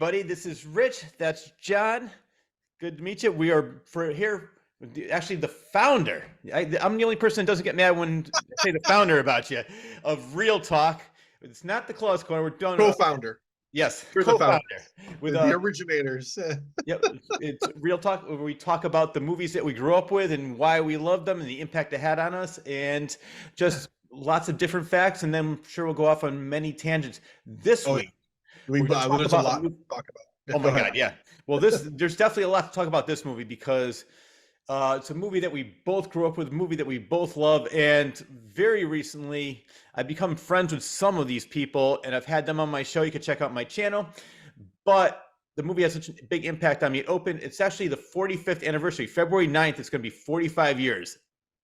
everybody. This is Rich. That's John. Good to meet you. We are here. Actually, the founder. I'm the only person that doesn't get mad when I say the founder about you of Real Talk. It's not the Claus Corner. We're done. Co-founder. Yes, We're the co-founder founders. with The originators. Yep, it's Real Talk where we talk about the movies that we grew up with and why we love them and the impact they had on us, and just lots of different facts. And then I'm sure we'll go off on many tangents this week. There's a lot to talk about. Oh my God, yeah. Well, there's definitely a lot to talk about this movie because it's a movie that we both grew up with, a movie that we both love, and very recently I've become friends with some of these people, and I've had them on my show. You can check out my channel. But the movie has such a big impact on me. It's actually the 45th anniversary. February 9th, it's going to be 45 years.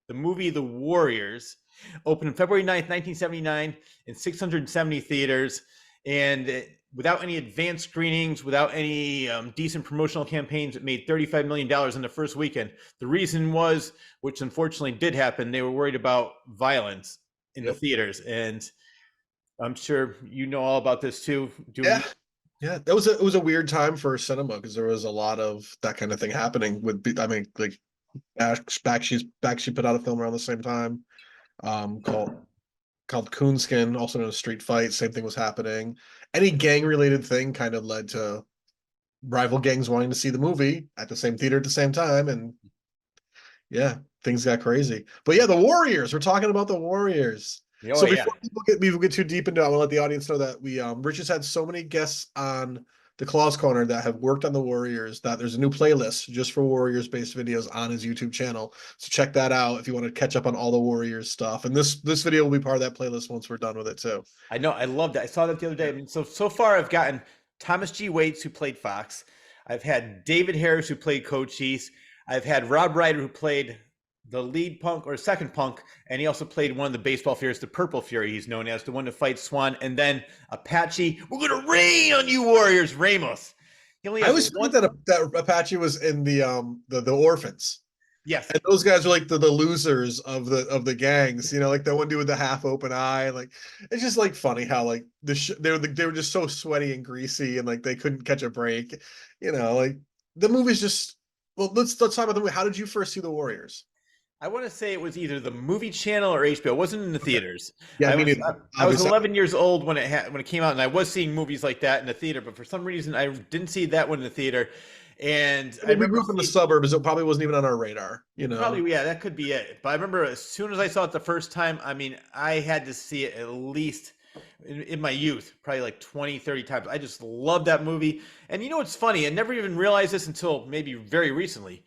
The movie The Warriors opened on February 9th, 1979 in 670 theaters. And without any advanced screenings, without any decent promotional campaigns, it made $35 million in the first weekend. The reason was, which unfortunately did happen, they were worried about violence in the theaters. And I'm sure you know all about this too. Yeah, it was a weird time for cinema because there was a lot of that kind of thing happening. Like Bakshi put out a film around the same time, called Coonskin, also known as Street Fight. Same thing was happening. Any gang related thing kind of led to rival gangs wanting to see the movie at the same theater at the same time, and yeah, things got crazy. But yeah, the Warriors. We're talking about the Warriors. Before people get too deep into it, I want to let the audience know that Rich has had so many guests on the Claus Corner that have worked on the Warriors that there's a new playlist just for Warriors-based videos on his YouTube channel. So check that out if you want to catch up on all the Warriors stuff. And this video will be part of that playlist once we're done with it too. I know, I love that. I saw that the other day. I mean, so far I've gotten Thomas G. Waits, who played Fox. I've had David Harris, who played Cochise. I've had Rob Ryder, who played the lead punk or second punk, and he also played one of the baseball Furies, the Purple Fury, he's known as, the one to fight Swan, and then Apache. We're gonna rain on you, Warriors, Ramos. I always thought that Apache was in the Orphans. Yes, and those guys are like the losers of the gangs, like the one dude with the half open eye. Like it's just like funny how like they were just so sweaty and greasy and like they couldn't catch a break. Like the movie's just, well, let's talk about the movie. How did you first see the Warriors? I want to say it was either the movie channel or HBO. It wasn't in the theaters. Yeah, I was 11 years old when it came out, and I was seeing movies like that in the theater. But for some reason, I didn't see that one in the theater. And I remember, we grew up in the suburbs. It probably wasn't even on our radar. Probably, yeah, that could be it. But I remember as soon as I saw it the first time, I mean, I had to see it at least in my youth, probably like 20, 30 times. I just loved that movie. And what's funny? I never even realized this until maybe very recently.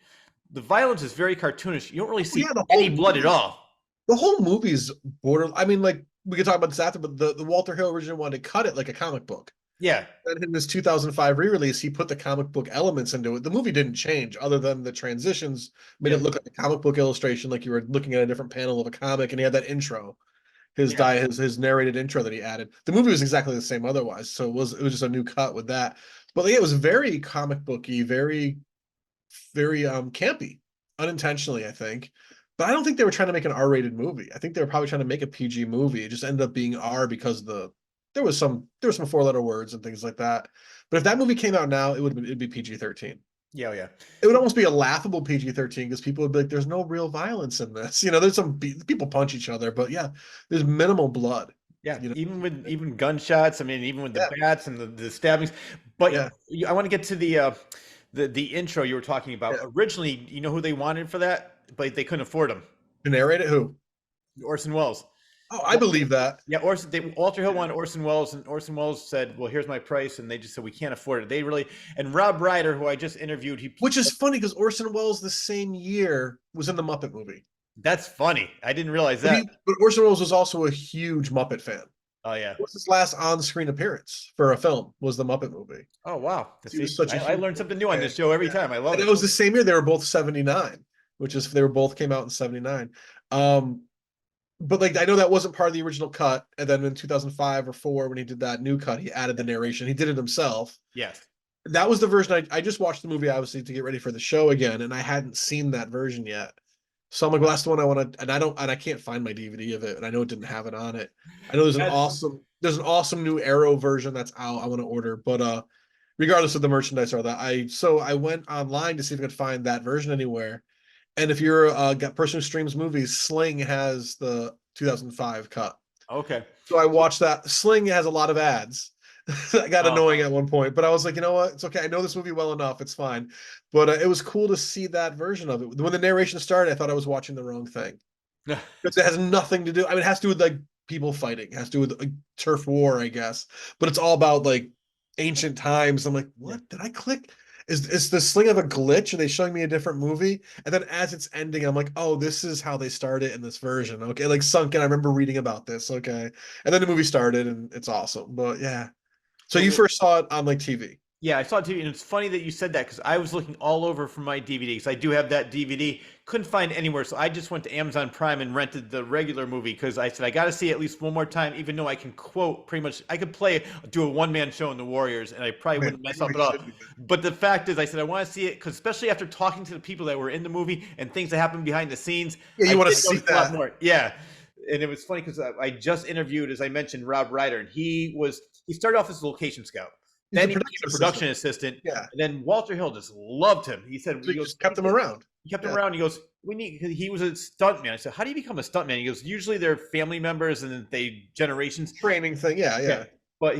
The violence is very cartoonish. You don't really see any blood at all. The whole movie's border. I mean, like we could talk about this after, but the Walter Hill originally wanted to cut it like a comic book. Yeah. And in this 2005 re-release, he put the comic book elements into it. The movie didn't change, other than the transitions made it look like a comic book illustration, like you were looking at a different panel of a comic, and he had that intro, his narrated intro that he added. The movie was exactly the same otherwise, so it was just a new cut with that. But yeah, it was very comic booky, very campy, unintentionally, I think. But I don't think they were trying to make an R-rated movie. I think they were probably trying to make a PG movie. It just ended up being R because there was some 4-letter words and things like that. But if that movie came out now, it'd be PG-13. Yeah, yeah. It would almost be a laughable PG-13 because people would be like, "There's no real violence in this." There's some people punch each other, but yeah, there's minimal blood. Yeah, even gunshots. I mean, even with the bats and the stabbings. But I want to get to the intro you were talking about. Yeah. Originally, you know who they wanted for that, but they couldn't afford him. To narrate it, who? Orson Welles. Oh, I believe that. Yeah, Walter Hill wanted Orson Welles, and Orson Welles said, "Well, here's my price," and they just said, "We can't afford it." And Rob Ryder, who I just interviewed, which is funny because Orson Welles the same year was in the Muppet movie. That's funny. I didn't realize that. But Orson Welles was also a huge Muppet fan. Oh yeah. What was his last on-screen appearance for a film? Was the Muppet movie. Oh wow. I learned something new on this show every time. I love it. And it was the same year. They were both 79, both came out in 79. But like I know that wasn't part of the original cut, and then in 2005 or 4 when he did that new cut, he added the narration. He did it himself. Yes. That was the version I just watched the movie obviously to get ready for the show again, and I hadn't seen that version yet. So I'm like, well, that's the one I want to, and I can't find my DVD of it, and I know it didn't have it on it. I know there's an awesome new Arrow version that's out. I want to order, but regardless of the merchandise or that. I went online to see if I could find that version anywhere. And if you're a person who streams movies, Sling has the 2005 cut. Okay. So I watched that. Sling has a lot of ads. That got Oh. annoying at one point, but I was like, you know what? It's okay. I know this movie well enough. It's fine. But it was cool to see that version of it. When the narration started, I thought I was watching the wrong thing because it has nothing to do. I mean, it has to do with like people fighting. It has to do with like, turf war, I guess. But it's all about like ancient times. I'm like, Yeah. what did I click? Is the Sling of a glitch? Are they showing me a different movie? And then as it's ending, I'm like, oh, this is how they started in this version. Okay, like sunk in. I remember reading about this. Okay, and then the movie started, and it's awesome. But yeah, so Well, you first saw it on like TV. yeah, I saw it too, and it's funny that you said that because I was looking all over for my DVD because I do have that DVD. Couldn't find it anywhere, so I just went to Amazon Prime and rented the regular movie because I said I got to see it at least one more time, even though I can quote pretty much. I could do a one man show in the Warriors, and I probably Man, wouldn't mess maybe up we at all. should do that. But the fact is, I said I want to see it because especially after talking to the people that were in the movie and things that happened behind the scenes, Yeah, I you want to did see notice a lot that? more. Yeah. And it was funny because I just interviewed, as I mentioned, Rob Ryder, and he started off as a location scout. He's the Then he became production a assistant. production assistant, Yeah, and then Walter Hill just loved him. He said, so he he goes, just kept him around. he kept him Yeah, around. He goes, we need, he was a stuntman. I said, how do you become a stuntman? He goes, usually they're family members and then they generations. training thing. Yeah, Yeah. yeah, But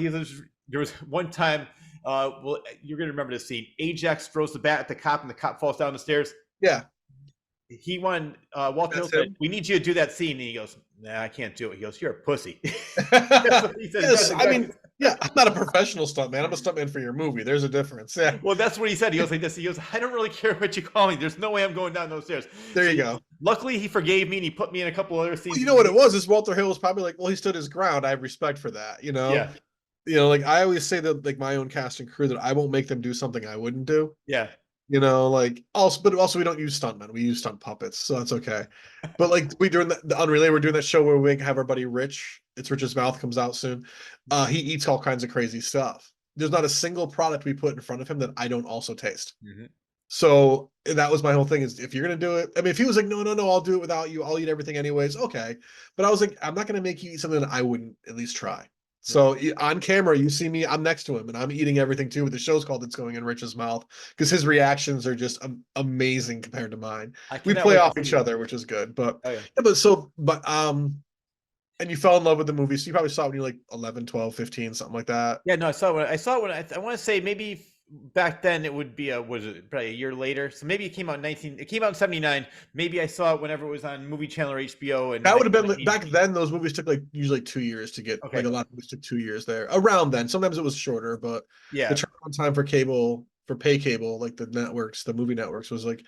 there was one time, well, you're going to remember this scene. Ajax throws the bat at the cop and the cop falls down the stairs. yeah. He won, Walter Hill That's said, him. we need you to do that scene. And he goes, nah, I can't do it. He goes, you're a pussy. That's what he said. Yes, That's I mean, exactly. yeah. I'm not a professional stuntman. I'm a stuntman for your movie. There's a difference. Yeah, Well, that's what he said. He goes like this. He goes, I don't really care what you call me. There's no way I'm going down those stairs. there So you go. luckily he forgave me and he put me in a couple other Well, scenes. you know what it was? Is Walter Hill was probably like, well, he stood his ground. I have respect for that. Yeah. Like I always say that like my own cast and crew that I won't make them do something I wouldn't do. Yeah. Like also, but also we don't use stuntmen. We use stunt puppets, so that's okay. But like we during the Unrelated, we're doing that show where we have our buddy Rich. It's Rich's Mouth comes out soon. He eats all kinds of crazy stuff. There's not a single product we put in front of him that I don't also taste. Mhm. So that was my whole thing is if you're gonna do it, I mean, if he was like, no, no, no, I'll do it without you, I'll eat everything anyways, okay. But I was like, I'm not gonna make you eat something that I wouldn't at least try. Yeah. So on camera, you see me, I'm next to him and I'm eating everything too. The show's called It's Going in Rich's Mouth because his reactions are just amazing compared to mine. I We cannot play wait to off each see it. other, which is good. But Oh yeah. yeah, and you fell in love with the movie. So you probably saw it when you were like 11, 12, 15, something like that. Yeah, no, I saw it when I want to say maybe back then it would be was it probably a year later. So maybe it came out in 79. Maybe I saw it whenever it was on Movie Channel or HBO and That would have been back then. Those movies took like usually 2 years to get. Like okay. a lot of movies took 2 years there. Around then, sometimes it was shorter, but the Yeah. turnaround time for cable for pay cable, like the networks, the movie networks, was like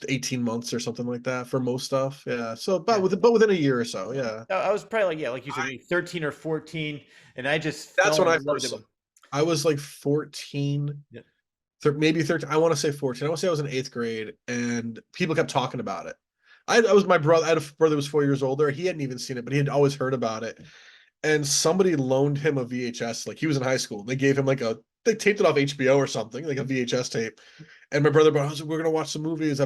18 months or something like that for most stuff. Yeah. So, Yeah. but within a year or so, yeah. I was probably like, yeah, like you said, maybe 13 or 14, and I just That's fell when I in love with first it. saw. I was like 14, Yeah. maybe 13. I want to say 14. I want to say I was in eighth grade, and people kept talking about it. I was my brother. I had a brother who was 4 years older. He hadn't even seen it, but he had always heard about it. And somebody loaned him a VHS. Like he was in high school. They gave him they taped it off HBO or something, like a VHS tape. And my brother, I was like, we're gonna watch some movies.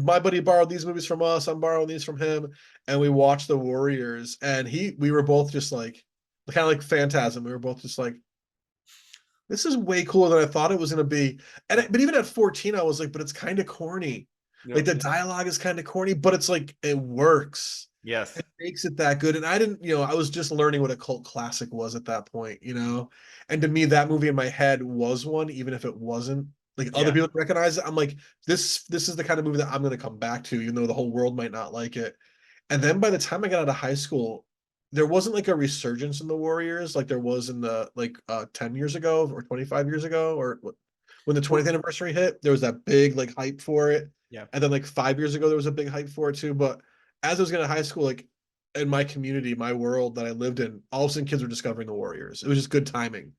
My buddy borrowed these movies from us. I'm borrowing these from him, and we watched The Warriors. And we were both just like, kind of like Phantasm. We were both just like, this is way cooler than I thought it was gonna be. But even at 14, I was like, but it's kind of corny. Like Yep. the dialogue is kind of corny, but it's like it works. Yes. It makes it that good. And I didn't, I was just learning what a cult classic was at that point. And to me, that movie in my head was one, even if it wasn't. Like other Yeah. people recognize it. I'm like, this is the kind of movie that I'm gonna come back to, even though the whole world might not like it. And then by the time I got out of high school, there wasn't like a resurgence in the Warriors like there was in the 10 years ago or 25 years ago or when the 20th anniversary hit, there was that big like hype for it. Yeah. And then like 5 years ago, there was a big hype for it too. But as I was getting to high school, like in my community, my world that I lived in, all of a sudden kids were discovering the Warriors. It was just good timing.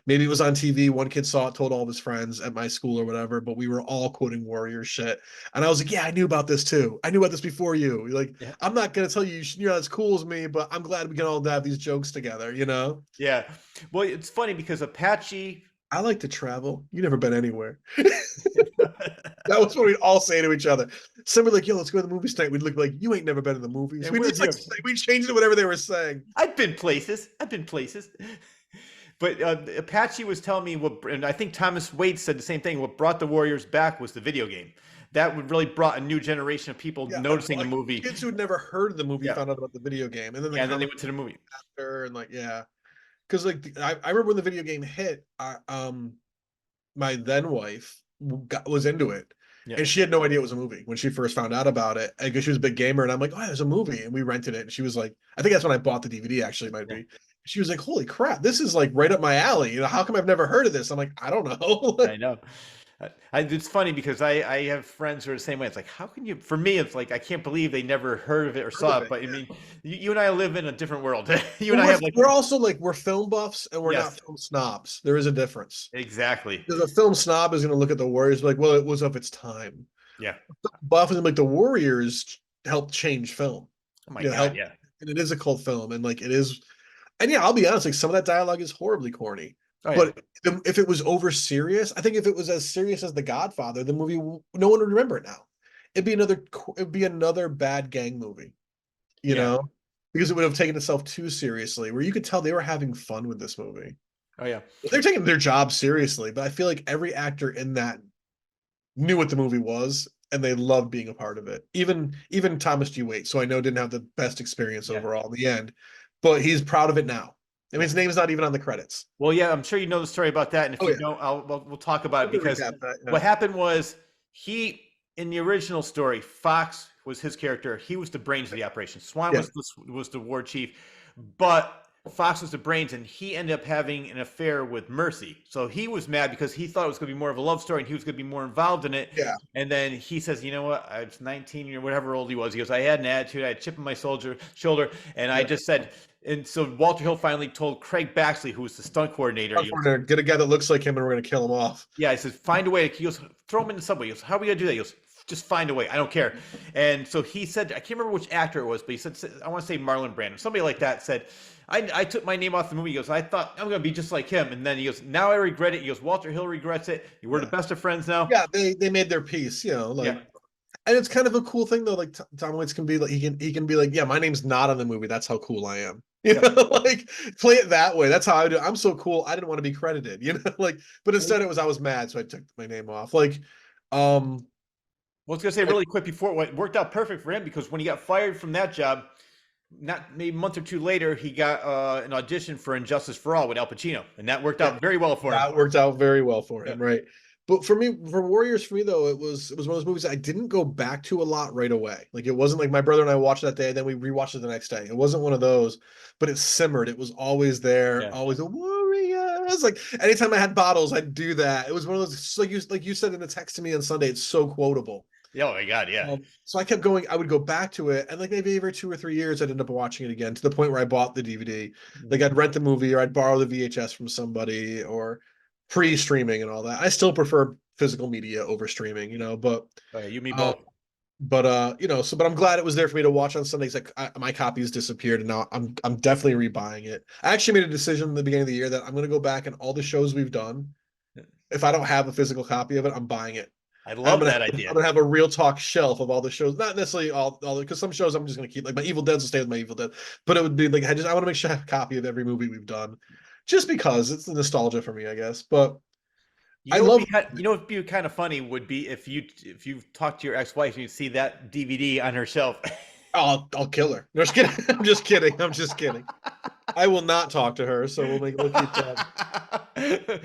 Maybe it was on TV. One kid saw it, told all of his friends at my school or whatever, but we were all quoting Warriors shit. And I was like, yeah, I knew about this too. I knew about this before you. Like, Yeah. I'm not going to tell you, you're not as cool as me, but I'm glad we can all have these jokes together. Yeah. Well, it's funny because Apache. I like to travel. You never been anywhere. That was what we'd all say to each other. Somebody like, yo, let's go to the movies tonight. We'd look like, you ain't never been to the movies. And We where just have like you? we changed it whatever they were saying. I've been places. I've been places. But Apache was telling me and I think Thomas Waite said the same thing. What brought the Warriors back was the video game. That would really brought a new generation of people Yeah, noticing the like movie. kids who had never heard of the movie Yeah, found out about the video game, and then the yeah, and then they comic went to the movie. after, and like yeah, because like I remember when the video game hit, my then wife was into it, Yeah, and she had no idea it was a movie when she first found out about it. I guess she was a big gamer, and I'm like, oh, there's a movie, and we rented it, and she was like, I think that's when I bought the DVD. Actually, it might yeah. be. She was like, holy crap, this is like right up my alley. You know, how come I've never heard of this? I'm like, I don't know. I know. It's funny because I have friends who are the same way. It's like, how can you? For me, it's like I can't believe they never heard of it or Heard saw of it. it, But I yeah. mean, you and I live in a different world. You and Well, I have like, we're also like we're film buffs, and we're not yes, film snobs. There is a difference. exactly. Because a film snob is going to look at the Warriors like, well, it was of its time. Yeah. Buff and like the Warriors helped change film. Oh my You know, God. help, Yeah. and it is a cult film, and like it is. And yeah, I'll be honest, like some of that dialogue is horribly corny. Oh yeah. But if it was over serious, I think if it was as serious as The Godfather, the movie, no one would remember it now. It'd be another bad gang movie, you Yeah. know, because it would have taken itself too seriously. Where you could tell they were having fun with this movie. Oh yeah. They're taking their job seriously, but I feel like every actor in that knew what the movie was and they loved being a part of it. Even Thomas G. Waite, so I know didn't have the best experience Yeah. overall in the end, but he's proud of it now. I mean, Yeah. his name's not even on the credits. Well, yeah, I'm sure you know the story about that, and if Oh you yeah, don't, we'll talk about it let me because recap that. Yeah. what happened was he in the original story, Fox was his character. He was the brains of the operation. Swan Yeah. was the war chief, but Fox was the brains, and he ended up having an affair with Mercy. So he was mad because he thought it was going to be more of a love story, and he was going to be more involved in it. Yeah. And then he says, "You know what? I was 19 or whatever old he was. He goes, I had an attitude. I had a chip on my shoulder, and I just said." And so Walter Hill finally told Craig Baxley, who was the stunt coordinator, he goes, Get a guy that looks like him, and we're gonna kill him off. yeah, he says, find a way. He goes, throw him in the subway. He goes, how are we going to do that? He goes, just find a way. I don't care. And so he said, I can't remember which actor it was, but he said, I want to say Marlon Brando. Somebody like that said, I took my name off the movie. He goes, I thought I'm going to be just like him. And then he goes, now I regret it. He goes, Walter Hill regrets it. We're the best of friends now. Yeah, they made their peace, you know, like. Yeah. And it's kind of a cool thing though. Like Tom Waits can be like he can be like, yeah, my name's not on the movie. That's how cool I am. You know, like play it that way. That's how I do. I'm so cool. I didn't want to be credited. You know, like, but instead it was I was mad, so I took my name off. Like, Well, I was going to say really quick before it worked out perfect for him because when he got fired from that job, not maybe a month or two later, he got an audition for Injustice for All with Al Pacino, and that worked out very well for him. that worked out very well for him, right? But for me, for Warriors, for me though, it was one of those movies I didn't go back to a lot right away. Like it wasn't like my brother and I watched that day, then we rewatched it the next day. It wasn't one of those, but it simmered. It was always there, always a Warriors. Like anytime I had bottles, I'd do that. It was one of those like you said in the text to me on Sunday. It's so quotable. Oh my God, yeah. So I kept going. I would go back to it, and like maybe every 2 or 3 years, I'd end up watching it again to the point where I bought the DVD. Like I'd rent the movie, or I'd borrow the VHS from somebody, or pre-streaming and all that. I still prefer physical media over streaming, you know. But You, me both. you know, but I'm glad it was there for me to watch on Sundays. Like my copies disappeared, and now I'm definitely rebuying it. I actually made a decision in the beginning of the year that I'm going to go back and all the shows we've done. If I don't have a physical copy of it, I'm buying it. I love that idea. I'm gonna have a real talk shelf of all the shows, not necessarily all because some shows I'm just gonna keep. Like my Evil Dead will stay with my Evil Dead, but it would be like I want to make sure I have a copy of every movie we've done, just because it's the nostalgia for me, I guess. But I love. You know, what'd be kind of funny would be if you talk to your ex-wife and you see that DVD on her shelf. I'll kill her. No, just kidding. I'm just kidding. I'm just kidding. I will not talk to her, so we'll keep that.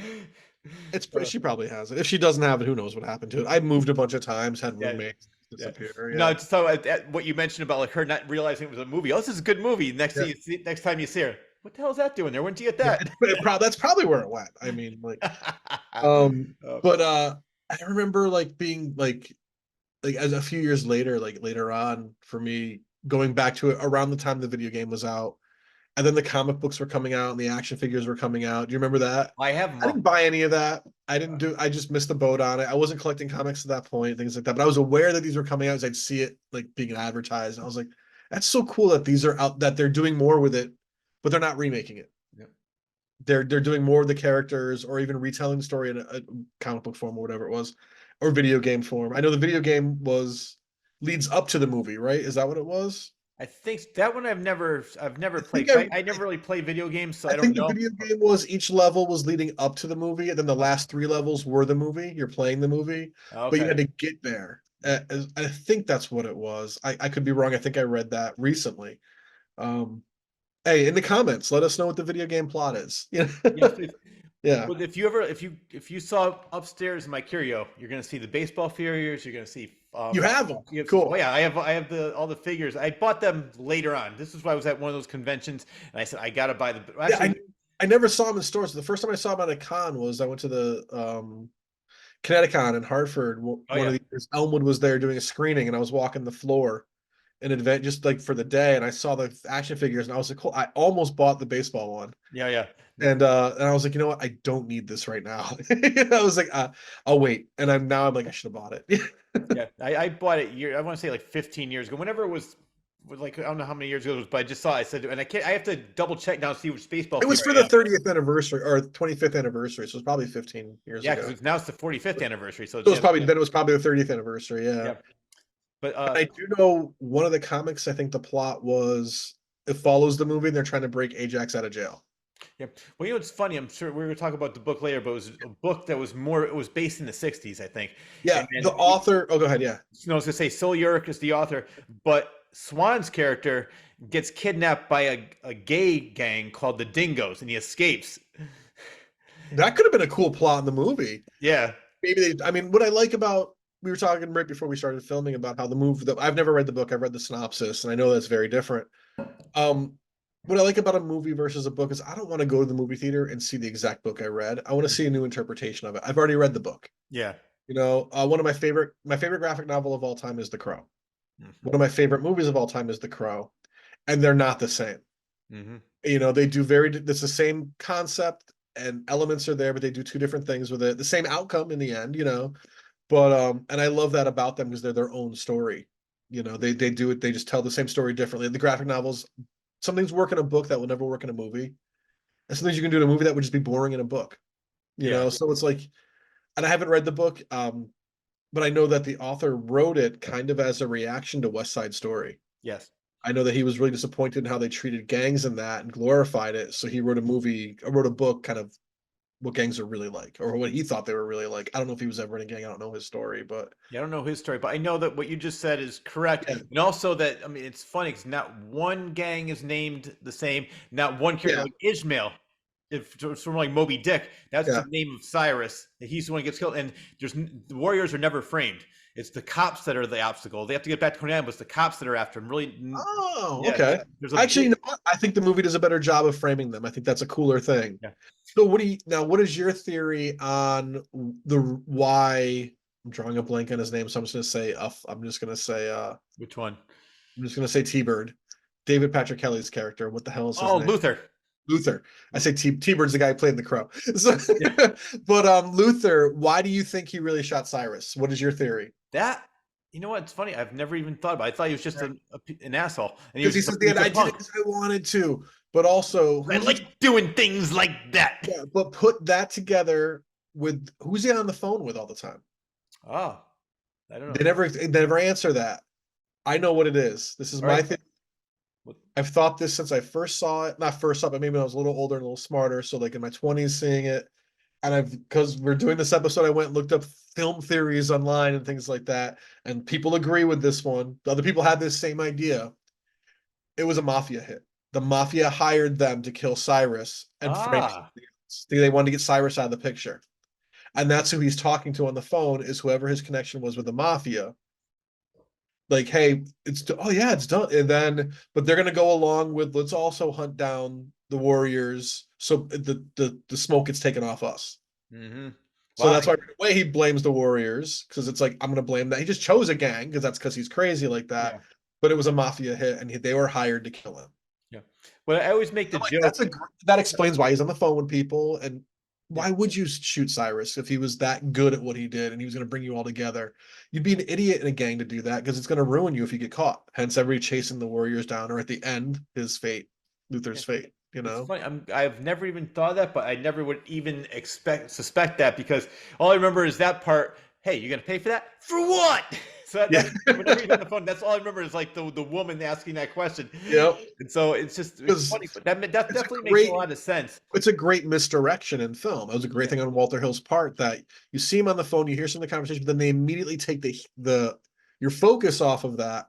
She probably has it. If she doesn't have it, who knows what happened to it? I moved a bunch of times, had roommates disappear. No, so what you mentioned about like her not realizing it was a movie. Oh, this is a good movie. Next time you see her, what the hell is that doing there? When did you get that? That's probably where it went. I mean, like, but I remember like being like as a few years later, like later on, for me going back to it around the time the video game was out. And then the comic books were coming out and the action figures were coming out. Do you remember that? I have. I didn't buy any of that. I just missed the boat on it. I wasn't collecting comics at that point, things like that. But I was aware that these were coming out as I'd see it like being advertised. And I was like, that's so cool that these are out, that they're doing more with it, but they're not remaking it. Yeah. They're doing more of the characters or even retelling the story in a comic book form or whatever it was, or video game form. I know the video game leads up to the movie, right? Is that what it was? I think that one I've never I think played. I never really play video games, so I I don't think the know. video game was each level was leading up to the movie, and then the last three levels were the movie. You're playing the movie, but you Okay. had to get there. I think that's what it was. I could be wrong. I think I read that recently. Um, hey, in the comments, let us know what the video game plot is. Yes, please. Yeah, Well, if you saw upstairs in my curio, you're gonna see the baseball figures. You're gonna see you have them. oh Cool. yeah, I have the all the figures. I bought them later on. This is why I was at one of those conventions, and I said I gotta buy the. Yeah, Actually, I never saw them in stores. The first time I saw them at a con was I went to the Connecticut in Hartford. oh One of yeah, the years, Elmwood was there doing a screening, and I was walking the floor an event just like for the day, and I saw the action figures, and I was like, cool. I almost bought the baseball one, yeah, yeah. No, and I was like, you know what? I don't need this right now. I was like, I'll wait, and I'm like, I should have bought it. yeah. I bought it I want to say like 15 years ago. Whenever it was like I don't know how many years ago it was, but I just saw it. I said, and I can't. I have to double check now to see which baseball It was figure for I the have. 30th anniversary or 25th anniversary, so it's probably 15 years Yeah, because ago. it's now it's the 45th anniversary. So So it's, yeah, it was probably the 30th anniversary, yeah. yeah. But I do know one of the comics, I think the plot was it follows the movie and they're trying to break Ajax out of jail. yeah. Well, it's funny. I'm sure we're going to talk about the book later, but it was a book that was more. It was based in the '60s, I think. Yeah, And the then, author. Oh, go ahead. Yeah, I was going to say, Sil Urich is the author, but Swan's character gets kidnapped by a gay gang called the Dingoes, and he escapes. that could have been a cool plot in the movie. Yeah, Maybe I mean, what I like about we were talking right before we started filming about how the movie. I've never read the book. I've read the synopsis, and I know that's very different. Um, what I like about a movie versus a book is I don't want to go to the movie theater and see the exact book I read. I want to see a new interpretation of it. I've already read the book. yeah. One of my favorite graphic novel of all time is The Crow. Hmm. One of my favorite movies of all time is The Crow, and they're not the same. Hmm. They do very. It's the same concept and elements are there, but they do two different things with it. The same outcome in the end. But and I love that about them because they're their own story. They do it. They just tell the same story differently. The graphic novels, some things work in a book that will never work in a movie, and some things you can do in a movie that would just be boring in a book. Yeah. So it's like, and I haven't read the book, but I know that the author wrote it kind of as a reaction to West Side Story. Yes. I know that he was really disappointed in how they treated gangs in that and glorified it. So he wrote a book kind of what gangs are really like, or what he thought they were really like. I don't know if he was ever in a gang. I don't know his story, but Yeah, I don't know his story, but I know that what you just said is correct. yeah, And also that, I mean, it's funny because not one gang is named the same. Not one character, yeah, like Ishmael, if it's from like Moby Dick, that's yeah. the name of Cyrus. He's the one who gets killed. And the warriors are never framed. It's the cops that are the obstacle. They have to get back to Conan, but it's the cops that are after him. Really, Oh, yeah, okay. there's a Actually, big, I think the movie does a better job of framing them. I think that's a cooler thing. yeah. So what is your theory on the why I'm drawing a blank on his name, so Which one? I'm just gonna say T-Bird. David Patrick Kelly's character. What the hell is his Oh, name? Luther. Luther. I say T-Bird's the guy who played in The Crow. So, Yeah. but Luther, why do you think he really shot Cyrus? What is your theory? That, you know what? It's funny. I've never even thought about it. I thought he was just an asshole. And Because he says, "Dan, I did it because I wanted to," but also I like doing things like that. yeah, but put that together with who's he on the phone with all the time? Oh, I don't know. They never answer that. I know what it is. This is All my right. thing. I've thought this since I first saw it. Not first saw it, but maybe when I was a little older and a little smarter. So like in my 20s seeing it. And because we're doing this episode, I went and looked up film theories online and things like that. And people agree with this one. The other people had this same idea. It was a mafia hit. The mafia hired them to kill Cyrus and frame Ah, somebody else. They wanted to get Cyrus out of the picture. And that's who he's talking to on the phone is whoever his connection was with the mafia. Like, hey, oh yeah, it's done. And then, but they're gonna go along with let's also hunt down the warriors so the smoke gets taken off us. mm-hmm. So Wow. that's why right away he blames the warriors because it's like I'm gonna blame that. He just chose a gang because he's crazy like that. Yeah, But it was a mafia hit, and they were hired to kill him. yeah. Well, I always make the I'm like, joke. that explains why he's on the phone with people, and Yeah, why would you shoot Cyrus if he was that good at what he did and he was going to bring you all together? You'd be an idiot in a gang to do that because it's going to ruin you if you get caught. Hence, everybody chasing the warriors down, or at the end, his fate, yeah. Luther's fate. It's funny. I've never even thought of that, but I never would even suspect that because all I remember is that part. Hey, you're gonna pay for that? For what? So Yeah. whenever he's on the phone, that's all I remember is like the woman asking that question. Yep. And so it's Because funny, but that it's a definitely makes a great lot of sense. it's a great misdirection in film. It was a great Yeah. thing on Walter Hill's part that you see him on the phone, you hear some of the conversation, but then they immediately take the your focus off of that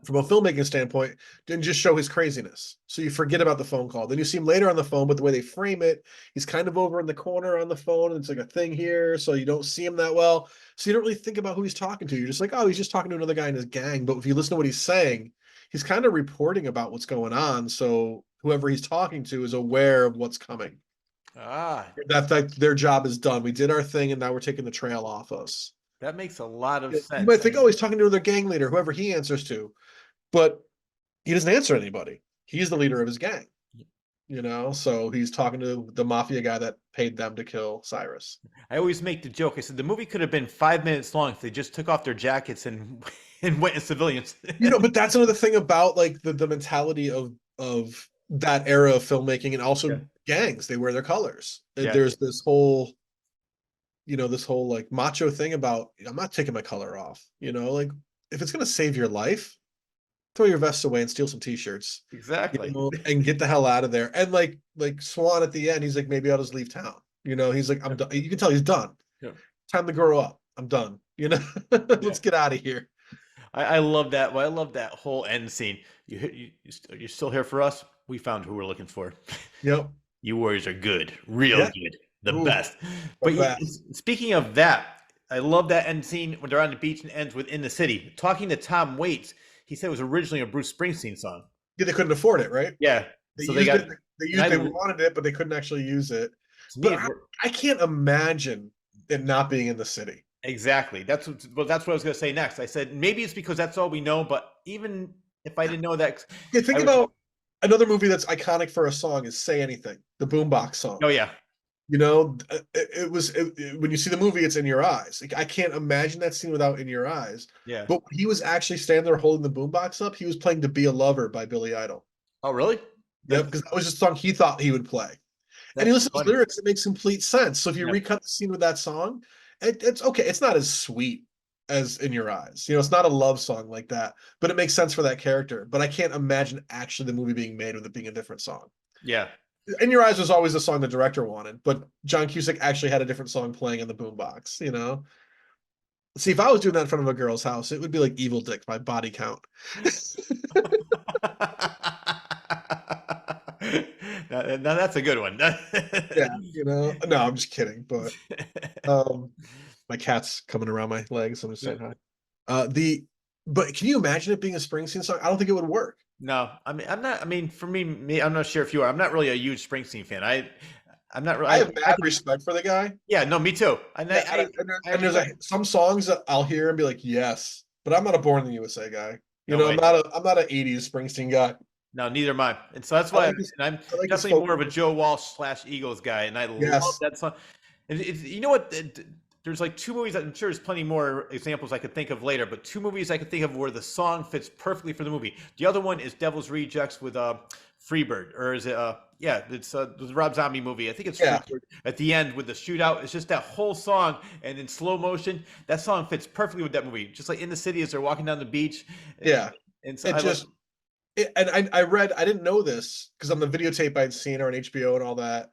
from a filmmaking standpoint and just show his craziness. So you forget about the phone call. Then you see him later on the phone, but the way they frame it, he's kind of over in the corner on the phone, and it's like a thing here, so you don't see him that well. So you don't really think about who he's talking to. You're just like, oh, he's just talking to another guy in his gang. But if you listen to what he's saying, he's kind of reporting about what's going on. So whoever he's talking to is aware of what's coming. Ah, That their job is done. We did our thing, and now we're taking the trail off us. that makes a lot of You sense. might think, oh, he's talking to their gang leader, whoever he answers to, but he doesn't answer anybody. He's the leader of his gang, so he's talking to the mafia guy that paid them to kill Cyrus. I always make the joke. I said the movie could have been 5 minutes long if they just took off their jackets and and went as civilians. But that's another thing about like the mentality of that era of filmmaking and Yeah. also gangs. They wear their colors. Yeah. There's this whole like macho thing about I'm not taking my color off. Like if it's gonna save your life, throw your vests away and steal some t-shirts, Exactly. and get the hell out of there. And like Swan at the end, he's like, maybe I'll just leave town. He's like, I'm done. You can tell he's done. Yeah. Time to grow up. I'm done. Yeah. Let's get out of here. I love that. Well, I love that whole end scene. You're still here for us? We found who we're looking for. Yep. You Warriors are good, real Yeah. good, the Ooh, best. the But best. speaking of that, I love that end scene when they're on the beach and ends within the city. Talking to Tom Waits, he said it was originally a Bruce Springsteen song. Yeah, they couldn't afford it, right? Yeah. They So they used got, it. and They wanted it, but they couldn't actually use it. to me, But I can't imagine it not being in the city. exactly. That's what I was going to say next. I said maybe it's because that's all we know, but even if I didn't know that, Yeah, think I would. about another movie that's iconic for a song is "Say Anything," the Boombox song. Oh yeah, When you see the movie, it's in your eyes. Like, I can't imagine that scene without in your eyes. yeah. But when he was actually standing there holding the boombox up, he was playing "To Be a Lover" by Billy Idol. Oh really? Yep, That's because that was just a song he thought he would play. And he that's listens to the funny. lyrics, it makes complete sense. So if you Yeah, recut the scene with that song, it's okay. It's not as sweet as In Your Eyes. It's not a love song like that, but it makes sense for that character. But I can't imagine actually the movie being made with it being a different song. yeah. In Your Eyes was always the song the director wanted, but John Cusack actually had a different song playing in the boombox. See, if I was doing that in front of a girl's house, it would be like Evil Dick by Body Count. Now that's a good one. Yeah, No, I'm just kidding, but my cat's coming around my legs, so I'm just saying hi. But can you imagine it being a Springsteen song? I don't think it would work. No, I mean I'm not. I mean for me, I'm not sure if you are. I'm not really a huge Springsteen fan. I'm not really. I have mad respect for the guy. Yeah, no, me too. And Yeah, and there's some songs that I'll hear and be like, yes, but I'm not a Born in the USA guy. no way. I'm not an '80s Springsteen guy. No, neither am I. And so that's I why like his, I'm I like his definitely folk. more of a Joe Walsh / Eagles guy, and I love Yes, that song. And you know what? There's like two movies. I'm sure there's plenty more examples I could think of later, but two movies I could think of where the song fits perfectly for the movie. The other one is Devil's Rejects with Freebird, or is it? Yeah, it's the Rob Zombie movie. I think it's yeah, Freebird. At the end with the shootout, it's just that whole song, and in slow motion, that song fits perfectly with that movie. Just like in the city as they're walking down the beach. yeah. And so It I love. just and I read I didn't know this because on the videotape I'd seen or on HBO and all that.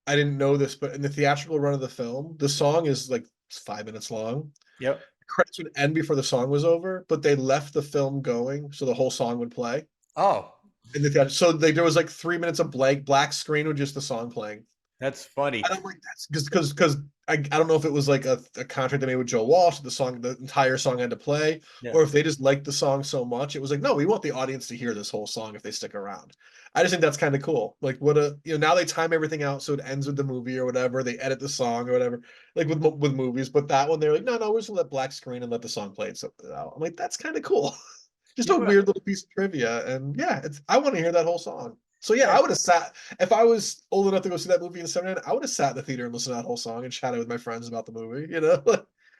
I didn't know this, but in the theatrical run of the film, the song is like 5 minutes long. Yep. The credits would end before the song was over, but they left the film going so the whole song would play Oh, in the theater. So there was like 3 minutes of black screen with just the song playing. that's funny. And I'm like, that's because I don't know if it was like a contract they made with Joe Walsh, the entire song had to play, Yeah. or if they just liked the song so much, it was like, no, we want the audience to hear this whole song if they stick around. I just think that's kind of cool. Like now they time everything out so it ends with the movie or whatever. They edit the song or whatever, like with movies. But that one, they're like, no, we're just gonna let black screen and let the song play itself out. I'm like, that's kind of cool. Just You a know what? weird little piece of trivia, and yeah, I want to hear that whole song. So yeah, Yeah, I would have sat if I was old enough to go see that movie in '79. I would have sat in the theater and listened to that whole song and chatted with my friends about the movie.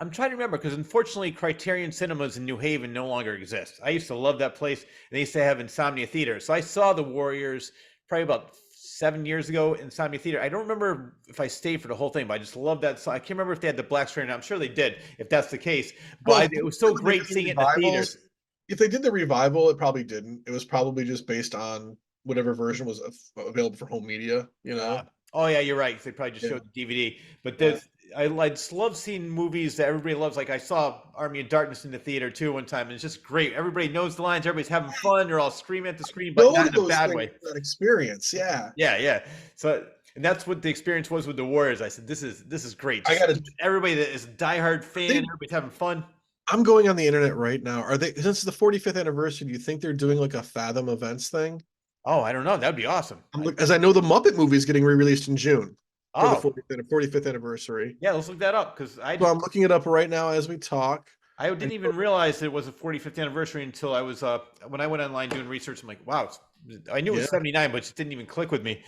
I'm trying to remember because unfortunately, Criterion Cinemas in New Haven no longer exist. I used to love that place, and they used to have Insomnia Theater. So I saw the Warriors probably about 7 years ago in Insomnia Theater. I don't remember if I stayed for the whole thing, but I just love that song. I can't remember if they had the black screen. I'm sure they did, if that's the case. But Well, it was so when they're great doing seeing it in the revivals, theaters. if they did the revival, it probably didn't. It was probably just based on whatever version was available for home media, you Uh, know? oh yeah, you're right. They probably just Yeah. showed the DVD. But Yeah. I just love seeing movies that everybody loves. Like I saw Army of Darkness in the theater too one time, and it's just great. Everybody knows the lines. Everybody's having fun. They're all screaming at the screen, but Go not to in a those bad things way. for that experience. Yeah. Yeah, yeah. So, and that's what the experience was with the Warriors. I said, this is great. I Just gotta everybody that is a diehard fan, they everybody's having fun. I'm going on the internet right now. Are they, since the 45th anniversary, do you think they're doing like a Fathom Events thing? Oh, I don't know. That'd be awesome. As I know the Muppet movie is getting re-released in June for the Oh, 45th anniversary. yeah. Let's look that up because So I'm looking it up right now as we talk. I And didn't even realize it was a 45th anniversary until I was when I went online doing research. I'm like, wow, I knew it yeah, was 79, but it just didn't even click with me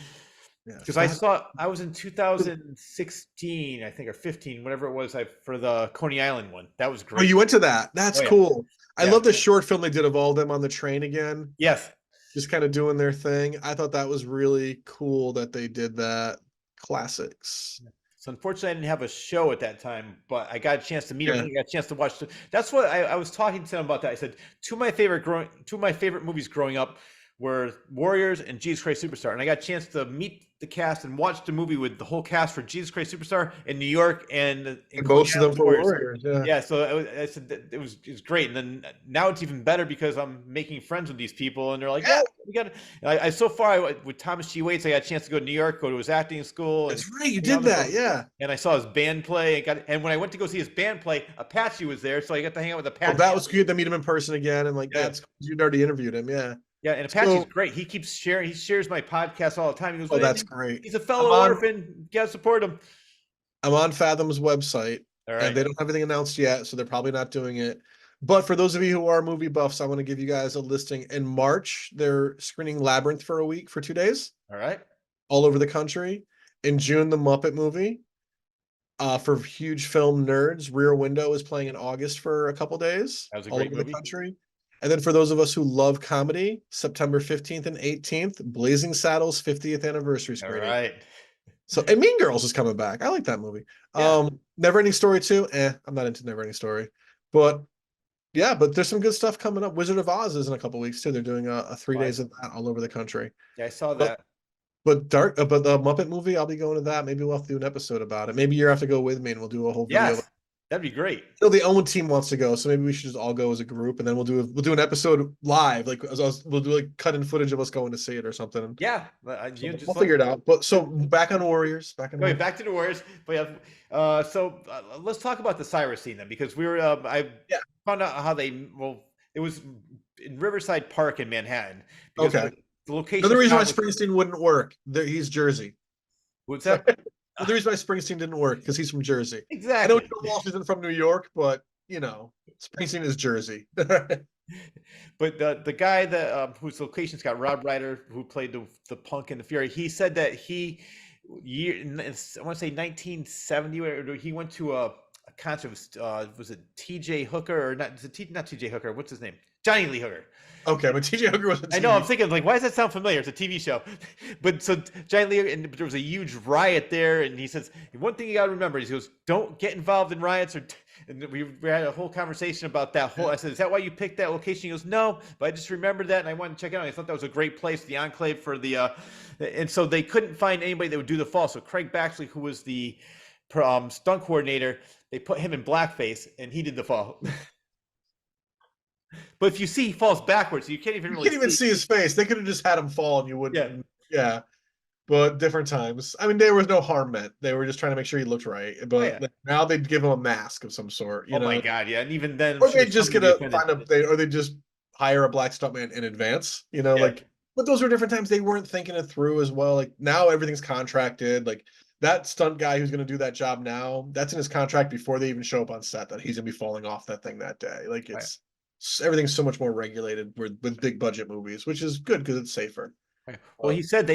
yeah, because I was in 2016, I think, or 15, whatever it was, for the Coney Island one. That was Oh, great. you went to that. That's Oh yeah, cool. I yeah, love the short film they did of all of them on the train again, yes. just kind of doing their thing. I thought that was really cool that they did that. Classics. So unfortunately, I didn't have a show at that time, but I got a chance to meet Yeah. everything. I got a chance to watch. That's what I was talking to them about. That I said two of my favorite movies growing up were Warriors and Jesus Christ Superstar, and I got a chance to meet the cast and watch the movie with the whole cast for Jesus Christ Superstar in New York and in And Coney most of them Island for Warriors. Warriors. Yeah. Yeah, so I said that it was great, and then now it's even better because I'm making friends with these people, and they're like, Yeah. "Yeah, we got." I so far with Thomas G. Waits, I got a chance to go to New York, go to his acting school, and That's right. You hang out did with that. him. Yeah. And I saw his band play. And when I went to go see his band play, Apache was there, so I got to hang out with Oh, Apache. that was good to meet him in person again. And like, Yeah, that's, you'd already interviewed him. Yeah. yeah, and Apache's So, great. He keeps sharing. He shares my podcast all the time. He goes, oh, "Man, that's great. he's a I'm fellow on, orphan. You gotta support him." I'm on Fathom's website All and right, they don't have anything announced yet. So they're probably not doing it. But for those of you who are movie buffs, I want to give you guys a listing. In March, they're screening Labyrinth for a week for 2 days all right. all over the country. In June, the Muppet movie. For huge film nerds, Rear Window is playing in August for a couple days That was a all great over the movie. country. And then for those of us who love comedy, September 15th and 18th, Blazing Saddles 50th anniversary All screening. right. So, and Mean Girls is coming back. I like that movie. Yeah. Never Ending Story too. I'm not into Never Ending Story. But yeah, but there's some good stuff coming up. Wizard of Oz is in a couple weeks too. They're doing a 3 days of that all over the country. Yeah, I saw But that. but the Muppet movie, I'll be going to that. Maybe we'll have to do an episode about it. Maybe you have to go with me and we'll do a whole video. Yes, that'd be great. You know, the Elmwood team wants to go, so maybe we should just all go as a group, and then we'll do an episode live, like we'll do like cut in footage of us going to see it or something. Yeah, So you just we'll figure it out. But so back on Warriors, back on Okay, back to the Warriors. But yeah, let's talk about the Cyrus scene then, because I Yeah. found out how it was in Riverside Park in Manhattan because Okay. the location. Another reason why was, Springsteen wouldn't work. He's Jersey. what's that? The reason why Springsteen didn't work because he's from Jersey. I know Exactly. Joe Walsh isn't from New York, but you know, Springsteen is Jersey. But the guy that whose location's got Rob Ryder, who played the Punk and the Fury, he said that I want to say 1970, or he went to a concert. Was it T.J. Hooker or not? Not T.J. Hooker. What's his name? Johnny Lee Hooker. Okay, but TJ Hooker was. I know. I'm thinking like, why does that sound familiar? It's a TV show, but so Johnny Lee, and there was a huge riot there, and he says one thing you got to remember. He goes, "Don't get involved in riots." And we had a whole conversation about that whole. I said, "Is that why you picked that location?" He goes, "No, but I just remembered that, and I wanted to check it out. I thought that was a great place, the enclave for the." And so they couldn't find anybody that would do the fall. So Craig Baxley, who was the stunt coordinator, they put him in blackface, and he did the fall. But if you see, he falls backwards, so you can't even see his face. They could have just had him fall, and you wouldn't. Yeah. But different times. I mean, there was no harm meant. They were just trying to make sure he looked right. But now they'd give him a mask of some sort. You know? My God, yeah. And even then, or they just or they just hire a black stuntman in advance. You know, but those were different times. They weren't thinking it through as well. Like now, everything's contracted. Like that stunt guy who's going to do that job now, that's in his contract before they even show up on set that he's going to be falling off that thing that day. Like it's everything's so much more regulated with big budget movies, which is good because it's safer. Well, he said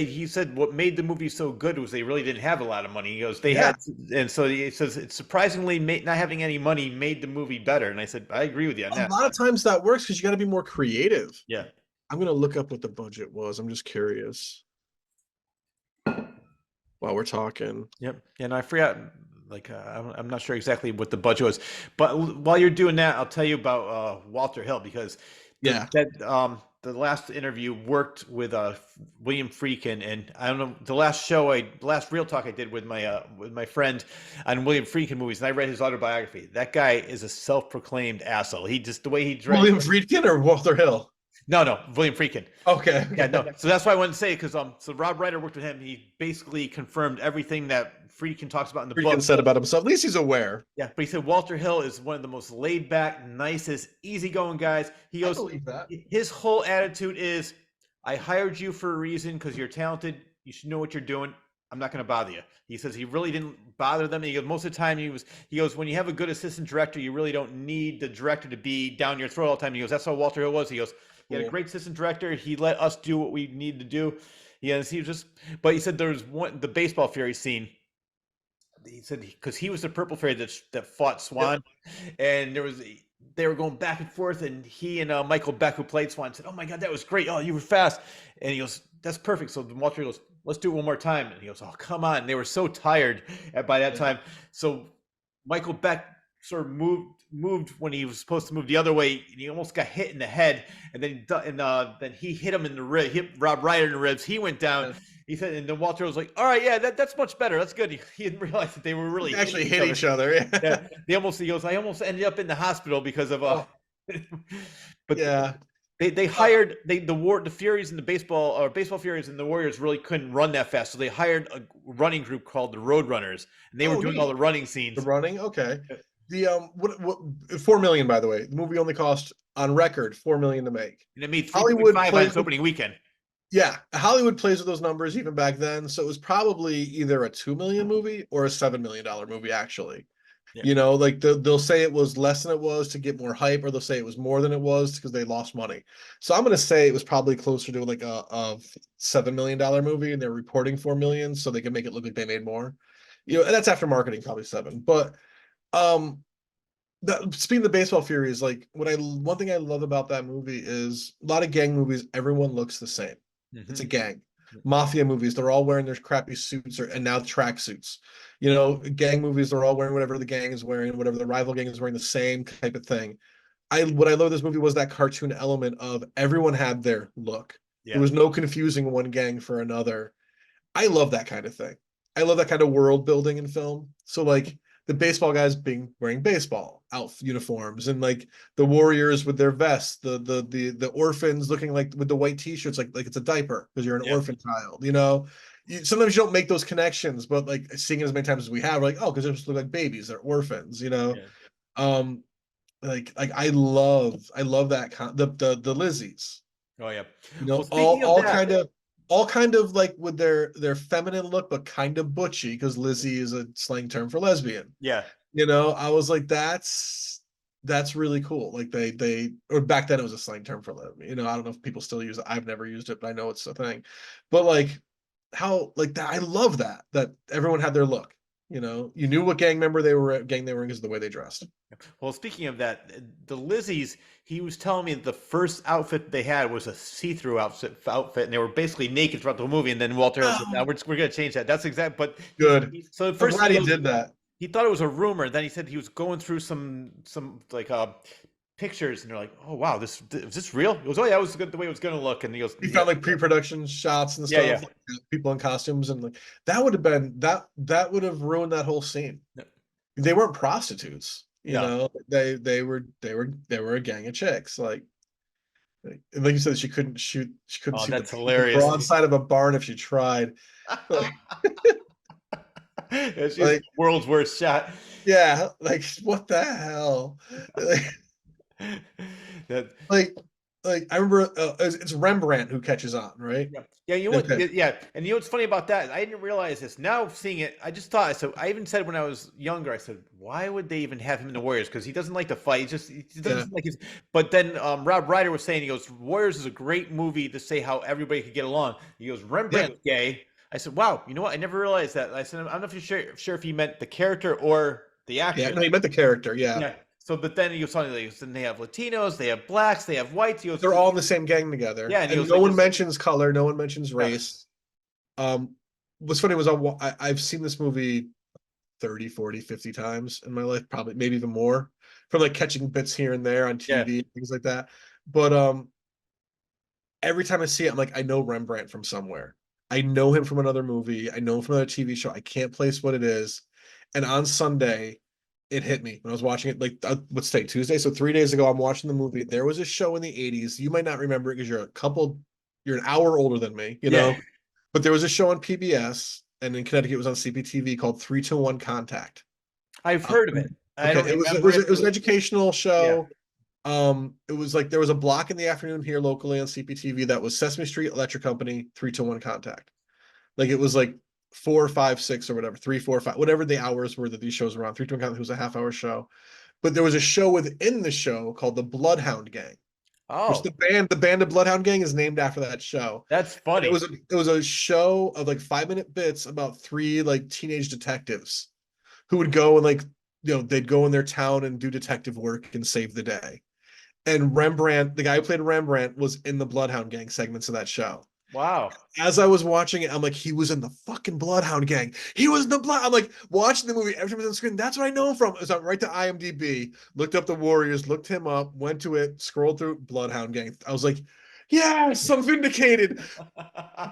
what made the movie so good was they really didn't have a lot of money. He goes, they had, and so he says it's surprisingly not having any money made the movie better. And I said, I agree with you on that. A lot of times that works because you got to be more creative. Yeah. I'm gonna look up what the budget was. I'm just curious. while we're talking. Yep. And I forgot, like, I'm not sure exactly what the budget was, but while you're doing that, I'll tell you about Walter Hill because Yeah. the last interview worked with William Friedkin, and I don't know the last real talk I did with my friend on William Friedkin movies, and I read his autobiography. That guy is a self-proclaimed asshole. He just the way he dresses. William Friedkin or Walter Hill? No, William Friedkin. Okay. Yeah, no. So that's why I wanted to say because so Rob Reiner worked with him. He basically confirmed everything that Friedkin talks about in the Friedkin book. said about himself. At least he's aware. Yeah, but he said Walter Hill is one of the most laid back, nicest, easygoing guys. He I goes, believe that. his whole attitude is, I hired you for a reason because you're talented. You should know what you're doing. I'm not going to bother you. He says he really didn't bother them. And he goes, most of the time he goes, when you have a good assistant director, you really don't need the director to be down your throat all the time. He goes, that's how Walter Hill was. He goes, he had a great assistant director. He let us do what we needed to do. Yes, he was just, but he said there was the baseball Fury scene. He said because he was the purple fairy that fought Swan, and they were going back and forth, and he and Michael Beck, who played Swan, said, "Oh my God, that was great! Oh, you were fast!" And he goes, "That's perfect." So Walter goes, "Let's do it one more time." And he goes, "Oh, come on!" And they were so tired by that time. So Michael Beck sort of moved when he was supposed to move the other way, and he almost got hit in the head, and then he hit him in the rib, hit Rob Reiner in the ribs. He went down. Yeah. He said, and then Walter was like, "All right, yeah, that's much better. That's good." He didn't realize that they were really actually hit each other. Yeah. Yeah, he goes, "I almost ended up in the hospital because of but yeah." They hired the Furies and the baseball Furies and the Warriors really couldn't run that fast, so they hired a running group called the Road Runners, and they were doing all the running scenes. The running, okay. The what 4 million, by the way. The movie only cost on record 4 million to make. And it made 3.5 on its opening weekend. Yeah, Hollywood plays with those numbers even back then, so it was probably either a 2 million movie or a $7 million movie actually. Yeah. You know, like they'll say it was less than it was to get more hype, or they'll say it was more than it was because they lost money. So I'm going to say it was probably closer to like a $7 million movie, and they're reporting 4 million so they can make it look like they made more. You know, and that's after marketing, probably 7. But speaking of the baseball Furies, like one thing I love about that movie is a lot of gang movies, everyone looks the same. Mm-hmm. It's a gang. Mafia movies, they're all wearing their crappy suits and now track suits. You know, gang movies, they're all wearing whatever the gang is wearing, whatever the rival gang is wearing, the same type of thing. What I love this movie was that cartoon element of everyone had their look. Yeah. There was no confusing one gang for another. I love that kind of thing. I love that kind of world building in film. So like the baseball guys wearing baseball uniforms, and like the Warriors with their vests, the orphans looking like with the white t-shirts, like it's a diaper because you're an orphan child, you know. Sometimes you don't make those connections, but like seeing it as many times as we have, we're like, oh, because they just look like babies, they're orphans, you know. Yeah. Like I love that the Lizzies. Oh yeah. You know, all kind of like with their feminine look, but kind of butchy, because Lizzie is a slang term for lesbian. Yeah. You know, I was like, that's really cool. Like or back then it was a slang term for lesbian. You know, I don't know if people still use it. I've never used it, but I know it's a thing. But like how like that, I love that everyone had their look. You know, you knew what gang they were in because of the way they dressed. Well, speaking of that, the Lizzies, he was telling me that the first outfit they had was a see-through outfit, and they were basically naked throughout the movie. And then Walter said, "Now we're going to change that." That's exact. But good. So at first, I'm glad he did that. He thought it was a rumor. Then he said he was going through some like pictures, and they're like, "Oh wow, is this real?" He goes, "Oh yeah, it was the way it was going to look." And he goes, he found like pre-production shots and stuff, like people in costumes, and like that would have ruined that whole scene. Yeah. They weren't prostitutes, you know. They were a gang of chicks. Like you said, she couldn't shoot. She couldn't see the broadside of a barn if she tried. She's like, the world's worst shot. Yeah, like what the hell? Like I remember it's Rembrandt who catches on, right? Yeah, you know what? Okay. Yeah, and you know what's funny about that? I didn't realize this. Now seeing it, I just thought. I even said when I was younger, I said, why would they even have him in the Warriors? Because he doesn't like to fight. He doesn't like his. But then Rob Reiner was saying, he goes, Warriors is a great movie to say how everybody could get along. He goes, Rembrandt's gay. I said, wow, you know what? I never realized that. I said, I don't know if you're sure if he meant the character or the actor. Yeah, no, he meant the character. Yeah. So, but then he was talking like, then they have Latinos, they have blacks, they have whites. They're all in the same gang together. Yeah, and no one mentions color, no one mentions race. what's funny was I've seen this movie 30, 40, 50 times in my life, probably maybe even more, from like catching bits here and there on Yeah. TV, things like that. But every time I see it, I'm like, I know Rembrandt from somewhere. I know him from another movie. I know him from another TV show. I can't place what it is. And on Sunday, it hit me when I was watching it. Like, what's today? Tuesday. So 3 days ago, I'm watching the movie. There was a show in the '80s. You might not remember it because you're an hour older than me, you Yeah. know. But there was a show on PBS, and in Connecticut, it was on CPTV called 3-2-1 Contact. I've Um, heard of it. I okay, don't it remember was it. it was an educational Yeah. show. It was like there was a block in the afternoon here locally on CPTV that was Sesame Street, Electric Company, 3-2-1 Contact. Like it was like 4, 5, 6 or whatever, 3, 4, 5, whatever the hours were that these shows were on. 3-2-1 Contact was a half-hour show, but there was a show within the show called the Bloodhound Gang, which Oh, the band of Bloodhound Gang is named after that show. that's And funny. it was a show of like 5 minute bits about three like teenage detectives who would go and like they'd go in their town and do detective work and save the day. And Rembrandt, the guy who played Rembrandt, was in the Bloodhound Gang segments of that show. Wow. As I was watching it, I'm like, he was in the fucking Bloodhound Gang. He was in the Blood. I'm like watching the movie every time it's on the screen. That's what I know him from. So I went right to IMDb, looked up the Warriors, looked him up, went to it, scrolled through Bloodhound Gang. I was like, yes, I'm vindicated.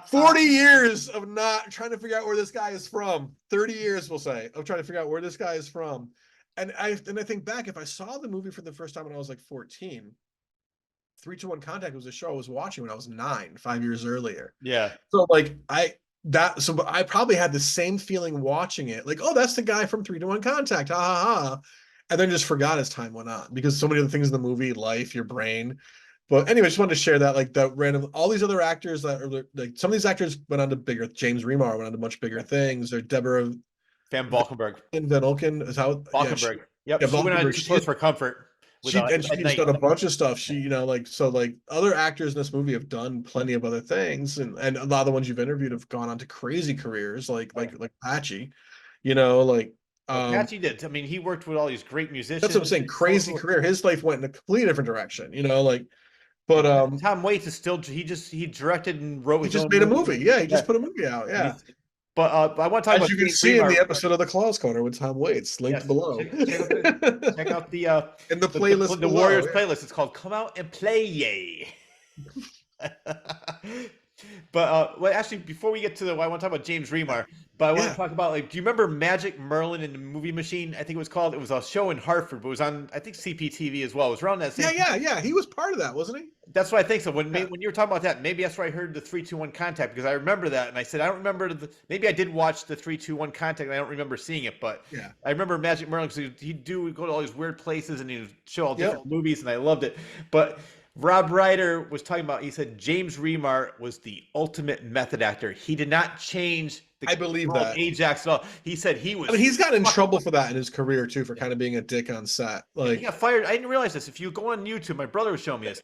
40 years of not trying to figure out where this guy is from. 30 years, we'll say, of trying to figure out where this guy is from. And I think back, if I saw the movie for the first time when I was like 14, 3-2-1 Contact was a show I was watching when I was 9, 5 years earlier. Yeah. So like but I probably had the same feeling watching it, like, oh, that's the guy from 3-2-1 Contact, ha ha ha, and then just forgot as time went on because so many other things in the movie, life, your brain. But anyway, just wanted to share that, like the random, all these other actors that are like, some of these actors went on to bigger. James Remar went on to much bigger things. Or Deborah Van Valkenburg. Van Olken is how, yeah, Valkenburg. Yep. yeah, She went on Valkenburg. Too Close for Comfort with Ed She's Knight. done a bunch of stuff. Yeah. Like, so like other actors in this movie have done plenty of other things, and a lot of the ones you've interviewed have gone on to crazy careers, like Oh, yeah. Patchy, like Well, Patchy did. I mean, he worked with all these great that's what I'm musicians. saying. Crazy career. His life went in a completely different direction, like, but And Tom Waits is still he directed and wrote he his just own made a movies. movie. Yeah, he Yeah, just put a movie out. and Yeah. he's but I want to talk As about you can James see in the Remar. episode of the Claus Corner with Tom Waits, linked Yes, below. check out In the playlist the below. Warriors Yeah. playlist. It's called "Come Out and Play Yay." But well, actually, before we get to I want to talk about James Remar. But I want Yeah. to talk about, like, do you remember Magic Merlin and the Movie Machine? I think it was called. It was a show in Hartford, but it was on, I think, CPTV as well. It was around that same. Yeah. He was part of that, wasn't he? That's what I think. So when Yeah. when you were talking about that, maybe that's where I heard the 3-2-1 Contact, because I remember that, and I said I don't remember maybe I did watch the 3-2-1 Contact, and I don't remember seeing it, but Yeah. I remember Magic Merlin because he'd go to all these weird places and he'd show all Yep. different movies, and I loved it. But Rob Ryder was talking about. He said James Remar was the ultimate method actor. He did not change the I believe role of that. Ajax at all. He said he was. I mean, he's gotten in trouble for that in his career too, for kind of being a dick on set. He Like, got fired. I didn't realize this. If you go on YouTube, my brother was showing me this.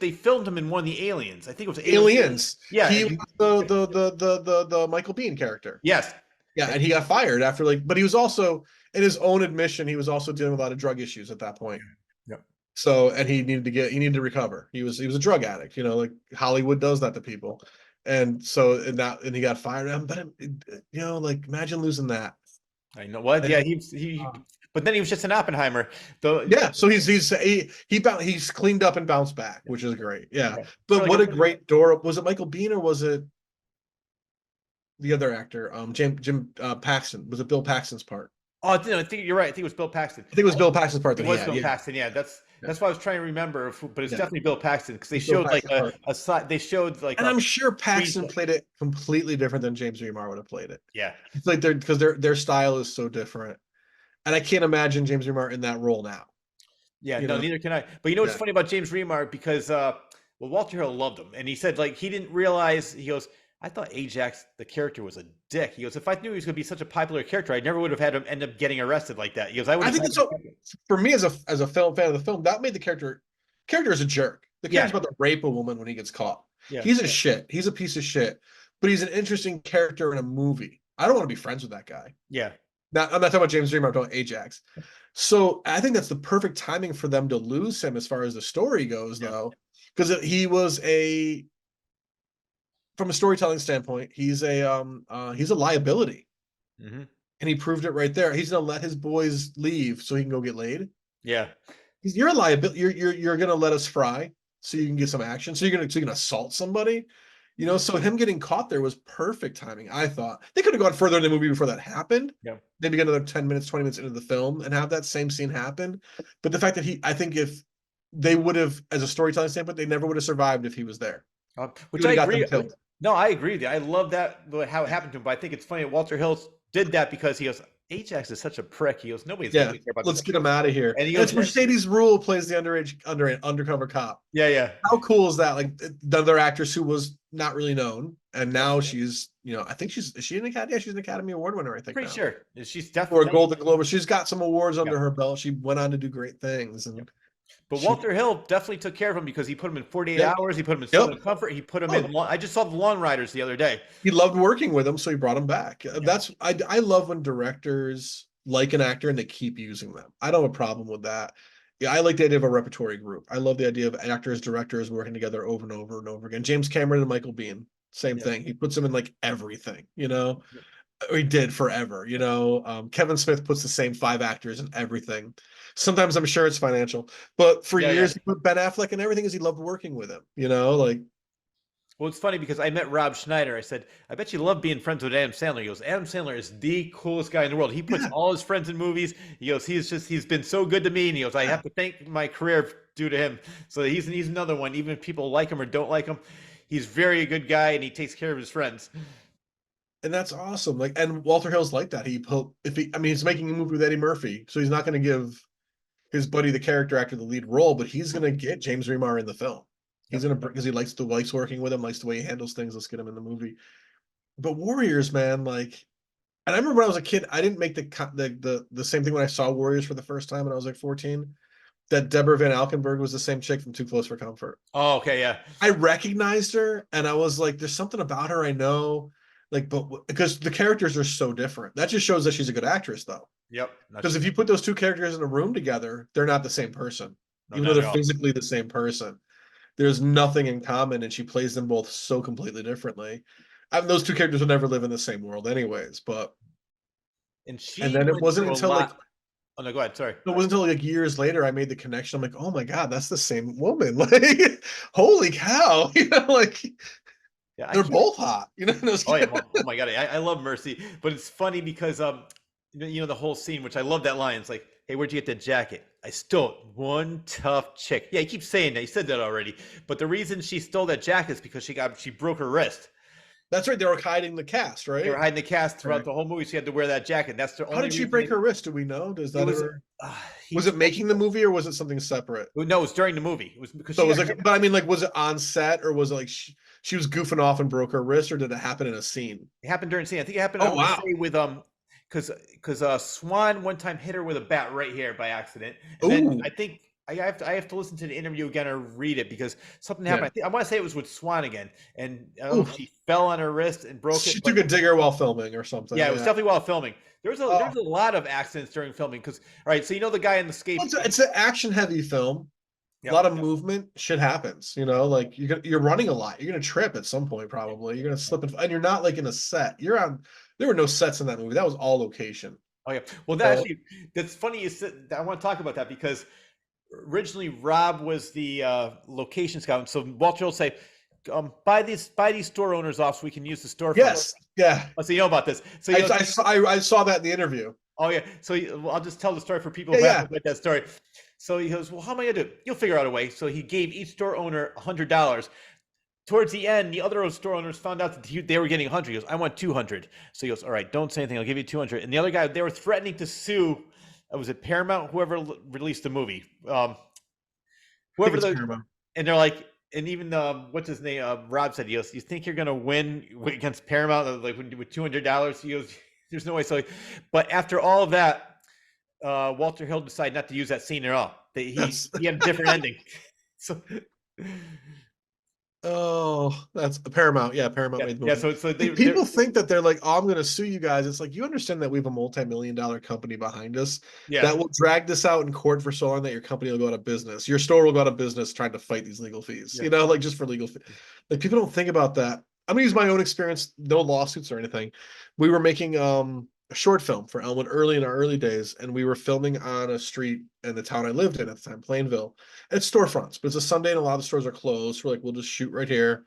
They filmed him in one of the Aliens. I think it was Aliens. Yeah. He was the Michael Bean character. Yes. Yeah, and he got fired after, like, but he was also, in his own admission, he was also dealing with a lot of drug issues at that point. Yep. So, and he needed to recover. He was a drug addict, like Hollywood does that to people. And so, and he got fired. But like, imagine losing that. I know what. Yeah, but then he was just an Oppenheimer. Though. Yeah, so he's cleaned up and bounced back, which is great. Yeah, Yeah. but So, what a great door. Was it Michael Bean or was it the other actor? Jim Paxton. Was it Bill Paxton's part? Oh, I think you're right. I think it was Bill Paxton. I think it was Bill Paxton's part. It was Bill Paxton. Yeah, that's what I was trying to remember. But it's definitely Bill Paxton, because they showed like a side. They showed like, and I'm sure Paxton played it completely different than James Remar would have played it. Yeah, it's like because their style is so different, and I can't imagine James Remar in that role now. Yeah, no, neither can I. But what's funny about James Remar, because Walter Hill loved him, and he said, like, he didn't realize. He goes, I thought Ajax, the character, was a dick. He goes, if I knew he was going to be such a popular character, I never would have had him end up getting arrested like that. He goes, I think it's so. For me, as a film fan of the film, that made the character is a jerk. The character's about to rape a woman when he gets caught. Yeah. He's a shit. He's a piece of shit. But he's an interesting character in a movie. I don't want to be friends with that guy. Yeah. Now, I'm not talking about James Remar, I'm talking about Ajax. So I think that's the perfect timing for them to lose him as far as the story goes, though, because he was from a storytelling standpoint, he's a liability, Hmm. and he proved it right there. He's gonna let his boys leave so he can go get laid. Yeah. You're a liability. You're gonna let us fry so you can get some action. So you're gonna assault somebody. Hmm. So him getting caught there was perfect timing. I thought they could have gone further in the movie before that happened. Yeah. Maybe get another 10 minutes, 20 minutes into the film and have that same scene happen. But the fact that I think if they would have, as a storytelling standpoint, they never would have survived if he was there. He Which would I have got them agree. killed. No, I agree with you. I love that how it happened to him. But I think it's funny that Walter Hill did that because he goes, Ajax is such a prick. He goes, Yeah, nobody care about let's this. get him out of here. And he And it's goes, Mercedes Rule plays the undercover cop. yeah, yeah. How cool is that? Like the other actress who was not really known, and Yep. now she's, I think is she an Academy? Yeah, she's an Academy Award winner, I think Pretty now, sure she's or a definitely. Golden Globe. She's got some awards Yeah. under her belt. She went on to do great things, Yep. and But she, Walter Hill definitely took care of him because he put him in 48 yep, hours. He put him in yep. Southern Comfort. He put him Oh, in. I just saw the Lawn Riders the other day. he loved working with him, so he brought him back. Yeah. I love when directors like an actor and they keep using them. I don't have a problem with that. Yeah, I like the idea of a repertory group. I love the idea of actors, directors working together over and over and over again. James Cameron and Michael Biehn, same Yep. thing. He puts them in like everything, Yep. or he did forever. Kevin Smith puts the same five actors in everything. Sometimes I'm sure it's financial, but for Yeah, yeah. years he put Ben Affleck in everything because he loved working with him. Like Well, it's funny because I met Rob Schneider. I said, I bet you love being friends with Adam Sandler. He goes, Adam Sandler is the coolest guy in the world. He puts yeah, all his friends in movies. He goes, he's been so good to me. And he goes, I yeah. have to thank my career due to him. So he's another one. Even if people like him or don't like him, he's very a good guy and he takes care of his friends. And that's awesome. Like, and Walter Hill's like that. He's making a movie with Eddie Murphy, so he's not going to give his buddy, the character actor, the lead role, but he's going to get James Remar in the film. He's Yep. going to, because he likes working with him, likes the way he handles things. Let's get him in the movie. But Warriors, man, like, and I remember when I was a kid, I didn't make the same thing when I saw Warriors for the first time when I was like 14. That Deborah Van Alkenberg was the same chick from Too Close for Comfort. Oh, okay, yeah. I recognized her, and I was like, "There's something about her I know." Like, but because the characters are so different, that just shows that she's a good actress, though. Yep. No, Because if you put those two characters in a room together, they're not the same person, no, even though not they're at all. physically the same person. There's nothing in common, and she plays them both so completely differently. Those two characters would never live in the same world, anyways. And And she then it went wasn't through a until like lot. Oh no, go ahead. Sorry. years later I made the connection. I'm like, oh my god, that's the same woman. Like, holy cow, like Yeah, I they're can't. both hot. Oh yeah, oh my god, I love Mercy, but it's funny because the whole scene, which I love that line. It's like, hey, where'd you get that jacket? I stole it. One tough chick. Yeah, he keeps saying that. He said that already. But the reason she stole that jacket is because she broke her wrist. That's right. They were hiding the cast, They were right? hiding the cast throughout Right. the whole movie. She had to wear that jacket. That's the How only did she reason break her wrist? Do we know? Does it that was. ever? He Was it making the movie or was it something separate? no, it was during the movie. It was because So she it was got like, hit. but I mean, like, was it on set or was it like she was goofing off and broke her wrist, or did it happen in a scene? It happened during the scene. I think it happened. I Oh want to wow! say with because Swan one time hit her with a bat right here by accident, and then Oh I think I have to listen to the interview again or read it because something yeah. happened. I want to say it was with Swan again, and I don't know if Oof. she fell on her wrist and broke it, She but took a digger while filming or something. yeah, it was Yeah. definitely while filming. Oh, There's a lot of accidents during filming because all right, so the guy in the well, skate. it's an action heavy film. A Yep, lot of yep. movement, shit happens. Like you're running a lot. You're gonna trip at some point, probably. You're gonna slip, and you're not like in a set. You're on. There were no sets in that movie. That was all location. Oh yeah. Well, that So actually that's funny. I want to talk about that because originally Rob was the location scout. So Walter will say, buy these store owners off so we can use the storefront. yes, yeah. Oh, so you know about this. So I saw that in the interview. oh yeah. So well, I'll just tell the story for people Yeah, who yeah. haven't read that story. So he goes, well, how am I gonna do it? You'll figure out a way. So he gave each store owner $100. Towards the end, the other store owners found out that they were getting 100. He goes, I want 200. So he goes, all right, don't say anything. I'll give you 200. And the other guy, they were threatening to sue. Was it Paramount? Whoever released the movie. I think Whoever it's the Paramount. and they're like, and even what's his name? Rob said, he goes, you think you're gonna win against Paramount like with $200? He goes, there's no way. So, but after all of that, Walter Hill decided not to use that scene at all. He had a different ending. So That's Paramount. Yeah, Paramount yeah, made the yeah. movie. So People think that they're like, oh, I'm going to sue you guys. It's like, you understand that we have a multi-million-dollar company behind us yeah, that will drag this out in court for so long that your company will go out of business. Your store will go out of business trying to fight these legal fees, yeah. like just for legal fees. Like people don't think about that. I'm gonna use my own experience, no lawsuits or anything. We were making a short film for Elmwood early in our early days, and we were filming on a street in the town I lived in at the time, Plainville. It's storefronts, but it's a Sunday and a lot of the stores are closed. So we're like, we'll just shoot right here.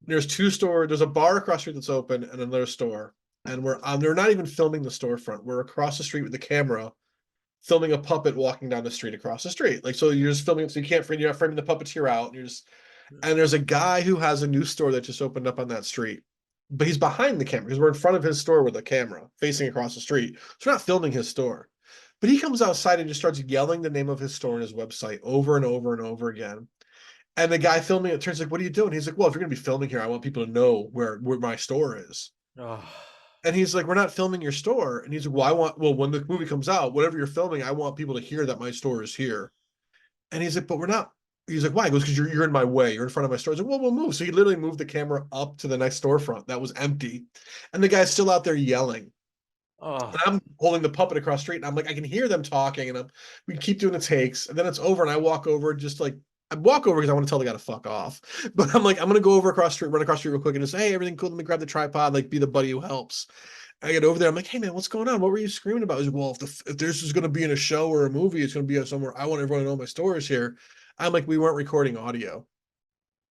There's two stores, there's a bar across the street that's open and another store. And they're not even filming the storefront. We're across the street with the camera filming a puppet walking down the street across the street. Like, so you're just filming, so you can't frame, you're not framing the puppeteer out. And you're just, and there's a guy who has a new store that just opened up on that street, but he's behind the camera because we're in front of his store with a camera facing across the street. So we're not filming his store. But he comes outside and just starts yelling the name of his store and his website over and over and over again. And the guy filming it turns like, "What are you doing?" He's like, "Well, if you're gonna be filming here, I want people to know where my store is." Oh, And he's like, "We're not filming your store." And he's like, well, when the movie comes out, whatever you're filming, I want people to hear that my store is here." And he's like, "But we're not." He's like, "Why?" He goes, "Because you're in my way. You're in front of my store." I was like, "Well, we'll move." So he literally moved the camera up to the next storefront that was empty. And the guy's still out there yelling. oh, And I'm holding the puppet across the street, and I'm like, I can hear them talking, and we keep doing the takes, and then it's over, and I walk over just like I walk over because I want to tell the guy to fuck off. But I'm like, I'm gonna go over across the street, run across the street real quick, and just say, "Hey, everything cool? Let me grab the tripod, like be the buddy who helps." I get over there, I'm like, "Hey man, what's going on? What were you screaming about?" He's like, "Well, if this is gonna be in a show or a movie, it's gonna be somewhere. I want everyone to know my store is here." I'm like, "We weren't recording audio."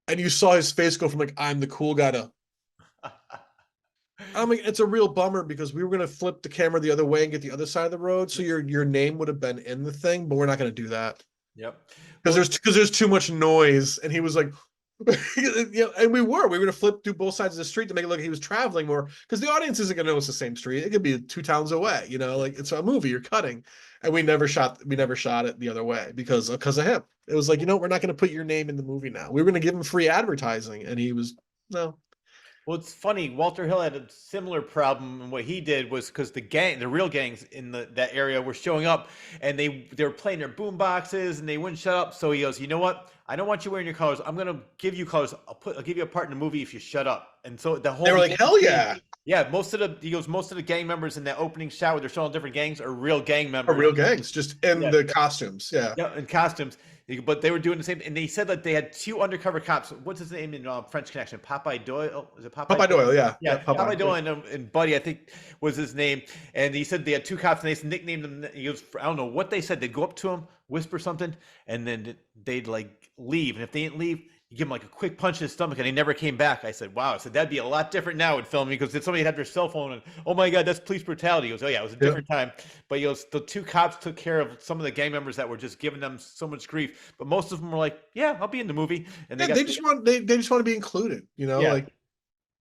And you saw his face go from like, "I'm the cool guy" to I mean, it's a real bummer because we were going to flip the camera the other way and get the other side of the road, so your name would have been in the thing, but we're not going to do that yep. because Well, there's too much noise. And he was like, yeah, and we were going to flip do both sides of the street to make it look like he was traveling more because the audience isn't going to know it's the same street. It could be two towns away, like it's a movie you're cutting, and we never shot it the other way because of him. It was like, we're not going to put your name in the movie now. We were going to give him free advertising, and he was no. Well, it's funny. Walter Hill had a similar problem, and what he did was because the real gangs in that area were showing up, and they were playing their boom boxes, and they wouldn't shut up. So he goes, "You know what? I don't want you wearing your colors. I'm gonna give you colors. I'll give you a part in the movie if you shut up." And so the They whole were like, beginning hell scene, yeah. yeah, most of the gang members in that opening shot where they're showing different gangs are real gang Are members. real gangs, just in Yeah, the costumes. Yeah. yeah, in costumes. But they were doing the same, and they said that they had two undercover cops. What's his name in French Connection? Popeye Doyle. Is it Popeye Popeye Doyle? Doyle, yeah. Yeah, Yeah, Popeye Popeye. Doyle and Buddy, I think was his name. And he said they had two cops, and they nicknamed them. He goes, I don't know what they said. They'd go up to him, whisper something, and then they'd like leave. And if they didn't leave, you give him like a quick punch in his stomach, and he never came back. I said, "Wow." I said that'd be a lot different now in filming because if somebody had their cell phone and oh my god, that's police brutality. He goes, "Oh yeah, it was a Yeah. different time." But he goes, the two cops took care of some of the gang members that were just giving them so much grief. But most of them were like, "Yeah, I'll be in the movie," and they Yeah, got they just want to be included, yeah, like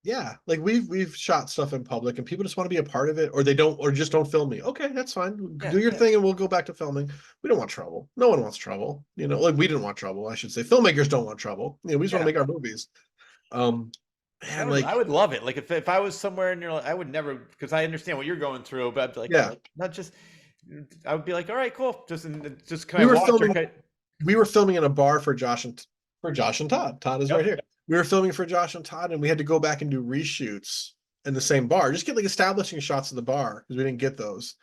yeah, like we've shot stuff in public and people just want to be a part of it or they don't or just don't film me. Okay, that's fine. yeah, Do your yeah, thing and we'll go back to filming. We don't want trouble. No one wants trouble. Like we didn't want trouble, I should say. Filmmakers don't want trouble. We just want to yeah. make our movies. Um I and would I like would love it. Like if I was somewhere and you're like, I would never because I understand what you're going through, but I'd be like, yeah, not just. I would be like, all right, cool. Just we kind of were watch. filming Okay. we were filming in a bar for Josh and Todd. Todd is right Yep. here. We were filming for Josh and Todd, and we had to go back and do reshoots in the same bar. Just get like establishing shots in the bar because we didn't get those.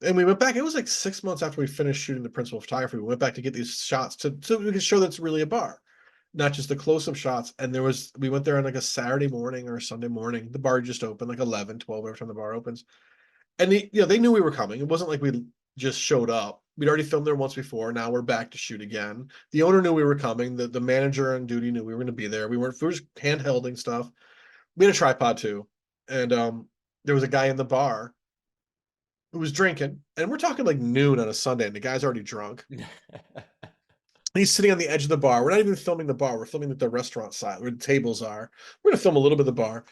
And we went back. It was like 6 months after we finished shooting the principal photography. We went back to get these shots so we could show that it's really a bar, not just the close-up shots. And we went there on like a Saturday morning or a Sunday morning. The bar just opened like 11, 12 every time the bar opens. And they knew we were coming. It wasn't like we just showed up. We'd already filmed there once before. Now we're back to shoot again. The owner knew we were coming. The manager on duty knew we were going to be there. We were just handhelding stuff. We had a tripod too, and there was a guy in the bar who was drinking, and we're talking like noon on a Sunday, and the guy's already drunk. He's sitting on the edge of the bar. We're not even filming the bar. We're filming at the restaurant side where the tables are. We're gonna film a little bit of the bar.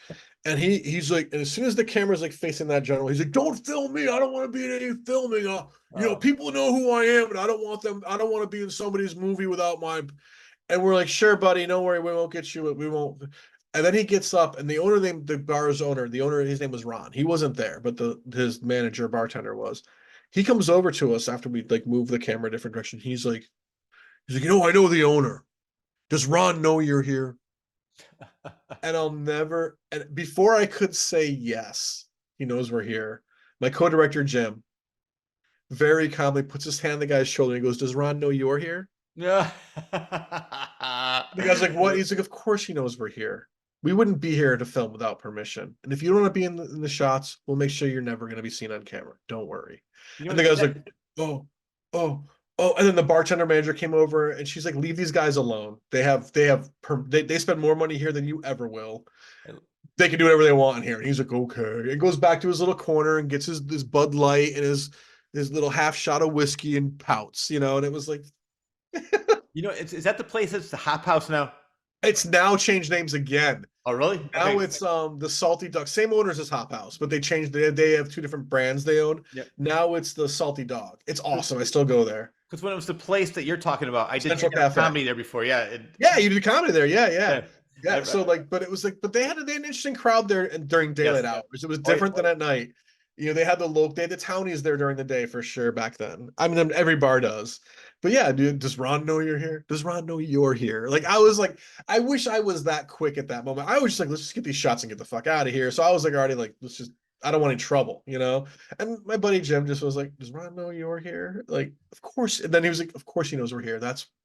And he's like, and as soon as the camera's like facing that general, he's like, "Don't film me. I don't want to be in any filming. Oh, People know who I am, and I don't want them. I don't want to be in somebody's movie without my." And we're like, "Sure, buddy. Don't worry. We won't get you. We won't." And then he gets up, and the bar's owner, his name was Ron. He wasn't there, but his manager, bartender was. He comes over to us after we like move the camera a different direction. He's like, I know the owner. Does Ron know you're here? And and before I could say yes, he knows we're here. My co-director, Jim, very calmly puts his hand on the guy's shoulder and he goes, Does Ron know you're here? yeah. The guy's like, What? He's like, Of course he knows we're here. we wouldn't be here to film without permission. And if you don't want to be in the shots, we'll make sure you're never going to be seen on camera. Don't worry. You know, And the guy's like, oh, oh, oh. And then the bartender manager came over and she's like, leave these guys alone. They spend more money here than you ever will. They can do whatever they want in here. And he's like, okay. And goes back to his little corner and gets his Bud Light and his little half shot of whiskey and pouts, you know, and it was like, you know, is that the place that's the Hop House now? it's now changed names again. Oh, really? Now Okay. it's the Salty Dog, same owners as Hop House, but they changed. They have two different brands they own. Yep. Now it's the Salty Dog. It's awesome. I still go there. Because when it was the place that you're talking about, I did Central Cafe. comedy there before. Yeah. Yeah, you did comedy there. Yeah, yeah. Yeah. Yeah, so like, but it was like, but they had an interesting crowd there and during daylight Yes. hours. It was different than at night. You know, they had the townies there during the day for sure back then. I mean, every bar does. But yeah, dude, does Ron know you're here? Does Ron know you're here? Like, I was like, I wish I was that quick at that moment. I was just like, let's just get these shots and get the fuck out of here. So I was like, already like, I don't want any trouble, you know? And my buddy Jim just was like, does Ron know you're here? Like, of course. And then he was like, of course he knows we're here.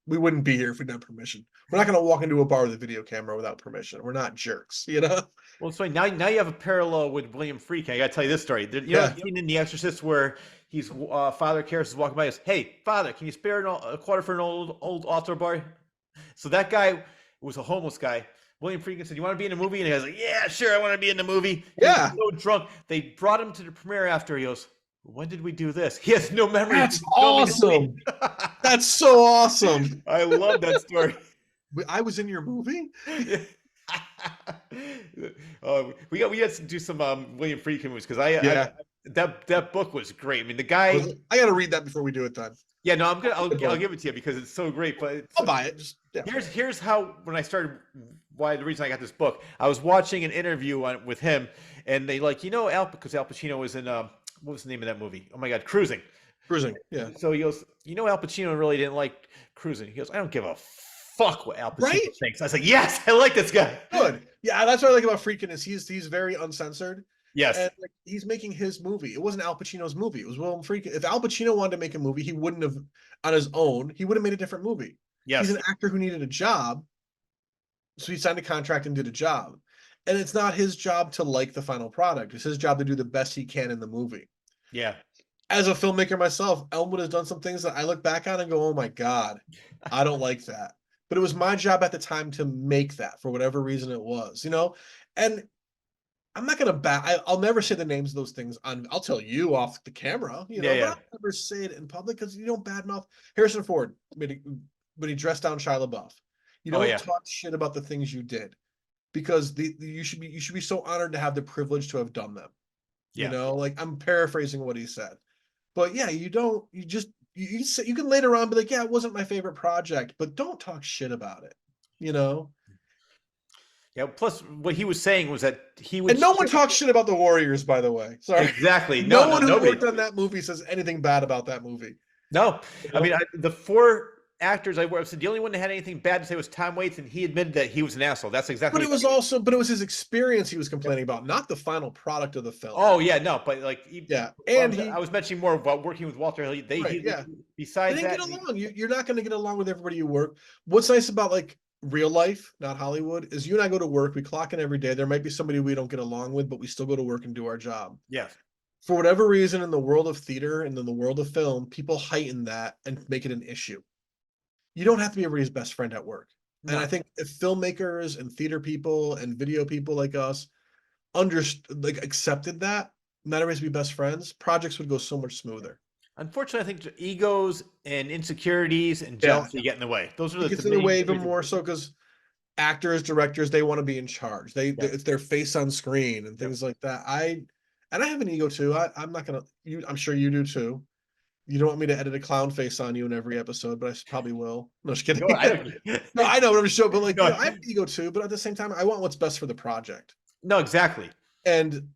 We wouldn't be here if we didn't have permission. We're not going to walk into a bar with a video camera without permission. We're not jerks, you know? Well, so now you have a parallel with William Friedkin. I got to tell you this story. You know, the scene in The Exorcist where he's Father Karras is walking by. He goes, "Hey, Father, can you spare a quarter for an old altar boy?" So that guy was a homeless guy. William Friedkin said, "You want to be in a movie?" And he was like, "Yeah, sure, I want to be in the movie." Yeah. He was so drunk. They brought him to the premiere after. He goes, "When did we do this?" He has no memory. That's awesome. That's so awesome. I love that story. I was in your movie? We got to do some William Friedkin movies because that book was great. I mean, the guy. I got to read that before we do it then. Yeah, no, I'll give it to you because it's so great. But I'll buy it. Here's how when I started. The reason I got this book, I was watching an interview with him, and they because Al Pacino was in what was the name of that movie? Oh my God, Cruising. Cruising, yeah. So he goes, Al Pacino really didn't like Cruising. He goes, I don't give a fuck what Al Pacino thinks. I was like, yes, I like this guy. Good. Yeah, that's what I like about Friedkin is he's very uncensored. Yes. And like, he's making his movie. It wasn't Al Pacino's movie. It was William Friedkin. If Al Pacino wanted to make a movie, he wouldn't have on his own. He would have made a different movie. Yes. He's an actor who needed a job. So he signed a contract and did a job. And it's not his job to like the final product. It's his job to do the best he can in the movie. Yeah. As a filmmaker myself, Elmwood has done some things that I look back on and go, oh my God, I don't like that. But it was my job at the time to make that for whatever reason it was, you know? And I'm not going to I'll never say the names of those things I'll tell you off the camera, you know, but I'll never say it in public because you don't badmouth Harrison Ford when he dressed down Shia LaBeouf. You don't talk shit about the things you did because you should be so honored to have the privilege to have done them. You know, like I'm paraphrasing what he said. But yeah, you can later on be like, yeah, it wasn't my favorite project, but don't talk shit about it, you know? Yeah, plus what he was saying was that he would. And no one talks shit about the Warriors, by the way. Sorry. Exactly. No one who worked on that movie says anything bad about that movie. No. You know? I mean, the four actors I worked with, the only one that had anything bad to say was Tom Waits, and he admitted that he was an asshole. That's exactly. But it was his experience he was complaining about, not the final product of the film. Oh yeah, no, but like and I was mentioning more about working with Walter Hill. Besides they that, didn't get along. You're not going to get along with everybody you work. What's nice about like real life, not Hollywood, is you and I go to work. We clock in every day. There might be somebody we don't get along with, but we still go to work and do our job. Yes. For whatever reason, in the world of theater and in the world of film, people heighten that and make it an issue. You don't have to be everybody's best friend at work. No. And I think if filmmakers and theater people and video people like us accepted that, not everybody's be best friends, projects would go so much smoother. Unfortunately, I think egos and insecurities and jealousy get in the way. Those are the in the way even more so because actors, directors, they want to be in charge. It's their face on screen and things like that. I have an ego too. I'm not gonna. I'm sure you do too. You don't want me to edit a clown face on you in every episode, but I probably will. No, just kidding. No, I know what I'm showing, but like, I have an ego too. But at the same time, I want what's best for the project. No, exactly. And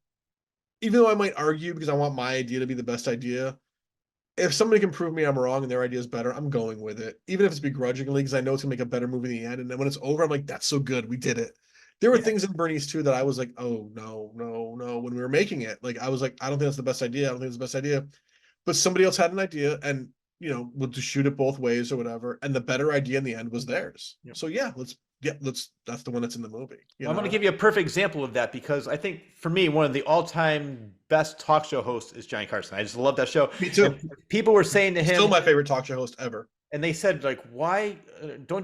even though I might argue because I want my idea to be the best idea, if somebody can prove me I'm wrong and their idea is better, I'm going with it, even if it's begrudgingly, because I know it's gonna make a better movie in the end. And then when it's over, I'm like, that's so good, we did it. There were things in Bernie's too that I was like, oh no. When we were making it, like I was like, I don't think that's the best idea. I don't think it's the best idea. But somebody else had an idea and, we'll just shoot it both ways or whatever. And the better idea in the end was theirs. Yep. So yeah, yeah, that's the one that's in the movie. I'm going to give you a perfect example of that because I think for me, one of the all-time best talk show hosts is Johnny Carson. I just love that show. Me too. And people were saying to Still him, my favorite talk show host ever. and they said like, "Why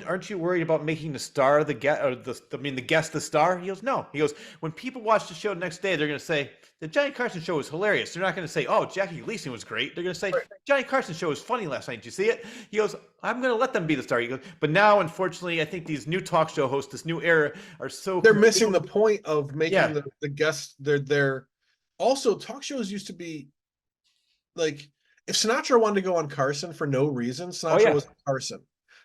aren't you worried about making the star the guest or the guest the star?" He goes, "No." He goes, "When people watch the show the next day, they're going to say the Johnny Carson show was hilarious. They're not going to say, oh, Jackie Gleason was great. They're going to say Johnny Carson show was funny last night. Did you see it?" He goes, "I'm going to let them be the star." He goes, "But now, unfortunately, I think these new talk show hosts, this new era, are so they're missing the point of making yeah. the guests. They're also talk shows used to be like if Sinatra wanted to go on Carson for no reason, Sinatra was on Carson.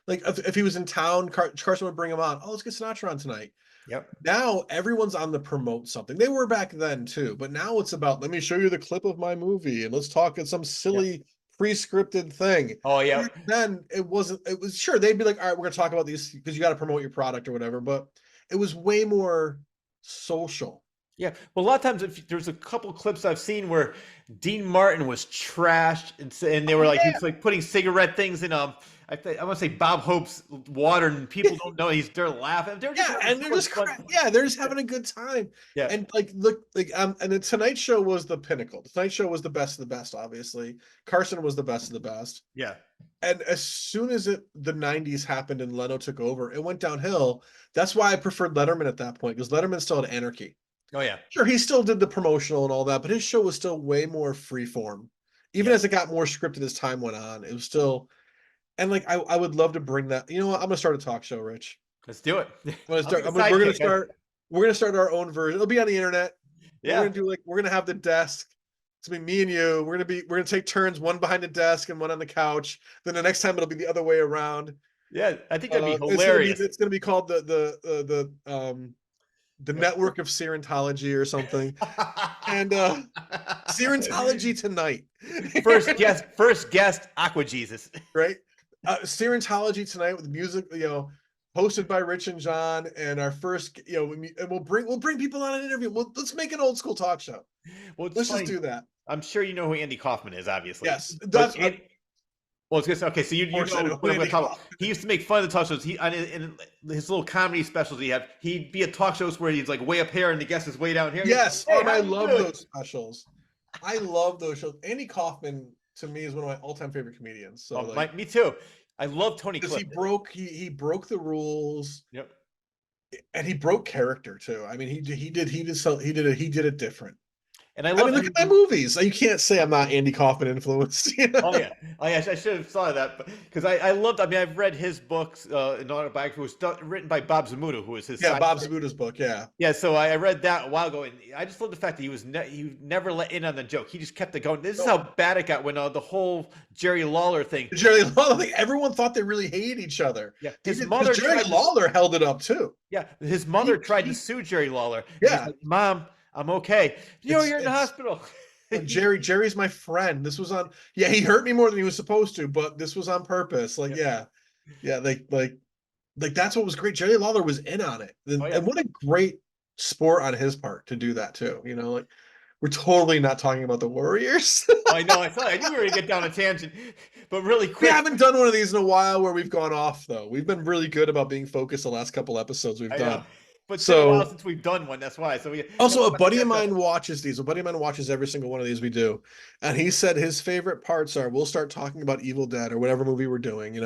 Like if he was in town, Carson would bring him on. Oh, let's get Sinatra on tonight. Yep. Now everyone's on the promote something. They were back then too, but now it's about let me show you the clip of my movie and let's talk in some silly pre-scripted thing. Oh yeah. Back then it wasn't. It was sure they'd be like, all right, we're gonna talk about these because you got to promote your product or whatever. But it was way more social. Yeah, well, a lot of times if there's a couple clips I've seen where Dean Martin was trashed, and they were like he was like putting cigarette things in I want to say Bob Hope's water, and people don't know they're laughing. They're just they're just having a good time. Yeah, and like look and the Tonight Show was the pinnacle. The Tonight Show was the best of the best. Obviously, Carson was the best of the best. Yeah, and as soon as the '90s happened and Leno took over, it went downhill. That's why I preferred Letterman at that point because Letterman still had anarchy. Oh yeah, sure, he still did the promotional and all that, but his show was still way more freeform. Even as it got more scripted as time went on, it was still. And like I would love to bring that. You know what? I'm gonna start a talk show, Rich. Let's do it. We're gonna start. We're gonna start our own version. It'll be on the internet. Yeah. We're gonna have the desk. It's gonna be me and you. We're gonna take turns, one behind the desk and one on the couch. Then the next time it'll be the other way around. Yeah, I think that'd be hilarious. It's gonna be called the network of Serentology or something. And Serentology Tonight. First guest, Aqua Jesus. Right? Serentology Tonight with music, hosted by Rich and John, and our first, and we'll bring people on an interview. Let's make an old school talk show. Well, let's just do that. I'm sure you know who Andy Kaufman is, obviously. Yes, that's. Well, it's good. Okay, so you know what I'm going to talk about. He used to make fun of the talk shows. In his little comedy specials he'd be at talk shows where he's like way up here and the guest is way down here. Yes, and I love those specials. I love those shows. Andy Kaufman to me is one of my all-time favorite comedians. So me too. I love Tony Clifton. He broke the rules. Yep. And he broke character too. I mean, he did it different. And I love look at my movies. You can't say I'm not Andy Kaufman influenced. You know? Oh yeah, I should have thought of that, because I loved. I mean, I've read his books. An autobiography was written by Bob Zamuda, who was his Bob Zamuda's book. Yeah. So I read that a while ago, and I just love the fact that he never let in on the joke. He just kept it going. This is how bad it got when the whole Jerry Lawler thing. Jerry Lawler thing. Everyone thought they really hated each other. Yeah, Jerry Lawler held it up too. Yeah, his mother tried to sue Jerry Lawler. Yeah, like, Mom, I'm okay. You're in the hospital. Jerry's my friend. This was on. Yeah, he hurt me more than he was supposed to, but this was on purpose. Like, yeah, like that's what was great. Jerry Lawler was in on it, and what a great sport on his part to do that too. Like we're totally not talking about the Warriors. I know. I knew we were gonna get down a tangent, but really quick. We haven't done one of these in a while where we've gone off though. We've been really good about being focused the last couple episodes we've done. But it's been a while since we've done one. That's why. So a buddy of mine watches these. A buddy of mine watches every single one of these we do, and he said his favorite parts are we'll start talking about Evil Dead or whatever movie we're doing,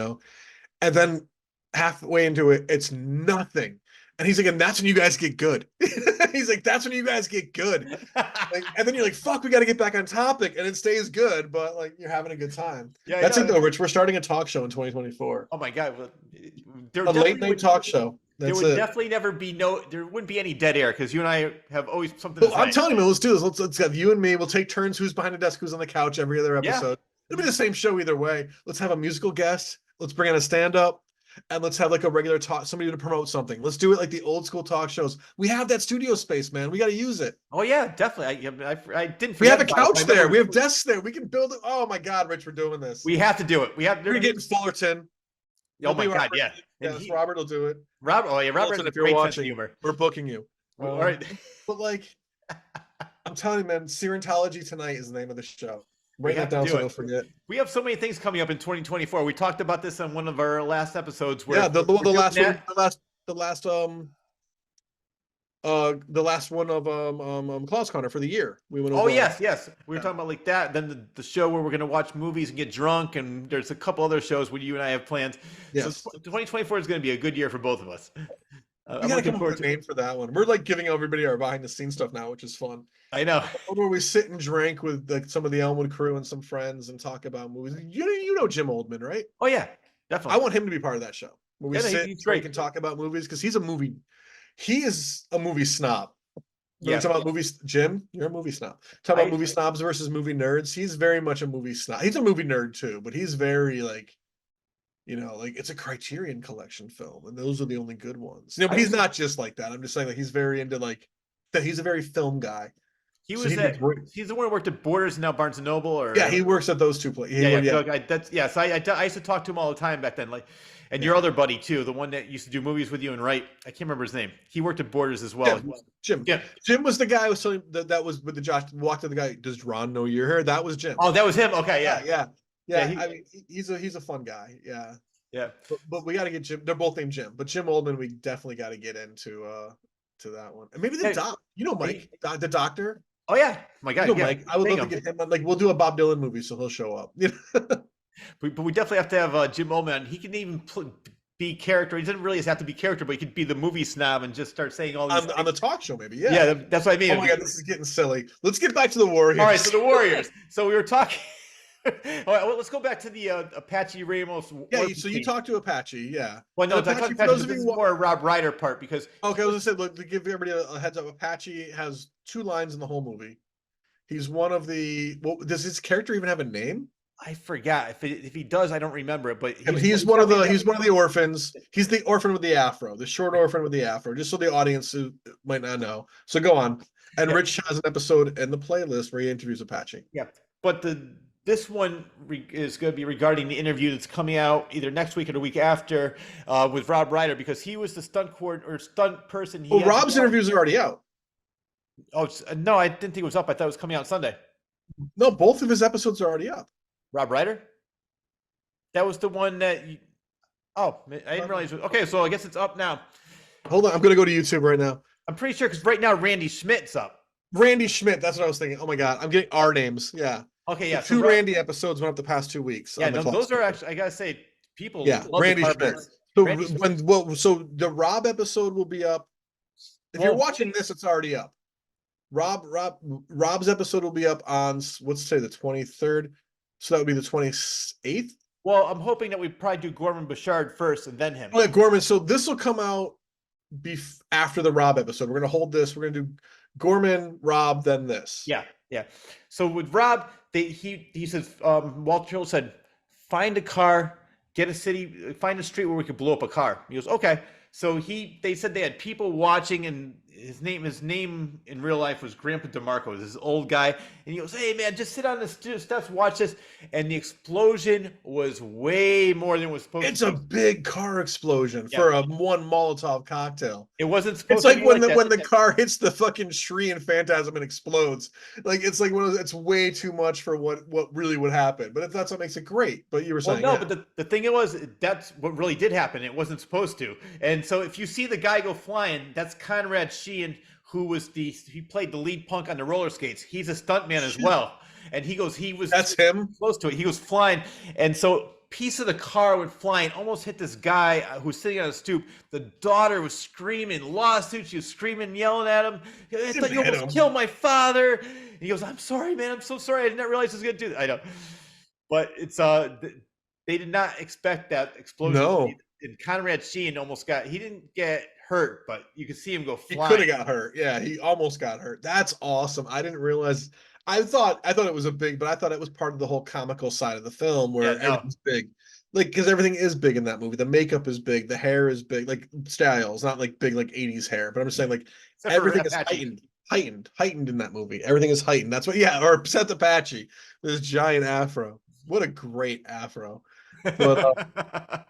and then halfway into it, it's nothing, and he's like, and that's when you guys get good. He's like, that's when you guys get good, and then you're like, fuck, we got to get back on topic, and it stays good, but like you're having a good time. Yeah, that's it though, Rich. We're starting a talk show in 2024. Oh my god, a late night talk show. There would definitely never be there wouldn't be any dead air because you and I have always something to say. I'm telling you, let's do this. Let's have you and me. We'll take turns. Who's behind the desk? Who's on the couch? Every other episode. It'll be the same show either way. Let's have a musical guest. Let's bring in a stand-up, and let's have like a regular talk. Somebody to promote something. Let's do it like the old school talk shows. We have that studio space, man. We got to use it. Oh yeah, definitely. I didn't. We have a couch there. We have desks there. We can build it. Oh my God, Rich, we're doing this. We have to do it. We're getting Fullerton. Oh my God, yeah. Yes, Robert will do it. Robert, Robert, if you're watching, we're booking you. All right. But like, I'm telling you, man, Serentology Tonight is the name of the show. Write that down so don't forget. We have so many things coming up in 2024. We talked about this on one of our last episodes. Where the last the last one of Claus Connor for the year. We went Oh over. yes, yes. We were Yeah. talking about like that. Then the show where we're gonna watch movies and get drunk, and there's a couple other shows where you and I have plans. So Yes. 2024 is gonna be a good year for both of us. We I'm got to looking come up forward with a to it. name for that one. We're like giving everybody our behind the scenes stuff now, which is fun. I know. Where we sit and drink with like some of the Elmwood crew and some friends and talk about movies. You know Jim Oldman, right? Oh yeah, I definitely. want him to be part of that show where we Yeah, no, sit, he's drink, great. and talk about movies because he is a movie snob. When we Yeah, talk about movies, Jim, you're a movie snob. Talk about I movie snobs versus movie nerds. He's very much a movie snob. He's a movie nerd too, but he's very like, like it's a Criterion Collection film, and those are the only good ones. But I he's used to, not just like that. I'm just saying like he's very into like that. He's a very film guy. he So was he'd be at great. he's the one who worked at Borders and now Barnes and Noble, Yeah, or he works at those two places. yeah, yeah. Yeah, So that's yeah. So I used to talk to him all the time back then, like, and your yeah. other buddy too, the one that used to do movies with you and write. I can't remember his name. He worked at Borders as well. Jim. Yeah. Jim was the guy who was telling that was with the Josh walked to the guy. Does Ron know you're here? That was Jim. Oh, that was him. Okay, Yeah, yeah, yeah, yeah. yeah. I mean, he's a fun guy. Yeah, Yeah. but we got to get Jim. They're both named Jim, but Jim Oldman, we definitely got to get into to that one, and maybe the Yeah, doc. Mike, the doctor. oh yeah, my God, yeah. Mike. I would love to get him. Like, we'll do a Bob Dylan movie, so he'll show up. But we definitely have to have Jim Oldman. He can even be character. He doesn't really have to be character, but he could be the movie snob and just start saying all these on the talk show, maybe. Yeah. Yeah, that's what I mean. Oh my God, this is getting silly. Let's get back to the Warriors. All right, so the Warriors. So we were talking. All right, well, let's go back to the Apache Ramos. Yeah, so you talked to Apache, yeah. Well, no, Apache, Apache, this is more a Rob Ryder part because. Okay, I was gonna say, look, to give everybody a heads up, Apache has 2 lines in the whole movie. He's one of the. Well, does his character even have a name? I forgot if he does, I don't remember it. But he's one of the orphans. He's the orphan with the afro, the short orphan with the afro. Just so the audience who might not know. So go on. And yeah. Rich has an episode in the playlist where he interviews Apache. Yeah, but this one is going to be regarding the interview that's coming out either next week or the week after with Rob Ryder because he was the stunt person. Well, Rob's interviews are already out. Oh no, I didn't think it was up. I thought it was coming out Sunday. No, both of his episodes are already up. Rob Ryder? That was the one that you... Oh, I didn't realize. Okay, so I guess it's up now. Hold on, I'm going to go to YouTube right now. I'm pretty sure because right now Randy Schmidt's up. Randy Schmidt, that's what I was thinking. Oh my God, I'm getting our names. Yeah. Okay, yeah. So 2 Randy episodes went up the past 2 weeks. Yeah, those are actually, I got to say, people love Randy Schmidt. So the Rob episode will be up. If you're watching this, it's already up. Rob's episode will be up on, let's say, the 23rd. So that would be the 28th. Well, I'm hoping that we probably do Gorman Bouchard first and then him. Oh, yeah, Gorman. So this will come out after the Rob episode. We're going to hold this. We're going to do Gorman, Rob, then this. Yeah, yeah. So with Rob, he says, Walter Hill said, find a car, find a street where we could blow up a car. He goes, okay. So they said they had people watching, and his name in real life was Grandpa DeMarco, this old guy, and he goes, "Hey man, just sit on the steps, watch this." And the explosion was way more than it was supposed to be. It's a big car explosion for a one Molotov cocktail. It wasn't supposed to be. It's like when the car hits the fucking tree in Phantasm and explodes. Like it's like it's way too much for what really would happen. But that's what makes it great. But you were saying, but the thing that's what really did happen. It wasn't supposed to. And so if you see the guy go flying, that's Conrad Sheehan, who was he played the lead punk on the roller skates. He's a stuntman as well. And that's him close to it. He was flying. And so piece of the car went flying, almost hit this guy who was sitting on a stoop. The daughter was screaming, lawsuit. She was screaming, yelling at him. I thought you almost killed my father. And he goes, "I'm sorry, man. I'm so sorry. I did not realize I was going to do that." I know. But it's they did not expect that explosion. No. And Conrad Sheehan he didn't get hurt, but you could see him go flying. He could have got hurt. Yeah, he almost got hurt. That's awesome. I didn't realize. I thought it was but I thought it was part of the whole comical side of the film where everything's big. Like, because everything is big in that movie. The makeup is big. The hair is big. Like, styles, not like big, like 80s hair. But I'm just saying, like, everything is heightened in that movie. Everything is heightened. That's what, or Seth Apache, this giant afro. What a great afro. But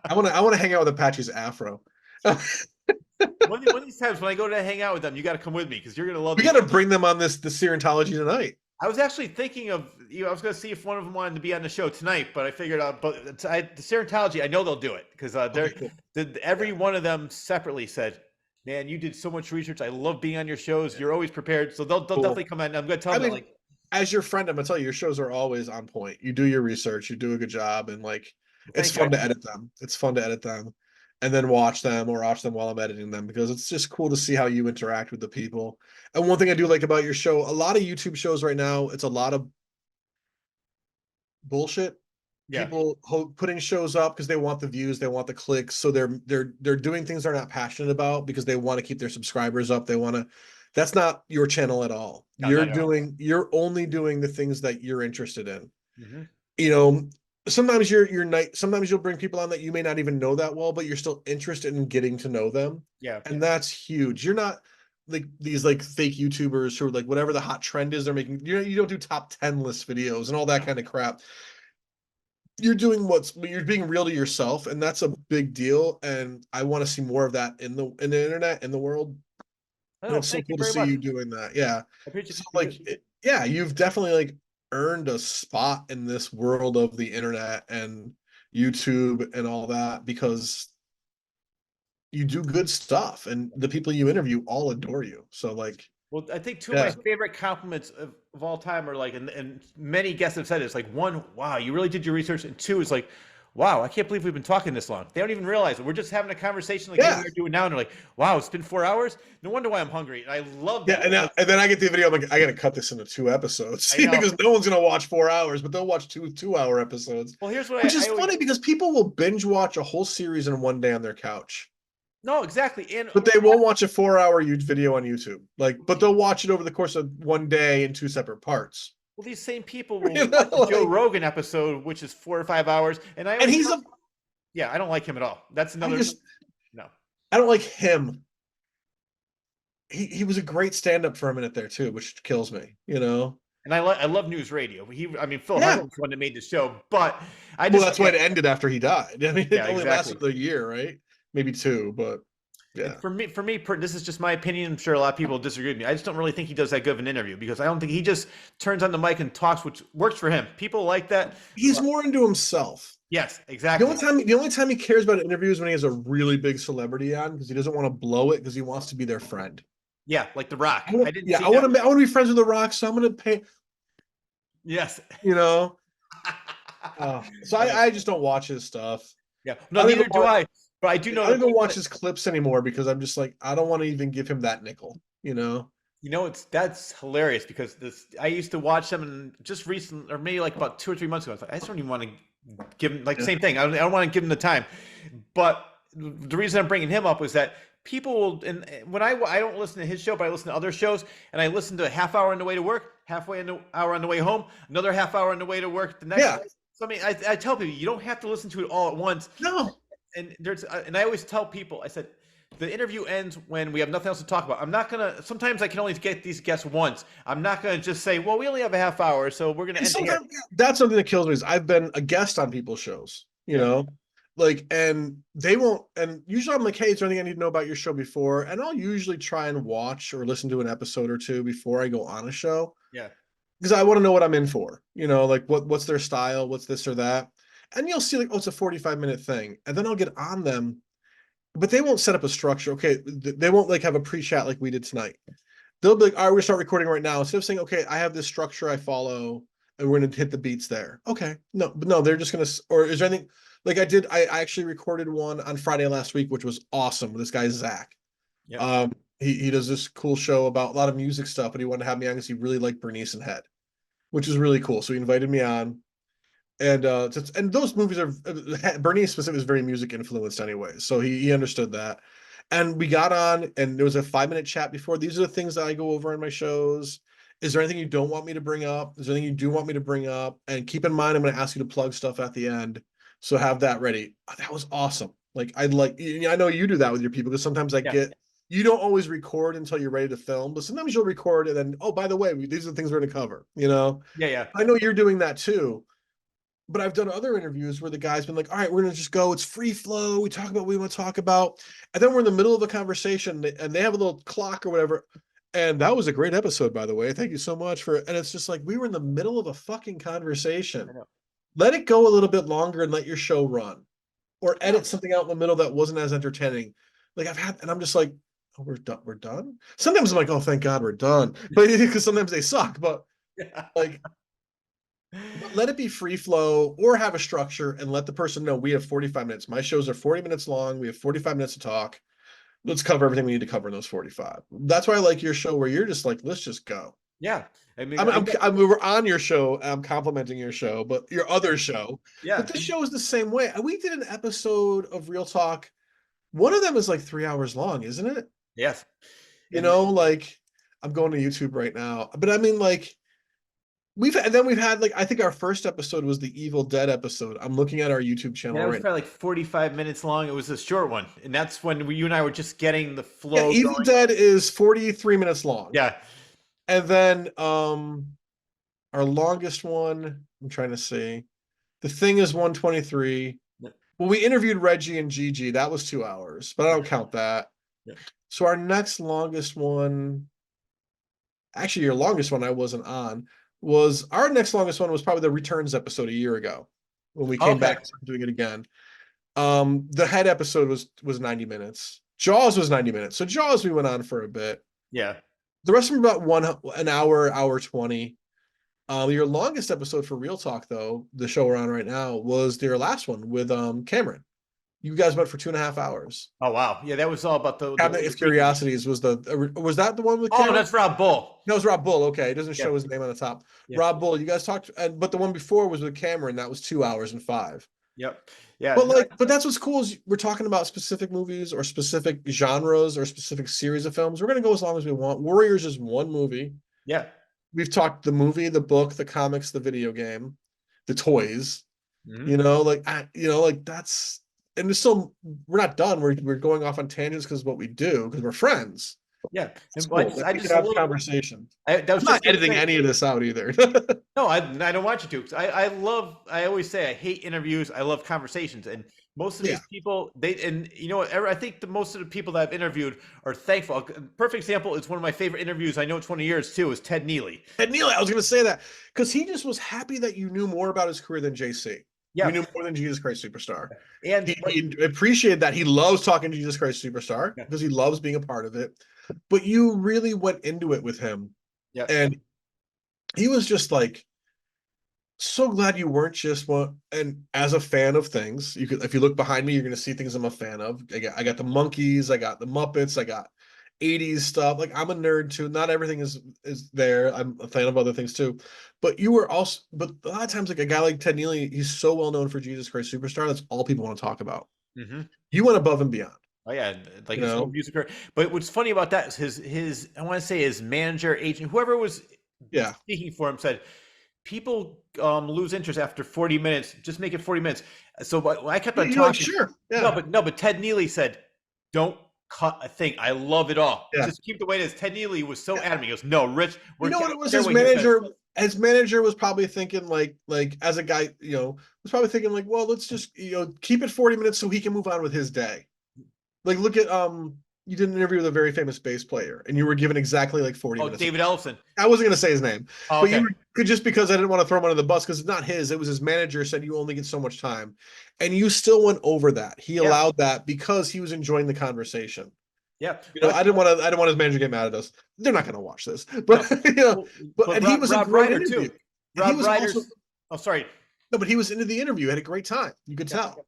I want to hang out with Apache's afro. one of these times when I go to hang out with them, you got to come with me because you're gonna love. We got to bring them on this Scientology tonight. I was actually thinking of I was going to see if one of them wanted to be on the show tonight, but I figured out. But the Serentology, I know they'll do it because Okay, cool. every Yeah. one of them separately said, "Man, you did so much research. I love being on your shows. You're always prepared." So they'll Cool. definitely come on. I'm going to tell I them that, mean, like, as your friend, I'm gonna tell you, your shows are always on point. You do your research, you do a good job, and like it's thank you. fun to edit them. It's fun to edit them and then watch them or watch them while I'm editing them because it's just cool to see how you interact with the people. And one thing I do like about your show, a lot of YouTube shows right now, it's a lot of bullshit. Yeah, People putting shows up because they want the views, they want the clicks, so they're doing things they're not passionate about because they want to keep their subscribers up. They want to. That's not your channel at all. no, not at all. You're only doing the things that you're interested in. Hmm. You know, sometimes you're night. Sometimes you'll bring people on that you may not even know that well, but you're still interested in getting to know them, Yeah. and that's huge. You're not like these like fake YouTubers who are like whatever the hot trend is they're making. You don't do top 10 list videos and all that No. kind of crap. You're doing you're being real to yourself, and that's a big deal. And I want to see more of that in the internet, in the world. And No, it's so thank you cool to very see much. you doing that. Yeah. I appreciate So it. yeah, you've definitely like earned a spot in this world of the internet and YouTube and all that because you do good stuff and the people you interview all adore you. So like, Well, I think two of my yeah. favorite compliments of all time are like, and many guests have said it's like, one, wow, you really did your research, and two is like, wow, I can't believe we've been talking this long. They don't even realize it. We're just having a conversation like you and Yeah. I are doing now, and they're like, wow, it's been 4 hours. No wonder why I'm hungry. And I love Yeah, that because and then I get the video. I'm like, I got to cut this into 2 episodes I know. because no one's gonna watch 4 hours, but they'll watch 2 2 hour episodes, Well, here's what which I is always funny because people will binge watch a whole series in one day on their couch, no exactly, and but they won't watch a 4 hour video on YouTube. Like, but they'll watch it over the course of one day in two separate parts. well, these same people will You watch know, a Joe like, Rogan episode, which is 4 or 5 hours, and I and always he's tell, a. yeah, I don't like him at all. That's I another just no. I don't like him. He was a great stand up for a minute there too, which kills me. You know. And I love news radio. I mean, Phil Yeah. Hartman's the one that made the show, but I Well, just that's why it ended after he died. I mean, it yeah, only exactly. lasted a year, right? Maybe two, but And yeah. this is just my opinion. I'm sure a lot of people disagree with me. I just don't really think he does that good of an interview because I don't think he just turns on the mic and talks, which works for him. People like that. He's But more into himself. yes, The exactly. only time he cares about interviews is when he has a really big celebrity on because he doesn't want to blow it because he wants to be their friend. Yeah, like The Rock. I didn't Yeah, see that. I want to be friends with The Rock, so I'm gonna pay. Yes. You know, so Uh, I just don't watch his stuff. yeah. I No, don't even neither do watch. I. But I do know I don't that even people watch that his clips anymore because I'm just like I don't want to even give him that nickel. You know. that's hilarious because this I used to watch them and just recent or maybe like about 2 or 3 months ago. I was like, I just don't even want to give him like Yeah. same thing. I don't want to give him the time. But the reason I'm bringing him up was that people will, and when I don't listen to his show, but I listen to other shows, and I listen to a half hour on the way to work, halfway an hour on the way home, another half hour on the way to work the next Yeah. day. So I mean, I tell people you don't have to listen to it all at once. No. And and I always tell people, I said, the interview ends when we have nothing else to talk about. I'm not gonna. Sometimes I can only get these guests once. I'm not gonna just say, well, we only have a half hour, so we're gonna And end it here. sometimes that's something that kills me is I've been a guest on people's shows, you Yeah, know, like, and they won't, and usually I'm like, hey, is there anything I need to know about your show before? And I'll usually try and watch or listen to an episode or two before I go on a show yeah, because I want to know what I'm in for, you know, like what's their style, what's this or that. And you'll see like, oh, it's a 45-minute thing. And then I'll get on them, but they won't set up a structure. Okay. They won't like have a pre-chat like we did tonight. They'll be like, all right, we're gonna start recording right now. Instead of saying, okay, I have this structure I follow and we're gonna hit the beats there. Okay. No, but no, they're just gonna, or is there anything like I actually recorded one on Friday last week, which was awesome with this guy, Zach. yeah, He does this cool show about a lot of music stuff, but he wanted to have me on because he really liked Bernice and Head, which is really cool. So he invited me on. And those movies are Bernie specifically is very music influenced anyway, so he understood that. And we got on, and there was a 5 minute chat before. These are the things that I go over in my shows. Is there anything you don't want me to bring up? Is there anything you do want me to bring up? And keep in mind, I'm going to ask you to plug stuff at the end, so have that ready. That was awesome. Like I know you do that with your people because sometimes I yeah, get you don't always record until you're ready to film, but sometimes you'll record and then oh by the way, these are the things we're going to cover. You know, yeah, yeah. I know you're doing that too. But I've done other interviews where the guy's been like, all right, we're going to just go. It's free flow. We talk about what we want to talk about. And then we're in the middle of a conversation and they have a little clock or whatever. And that was a great episode, by the way. Thank you so much for. And it's just like we were in the middle of a fucking I conversation. know. Let it go a little bit longer and let your show run, or Yeah. edit something out in the middle that wasn't as entertaining. Like I've had, and I'm just like, oh, we're done. We're done. Sometimes I'm like, oh, thank God we're done. But because sometimes they suck. Like, but let it be free flow or have a structure and let the person know we have 45 minutes. My shows are 40 minutes long. We have 45 minutes to talk. Let's cover everything we need to cover in those 45. That's why I like your show where you're just like, let's just go. Yeah. I mean, We're on your show. I'm complimenting your show, but your other show. But yeah. this show is the same way. We did an episode of Real Talk. One of them is like 3 hours long, isn't it? Yes. You And know, like I'm going to YouTube right now. But I mean, like we've had like I think our first episode was the Evil Dead episode. I'm looking at our YouTube yeah, channel that was right probably like 45 minutes long. It was a short one. And that's when you and I were just getting the now. Yeah, flow Evil going. Dead is 43 minutes long. Yeah. And then our longest one, I'm trying to see. The Thing is 123. Yeah. Well, we interviewed Reggie and Gigi. That was 2 hours, but I don't count that. Yeah. So our next longest one, actually, your longest one I wasn't on, was our next longest one was probably the Returns episode a year ago when we came Okay. back doing it again. The Head episode was 90 minutes. Jaws was 90 minutes. So Jaws we went on for a bit. Yeah. The rest of them about an hour 20. Your longest episode for Real Talk, though, the show we're on right now, was their last one with Cameron. You guys went for 2.5 hours. Oh wow. Yeah, that was all about Cabinet the of creepy. Curiosities was that the one with Oh, Cameron? that's Rob Bull. No, it was Rob Bull. Okay, it doesn't Yeah. show his name on the top. Yeah. Rob Bull. You guys talked, but the one before was with Cameron. That was 2 hours and 5. Yep. Yeah. But like, but that's what's cool is we're talking about specific movies or specific genres or specific series of films. We're gonna go as long as we want. Warriors is one movie. Yeah. We've talked the movie, the book, the comics, the video game, the toys. Mhm. Like that's and it's still we're not done. We're going off on tangents because what we do because we're friends. Yeah. It's And cool. I We just can a have little. conversation. That I'm was not just gonna editing say. any of this out either. No, I don't want you to. 'Cause I always say I hate interviews. I love conversations. And most of Yeah. these people, and you know what, I think the most of the people that I've interviewed are thankful. A perfect example is one of my favorite interviews. I know it's one of yours too, is Ted Neely. And Neil, I was going to say that because he just was happy that you knew more about his career than JC. You Yeah. knew more than Jesus Christ Superstar. And He appreciated that. He loves talking to Jesus Christ Superstar yeah. because he loves being a part of it. But you really went into it with him. Yeah. And he was just like, so glad you weren't just one. And as a fan of things, you could, if you look behind me, you're going to see things I'm a fan of. I got the Monkeys, I got the Muppets, I got 80s stuff. Like I'm a nerd too. Not everything is there. I'm a fan of other things too. But you were also, but a lot of times, like a guy like Ted Neely, he's so well known for Jesus Christ Superstar. That's all people want to talk about. Mm-hmm. You went above and beyond. Oh yeah, like You his whole know? music career. But what's funny about that is his I want to say his manager, agent, whoever was Yeah. speaking for him said people lose interest after 40 minutes. Just make it 40 minutes. So but I kept on You're like, talking. sure. Yeah. No, but Ted Neely said, "Don't cut a thing. I love it all. Yeah. Just keep the way it is." Ted Neely was so adamant. He goes, "No, Rich, You know what it was? care His what he says." manager, his manager was probably thinking like as a guy, was probably thinking like, well, let's just keep it 40 minutes so he can move on with his day. Like look at you did an interview with a very famous bass player and you were given exactly like 40 Oh, minutes. David Ellison. I wasn't gonna say his name, Oh, but okay. you could just because I didn't want to throw him under the bus because it's not his, it was his manager said you only get so much time. And you still went over that. He allowed that because he was enjoying the conversation. Yeah. I didn't want his manager to get mad at us. They're not going to watch this, but No. but and he was Rob a great Ryder interview. too. And he Rob was Ryder's. also, Oh, sorry. no, but he was into the interview. Had a great time. You could tell.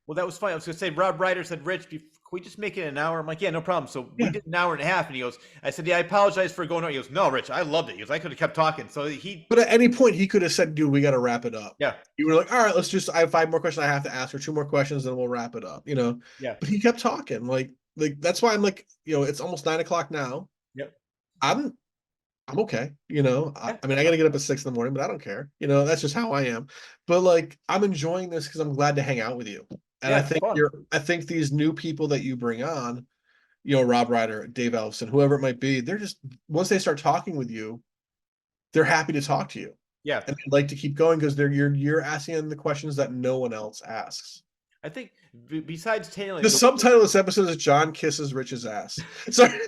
Well, that was funny. I was going to say, Rob Ryder said, "Rich, can we just make it an hour?" I'm like, "Yeah, no problem." So we did an hour and a half, and he goes, "I said, yeah, I apologize for going on." He goes, "No, Rich, I loved it." He goes, "I could have kept talking." So But at any point, he could have said, "Dude, we got to wrap it up." Yeah. You were like, "All right, let's just. I have 5 more questions I have to ask, or 2 more questions, then we'll wrap it up." Yeah. But he kept talking. Like that's why I'm like, it's almost 9 o'clock now. Yep. I'm okay. I mean, I got to get up at 6 in the morning, but I don't care. That's just how I am. But like, I'm enjoying this because I'm glad to hang out with you. And I think these new people that you bring on, Rob Ryder, Dave Ellison, whoever it might be, they're just once they start talking with you, they're happy to talk to you. Yeah. And they like to keep going because you're asking them the questions that no one else asks. I think besides tailing The subtitle of this episode is John kisses Rich's ass. Sorry.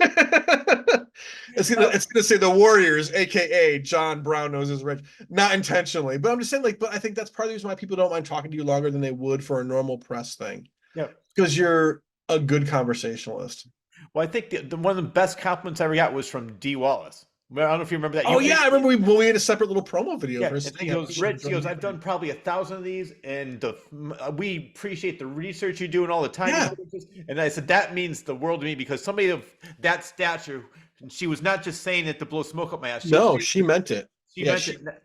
It's gonna say the Warriors, aka John Brown noses Rich, not intentionally, but I'm just saying, like, but I think that's part of the reason why people don't mind talking to you longer than they would for a normal press thing, yeah. because you're a good conversationalist. Well, I think one of the best compliments I ever got was from D. Wallace. Well, I don't know if you remember that. Oh yeah, I remember we had a separate little promo video Yeah, for and he goes, Rich, he goes, I've done probably 1,000 of these, and we appreciate the research you do and all the time you Yeah. put into this. And I said, that means the world to me because somebody of that stature, she was not just saying it to blow smoke up my ass. No, she meant it. She Yeah, meant it.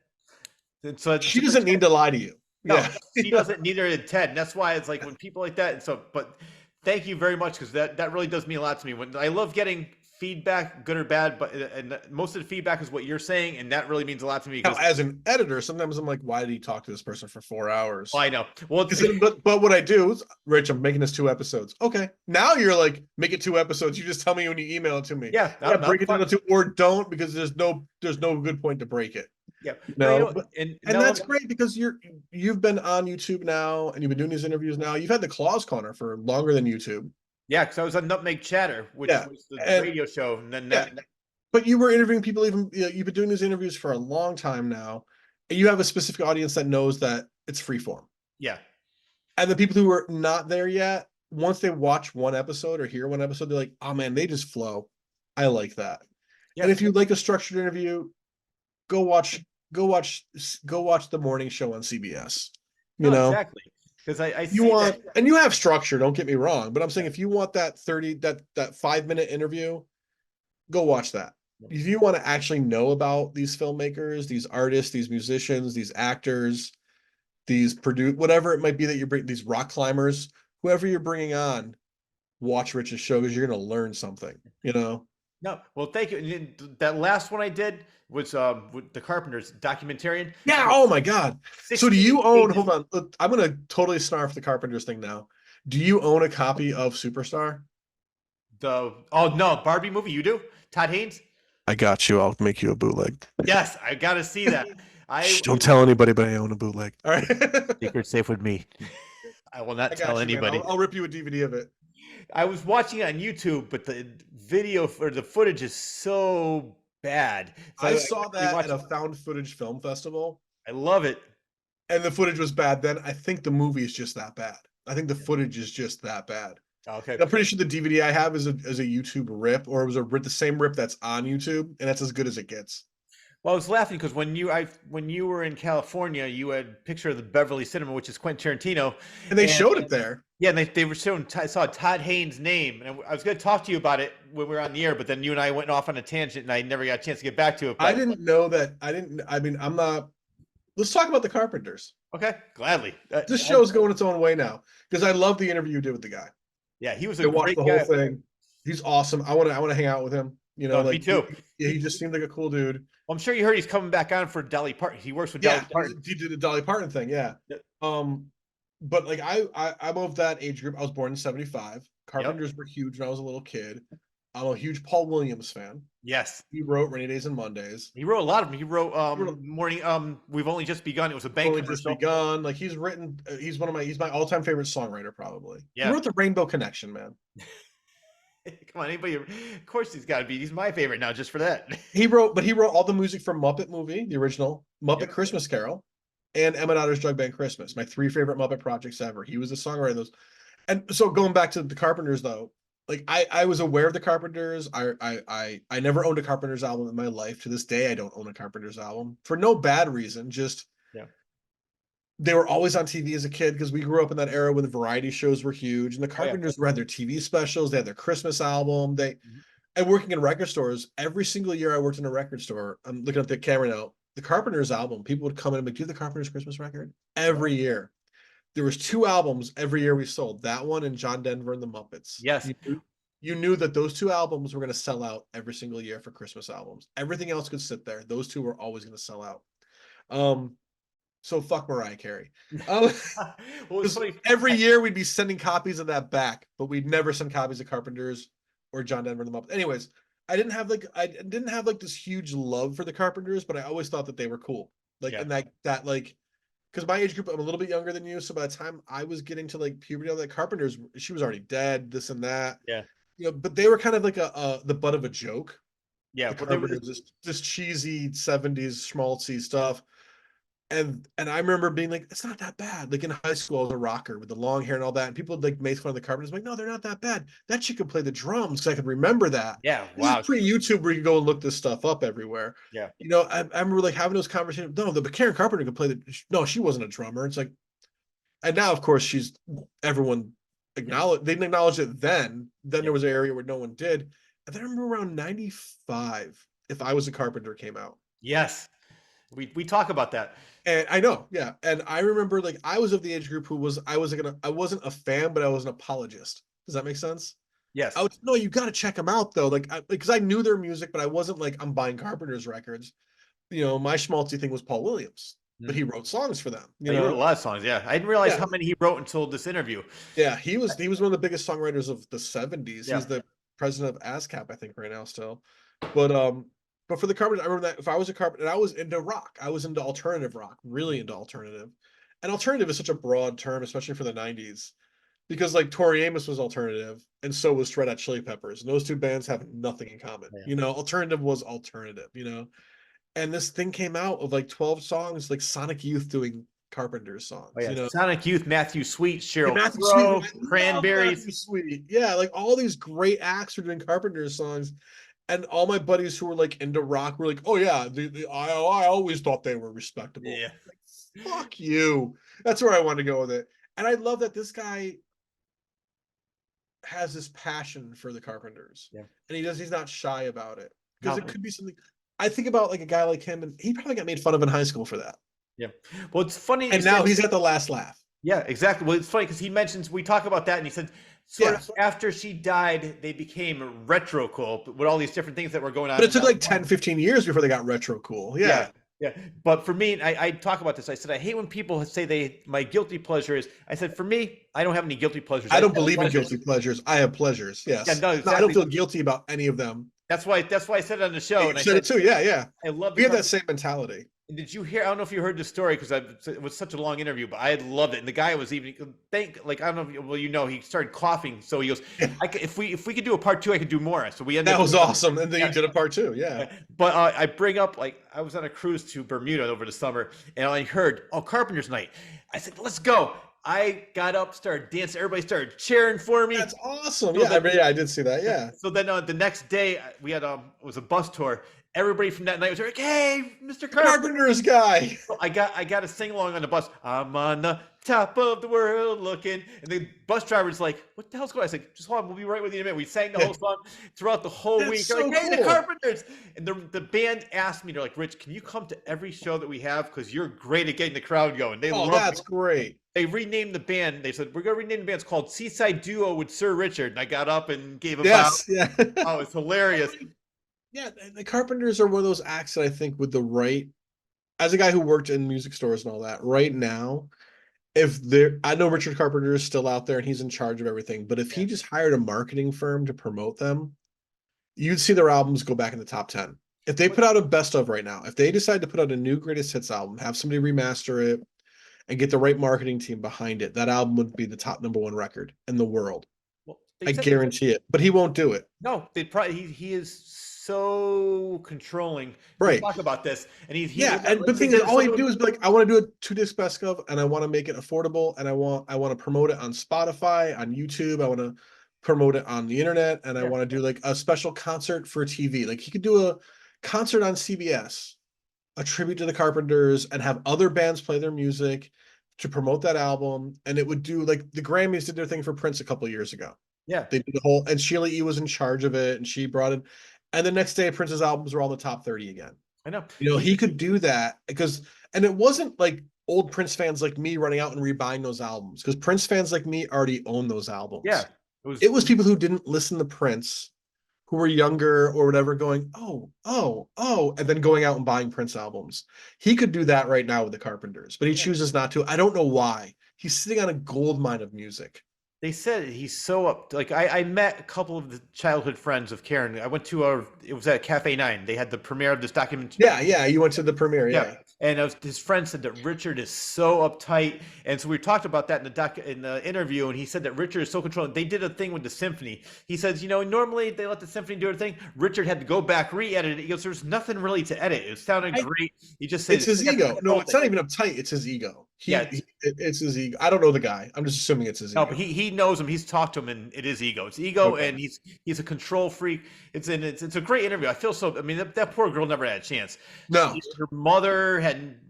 And so she doesn't need to lie to you. no, Yeah. she doesn't. Neither did Ted. And that's why it's like when people like that. And so, but thank you very much because that really does mean a lot to me. When I love getting feedback, good or bad, but and most of the feedback is what you're saying, and that really means a lot to me. Now, as an editor, sometimes I'm like, why did he talk to this person for 4 hours? I know. Well, but what I do is, Rich, I'm making this 2 episodes. Okay, now you're like, make it 2 episodes. You just tell me when you email it to me. Yeah, break it down to 2, or don't, because there's no good point to break it. Yeah, no, and that's great because you've been on YouTube now, and you've been doing these interviews now. You've had the Claws Corner for longer than YouTube. Yeah, because I was on Nutmeg Chatter, which was the radio show, and then but you were interviewing people. Even you've been doing these interviews for a long time now. And you have a specific audience that knows that it's freeform. Yeah, and the people who are not there yet, once they watch one episode or hear one episode, they're like, "Oh man, they just flow." I like that. Yeah. And if you like a structured interview, go watch the morning show on CBS. You know exactly. Because I you want that. And you have structure, don't get me wrong, but I'm saying if you want that 5-minute interview, go watch that. If you want to actually know about these filmmakers, these artists, these musicians, these actors, these whatever it might be that you bring, these rock climbers, whoever you're bringing on, watch Rich's show because you're going to learn something, you know? No, well, thank you. And that last one I did was with the Carpenters, documentarian. Yeah. Oh my God. So do you own? Hold on. I'm gonna totally snarf the Carpenters thing now. Do you own a copy of Superstar? Oh no, Barbie movie. You do, Todd Haynes. I got you. I'll make you a bootleg. Yes, I gotta see that. Don't tell anybody, but I own a bootleg. All right. Secret safe with me. I will not tell anybody. I'll rip you a DVD of it. I was watching it on YouTube, but the video or the footage is so bad. So I saw that at a found footage film festival. I love it. And the footage was bad then. I think the movie is just that bad. I think the footage is just that bad. Okay. I'm pretty sure the DVD I have is a YouTube rip, or it was the same rip that's on YouTube, and that's as good as it gets. Well, I was laughing because when you were in California, you had a picture of the Beverly Cinema, which is Quentin Tarantino, and they showed it there. Yeah, and they were showing. I saw Todd Haynes' name, and I was going to talk to you about it when we were on the air, but then you and I went off on a tangent, and I never got a chance to get back to it. I didn't know that. I mean, I'm not. Let's talk about the Carpenters. Okay, gladly. This show's going its own way now because I love the interview you did with the guy. Yeah, he was a great guy. Whole thing. He's awesome. I want to hang out with him. You know, me too. He just seemed like a cool dude. Well, I'm sure you heard he's coming back on for Dolly Parton. He works with Dolly Parton. He did the Dolly Parton thing, yeah. But like I'm of that age group. I was born in '75. Carpenters were huge when I was a little kid. I'm a huge Paul Williams fan. Yes. He wrote Rainy Days and Mondays. He wrote a lot of them. He wrote Morning We've Only Just Begun. It was a bank Only Just Begun. Like he's my all-time favorite songwriter, probably. Yeah. He wrote the Rainbow Connection, man. Come on, anybody. Of course he's got to be. He's my favorite now just for that. He wrote all the music from Muppet Movie, the original Muppet Christmas Carol, and Emmett Otter's Jug Band Christmas, my 3 favorite Muppet projects ever. He was the songwriter of those. And so going back to the Carpenters though, like I was aware of the Carpenters. I never owned a Carpenters album in my life. To this day, I don't own a Carpenters album for no bad reason. Just they were always on TV as a kid because we grew up in that era when the variety shows were huge, and the Carpenters had their TV specials. They had their Christmas album. And working in record stores, every single year I worked in a record store. I'm looking at the camera now. The Carpenters album, people would come in and be, do the Carpenters Christmas record every year. There was 2 albums every year we sold. That one and John Denver and the Muppets. Yes. You knew that those 2 albums were going to sell out every single year for Christmas albums. Everything else could sit there. Those 2 were always going to sell out. So fuck Mariah Carey. Well, every year we'd be sending copies of that back, but we'd never send copies of Carpenters or John Denver and the Muppets. Anyways, I didn't have like this huge love for the Carpenters, but I always thought that they were cool. Like and that like because my age group, I'm a little bit younger than you. So by the time I was getting to like puberty, all that Carpenters, she was already dead, this and that. Yeah. But they were kind of like the butt of a joke. Yeah. The Well, there was, Carpenters, this cheesy 70s schmaltzy stuff. And I remember being like, it's not that bad. Like in high school, I was a rocker with the long hair and all that. And people would like make fun of the Carpenters. I'm like, no, they're not that bad. That chick could play the drums. So I could remember that. yeah. This is Wow. pre-YouTube where you can go and look this stuff up everywhere. Yeah. I remember like having those conversations. No, the Karen Carpenter could play no, she wasn't a drummer. It's like, and now of course everyone Yeah. they didn't acknowledge it then. Then Yeah. there was an area where no one did. And then I remember around 95, If I Was a Carpenter came out. Yes. We talk about that. And I know, yeah. And I remember like I was of the age group who was I wasn't a fan, but I was an apologist. Does that make sense? I Yes. was no, you got to check them out though. Because I knew their music, but I wasn't like I'm buying Carpenter's records. My schmaltzy thing was Paul Williams, but he Mhm. wrote songs for them. Oh, he wrote a lot of songs. Yeah. I didn't realize Yeah, how many he wrote until this interview. yeah. He was one of the biggest songwriters of the 70s. Yeah. He's the president of ASCAP, I think, right now still. But but for the Carpenters, I remember that if I was a Carpenter, and I was into rock, I was into alternative rock, really into alternative. And alternative is such a broad term, especially for the 90s, because like Tori Amos was alternative, and so was Red Hot Chili Peppers. And those two bands have nothing in common. Yeah. Alternative was alternative. And this thing came out of like 12 songs, like Sonic Youth doing Carpenter's Oh songs, yeah. Sonic Youth, Matthew Sweet, And Cheryl Matthew Sweet, Crow, I love Cranberries. Matthew Sweet. Yeah, like all these great acts were doing Carpenter's songs. And all my buddies who were like into rock were like, "Oh yeah, I always thought they were respectable." Yeah. Like, fuck you. That's where I want to go with it. And I love that this guy has this passion for the Carpenters, Yeah. and he's not shy about it because No. it could be something. I think about like a guy like him, and he probably got made fun of in high school for that. Yeah. Well, it's funny. And now he's at the last laugh. Yeah, exactly. Well, it's funny because he mentions we talk about that, and he said sort Yeah. of after she died, they became retro cool with all these different things that were going on. But it took like 10, 15 years before they got retro cool. Yeah. Yeah. But for me, I talk about this. I said I hate when people say my guilty pleasure is. I said for me, I don't have any guilty pleasures. I don't have believe in pleasures. guilty pleasures. I have pleasures. Yes. Yeah, no, I exactly. don't feel guilty about any of them. That's why I said it on the show. You And I said it said too. Yeah, yeah. I love We have that same mentality. Did you hear? I don't know if you heard the story because it was such a long interview, but I loved it. And the guy was even I don't know. He started coughing, so he goes, Yeah. if we could do a part two, I could do more. So we ended That up was awesome. And then Yeah. you did a part two. Yeah. But I bring up like I was on a cruise to Bermuda over the summer, and I heard Carpenter's Night. I said, let's go. I got up, started dancing. Everybody started cheering for me. That's awesome. So Yeah, I did see that. Yeah. So then the next day we had it was a bus tour. Everybody from that night was like, "Hey, Mr. Carpenter!" Carpenter's guy. So I got a sing along on the bus. I'm on the top of the world looking, and the bus driver's like, "What the hell's going on?" I said, "Just hold on, we'll be right with you in a minute." We sang the whole song throughout the whole That's week. so They're like, "Hey, the cool. Carpenters!" And the band asked me, they're like, "Rich, can you come to every show that we have? Because you're great at getting the crowd going." They love That's it. great. They renamed the band. They said, "We're gonna rename the band. It's called Seaside Duo with Sir Richard." And I got up and gave a bow. Yes. Yeah. Oh, it's hilarious. Yeah, the Carpenters are one of those acts that I think with the right, as a guy who worked in music stores and all that, right now, I know Richard Carpenter is still out there and he's in charge of everything, but if he just hired a marketing firm to promote them, you'd see their albums go back in the top 10. If they put out a best of right now, if they decide to put out a new greatest hits album, have somebody remaster it and get the right marketing team behind it, that album would be the top #1 record in the world. Well, I guarantee it, but he won't do it. No, they probably he is so controlling. Right. Talk about this, and but the thing is, all he do is be like, I want to do a 2-disc best of, and I want to make it affordable, and I want to promote it on Spotify, on YouTube. I want to promote it on the internet, and I want to do like a special concert for TV. Like he could do a concert on CBS, a tribute to the Carpenters, and have other bands play their music to promote that album. And it would do like the Grammys did their thing for Prince a couple of years ago. Yeah, they did the whole, and Sheila E. was in charge of it, and she brought it. And the next day, Prince's albums were all the top 30 again. I know. He could do that and it wasn't like old Prince fans like me running out and rebuying those albums, because Prince fans like me already own those albums. Yeah, it was people who didn't listen to Prince, who were younger or whatever, going, oh, and then going out and buying Prince albums. He could do that right now with the Carpenters, but he chooses not to. I don't know why. He's sitting on a gold mine of music. They said he's so up. Like I met a couple of the childhood friends of Karen. I went to a. It was at Cafe Nine. They had the premiere of this document. Yeah, yeah. You went to the premiere, Yeah, yeah. and his friend said that Richard is so uptight, and so we talked about that in the interview, and he said that Richard is so controlling. They did a thing with the symphony. He says, normally they let the symphony do their thing. Richard had to go back, re-edit it. He goes, "There's nothing really to edit. It sounded I great." He just said It's it's his like a ego. No, control it's thing. not even uptight. It's his ego. Yeah, It's his ego. I don't know the guy. I'm just assuming it's his no, but ego. he knows him. He's talked to him, and it is ego. It's ego, Okay. and he's a control freak. It's a great interview. I feel so. I mean, that poor girl never had a chance. No. Her mother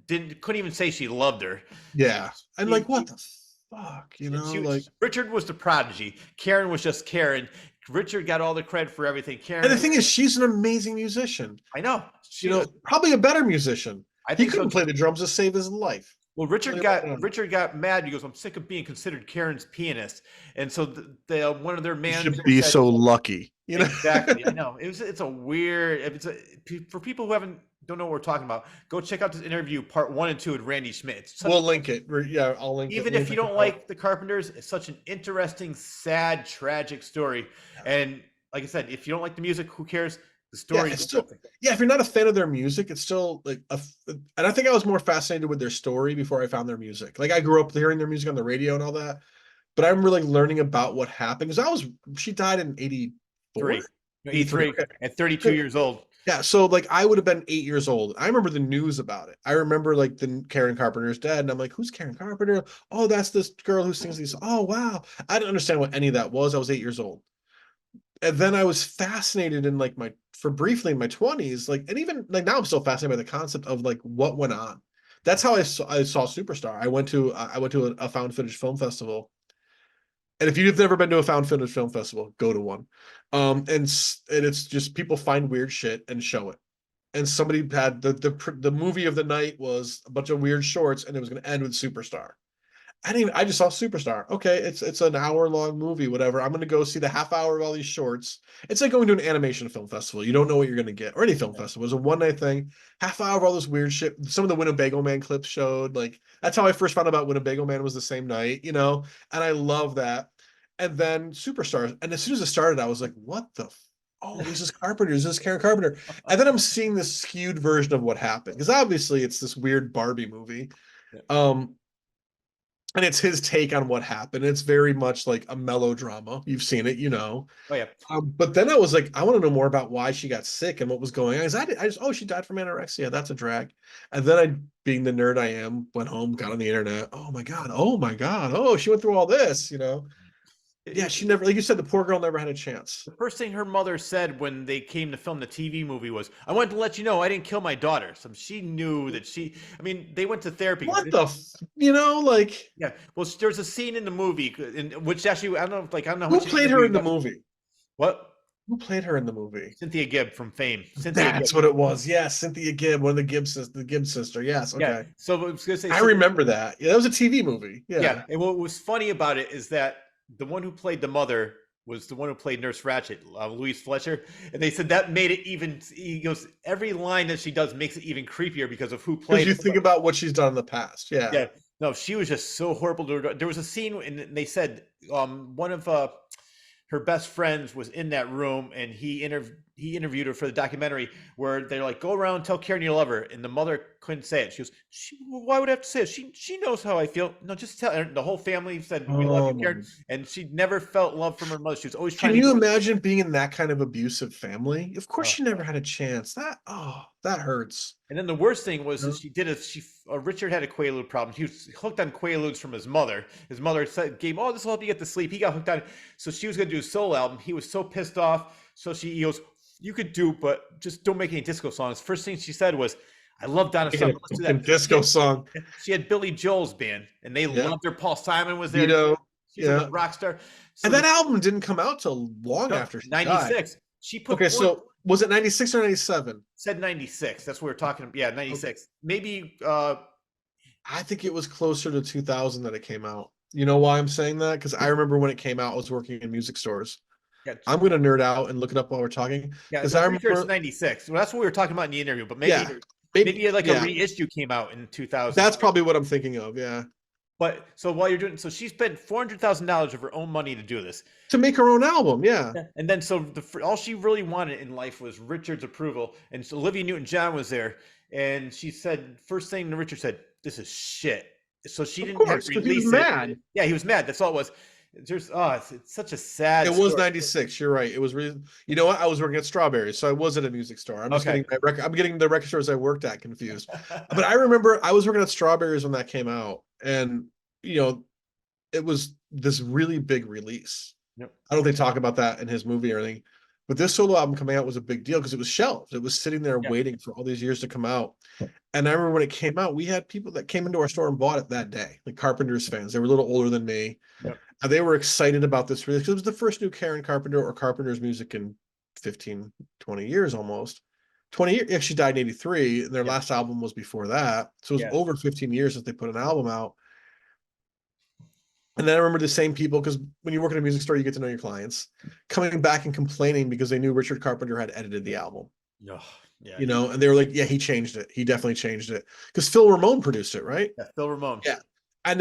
couldn't even say she loved her. Yeah. And like, what She, the fuck? and Like, Richard was the prodigy. Karen was just Karen. Richard got all the credit for everything. and the Karen, thing is, she's an amazing musician. I know she. Probably a better musician. I He think so. couldn't play the drums to save his life. Well, Yeah. Richard got mad. He goes, "I'm sick of being considered Karen's pianist," and so one of their You should managers be said, so lucky. exactly. I know it's a weird. For people who don't know what we're talking about, go check out this interview, part 1 and 2 with Randy Schmidt. We'll link it. Yeah, I'll link it. Even if you don't like the Carpenters, it's such an interesting, sad, tragic story. And like I said, if you don't like the music, who cares? The story is still, if you're not a fan of their music, it's still like and I think I was more fascinated with their story before I found their music. Like I grew up hearing their music on the radio and all that, but I'm really learning about what happened because she died in 84. 83 Okay. at 32 years old. Yeah, so like I would have been 8 years old. I remember the news about it. I remember like the Karen Carpenter's dead, and I'm like, who's Karen Carpenter? Oh, that's this girl who sings these. Oh, wow. I didn't understand what any of that was. I was 8 years old. And then I was fascinated in like briefly in my 20s, like, and even like now I'm still fascinated by the concept of like what went on. That's how I saw Superstar. I went to a found footage film festival. And if you've never been to a found footage film festival, go to one. And it's just people find weird shit and show it. And somebody had the movie of the night was a bunch of weird shorts, and it was going to end with Superstar. I just saw Superstar. Okay, it's an hour-long movie, whatever. I'm gonna go see the half hour of all these shorts. It's like going to an animation film festival. You don't know what you're gonna get, or any film festival. It was a one-night thing. Half hour of all this weird shit. Some of the Winnebago Man clips showed. Like that's how I first found out about Winnebago Man was the same night, and I love that. And then Superstars. And as soon as it started, I was like, what the oh, this is Carpenter, this is Karen Carpenter. And then I'm seeing this skewed version of what happened. Because obviously it's this weird Barbie movie. And it's his take on what happened. It's very much like a melodrama. You've seen it, Oh yeah. But then I was like, I want to know more about why she got sick and what was going on. Oh, she died from anorexia. That's a drag. And then being the nerd I am, went home, got on the internet. Oh my god. Oh my god. Oh, she went through all this. Yeah, she never, like you said, the poor girl never had a chance. The first thing her mother said when they came to film the TV movie was, "I wanted to let you know I didn't kill my daughter." So she knew that I mean, they went to therapy. What the, like. Yeah. Well, there's a scene in the movie in which actually, I don't know. Who played her in the movie? What? Who played her in the movie? Cynthia Gibb from Fame. That's what it was. Yeah, Cynthia Gibb, one of the Gibb sister. Yes. Okay. Yeah. So I was gonna say, I remember that. Yeah, that was a TV movie. Yeah. Yeah. And what was funny about it is that the one who played the mother was the one who played Nurse Ratched, Louise Fletcher, and they said that made it even. He goes, every line that she does makes it even creeper because of who played. Because you think about what she's done in the past. Yeah. Yeah. No, she was just so horrible to her. There was a scene, and they said one of her best friends was in that room, and he interviewed her for the documentary, where they're like, "Go around and tell Karen you love her," and the mother couldn't say it. She goes, "Why would I have to say it? She knows how I feel." No, just tell her. The whole family said, "We love you, Karen," and she never felt love from her mother. She was always trying. Can you imagine being in that kind of abusive family? Of course, she never had a chance. That hurts. And then the worst thing was Richard had a Quaalude problem. He was hooked on Quaaludes from his mother. His mother gave him, "Oh, this will help you get to sleep." He got hooked on it. So she was going to do a solo album. He was so pissed off. So he goes, "You could do, but just don't make any disco songs." First thing she said was, "I love Donna Summer. Let's do that." Disco song. She had Billy Joel's band, and they loved her. Paul Simon was there. She's a rock star. So and that album didn't come out till long after she 96. Died. She put okay, so was it 96 or 97? Said 96. That's what we're talking about. Yeah, 96. Okay. Maybe I think it was closer to 2000 that it came out. You know why I'm saying that? Because I remember when it came out, I was working in music stores. Yeah. I'm going to nerd out and look it up while we're talking. Yeah, because I remember it's 96. Well, that's what we were talking about in the interview. But maybe like a reissue came out in 2000. That's probably what I'm thinking of. Yeah. But so while you're doing, so she spent $400,000 of her own money to do this. To make her own album, yeah. Yeah. And then so all she really wanted in life was Richard's approval. And so Olivia Newton-John was there, and she said, first thing Richard said, "This is shit." So she Of didn't have course, to because he was release it. mad. Yeah, he was mad. That's all it was. It's such a sad It was story. 96. You're right. It was really, you know what? I was working at Strawberries, so I was at a music store. I'm just Okay. getting my record. I'm getting the record stores I worked at confused. But I remember I was working at Strawberries when that came out, and you know, it was this really big release. Yep. I don't think they talk about that in his movie or anything, but this solo album coming out was a big deal because it was shelved. It was sitting there Yeah. waiting for all these years to come out. And I remember when it came out, we had people that came into our store and bought it that day, like Carpenter's fans. They were a little older than me. Yep. And they were excited about this release because it was the first new Karen Carpenter or Carpenter's music in 15, 20 years almost. 20 years. Yeah, she died in 83. And their Yeah. last album was before that. So it was Yeah. over 15 years since they put an album out. And then I remember the same people, because when you work at a music store, you get to know your clients, coming back and complaining because they knew Richard Carpenter had edited the album. Oh, yeah. You know, and they were like, yeah, he changed it. He definitely changed it. Because Phil Ramone produced it, right? Yeah, Phil Ramone. Yeah. And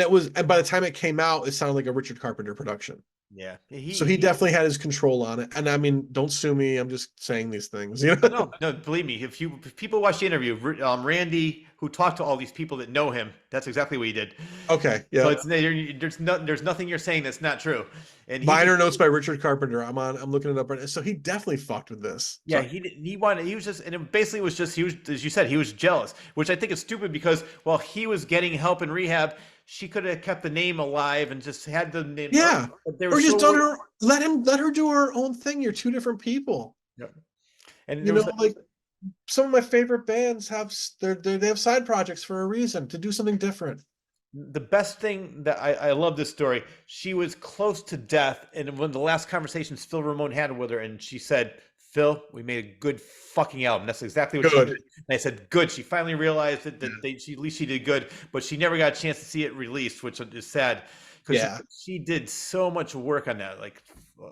by the time it came out, it sounded like a Richard Carpenter production. Yeah. So he definitely had his control on it. And I mean, don't sue me. I'm just saying these things. You know? No, believe me. If people watch the interview, Randy, who talked to all these people that know him, that's exactly what he did. Okay. Yeah. So there's nothing you're saying that's not true. And Minor notes by Richard Carpenter. I'm looking it up right now. So he definitely fucked with this. Yeah, So, he was just, and it basically was just, he was, as you said, he was jealous, which I think is stupid because while he was getting help in rehab, she could have kept the name alive and just had the name. yeah. Or just so, done her, let her do her own thing. You're two different people. Yeah. And You know, like some of my favorite bands have they have side projects for a reason, to do something different. the best thing that I love this story, she was close to death. And one of the last conversations Phil Ramone had with her, and she said, "Phil, we made a good fucking album." That's exactly what Good. she did. And I said, "Good." She finally realized that at least she did good, but she never got a chance to see it released, which is sad because she did so much work on that. Like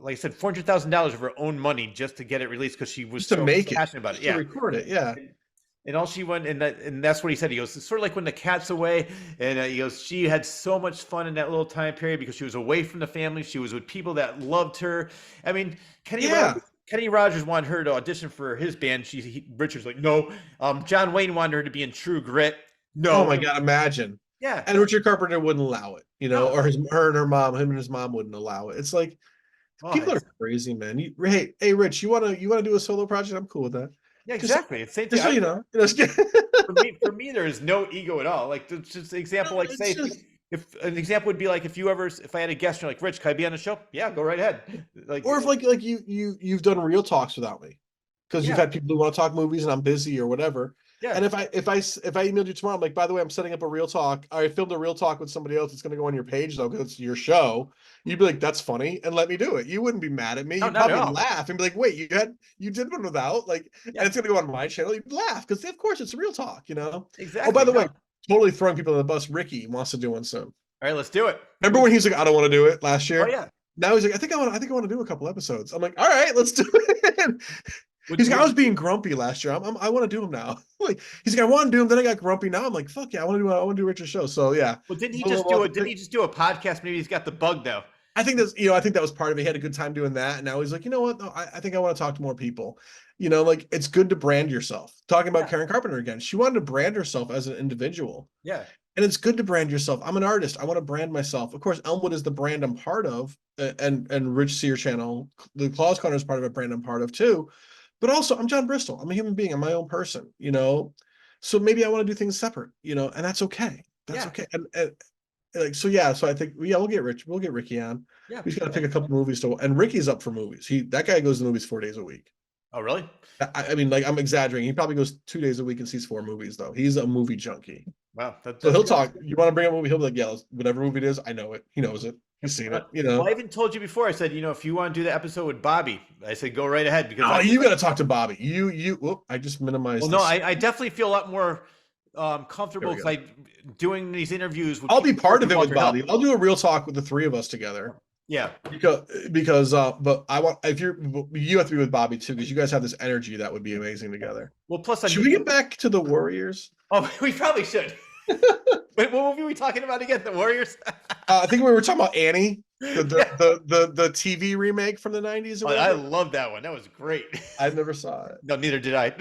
I said, $400,000 of her own money just to get it released because she was Just to make passionate about it. to record it. Yeah. And all she went, and that's what he said. He goes, it's sort of like when the cat's away. And he goes, she had so much fun in that little time period because she was away from the family. She was with people that loved her. I mean, Kenny Rogers wanted her to audition for his band. Richard's like, no. John Wayne wanted her to be in True Grit. No. Oh my God, imagine. Yeah. And Richard Carpenter wouldn't allow it, you know, or her and her mom, him and his mom wouldn't allow it. It's like, people are crazy, man. Hey, Rich, you wanna do a solo project? I'm cool with that. Yeah, exactly. It's same thing. So, you know, for me, there is no ego at all. Like, just an example, like say, if an example would be like if I had a guest, you're like, Rich, can I be on the show? Yeah, go right ahead. Like, or if like you've done real talks without me, because you've had people who want to talk movies and I'm busy or whatever. Yeah. And if I emailed you tomorrow, I'm like, by the way, I'm setting up a real talk. I filmed a real talk with somebody else. It's going to go on your page though, because it's your show. You'd be like, that's funny, and let me do it. You wouldn't be mad at me. You'd probably laugh and be like, wait, you did one without, like, and it's going to go on my channel. You'd laugh because of course it's real talk, you know. Exactly. Oh, by the way, totally throwing people on the bus. Ricky wants to do one soon. All right, let's do it. Remember when he's like, I don't want to do it last year? Oh yeah. Now he's like, I think I want to do a couple episodes. I'm like, all right, let's do it. He's like, I was being grumpy last year. I want to do them now. Like, he's like, I want to do them. Then I got grumpy. Now I'm like, fuck yeah, I want to do Richard's show. So yeah. Well, didn't he just do a podcast? Maybe he's got the bug though. I think that was part of it. He had a good time doing that. And now he's like, you know what? No, I think I want to talk to more people. You know, like, it's good to brand yourself. Talking about Karen Carpenter again. She wanted to brand herself as an individual. Yeah. And it's good to brand yourself. I'm an artist. I want to brand myself. Of course, Elmwood is the brand I'm part of. And Rich Sear Channel, the Claus Corner is part of a brand I'm part of too. But also, I'm John Bristol. I'm a human being. I'm my own person, you know? So maybe I want to do things separate, you know, and that's okay. That's okay. And like, so yeah, so I think, we'll get Ricky on. Yeah. He's got to pick a couple movies and Ricky's up for movies. That guy goes to movies 4 days a week. Oh, really? I mean, like, I'm exaggerating. He probably goes 2 days a week and sees 4 movies though. He's a movie junkie. Wow. So he'll talk. You want to bring a movie? He'll be like, yeah, whatever movie it is, I know it. He knows it. He's seen it, you know. Well, I even told you before. I said, you know, if you want to do the episode with Bobby, I said go right ahead because you got to talk to Bobby. Whoop, I just minimized. Well, no, I definitely feel a lot more comfortable because I doing these interviews. I'll be part of it with Bobby. I'll do a real talk with the three of us together. Yeah, because but I want you have to be with Bobby too because you guys have this energy that would be amazing together. Well, plus should we get back to the Warriors? Oh, we probably should. Wait, what movie are we talking about again? The Warriors? I think we were talking about Annie, the the, Yeah. the the the TV remake from the 90s or Oh, I whatever. love that one. That was great. I never saw it. No, neither did I.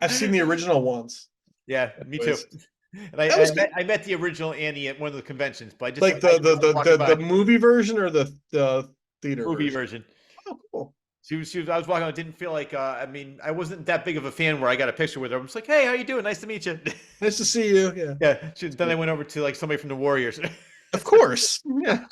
I've seen the original once. Yeah, me too. Anyways, And that was good. I met the original Annie at one of the conventions, but Like I just was walking the by movie version or the theater movie version. version. Oh, cool. I was walking. I didn't feel like. I mean, I wasn't that big of a fan where I got a picture with her. I'm just like, hey, how you doing? Nice to meet you. Nice to see you. Yeah. Yeah. Then I went over to like somebody from the Warriors. Of course. Yeah.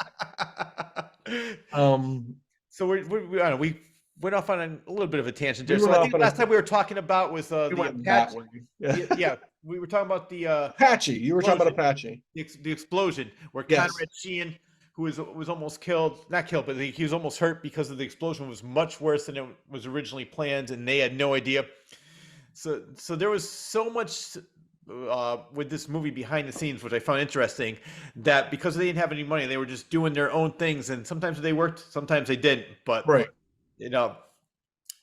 Um, So I don't know, we went off on a little bit of a tangent we there. So went I off think on last a time we were talking about was we the went that Apache. way. Yeah. Yeah, we were talking about the Apache. You were talking about Apache. the explosion where Yes. Conrad Sheehan, who was almost killed, not killed, but he was almost hurt because of the explosion, was much worse than it was originally planned, and they had no idea. So there was so much with this movie behind the scenes, which I found interesting, that because they didn't have any money, they were just doing their own things, and sometimes they worked, sometimes they didn't. But Right. you know,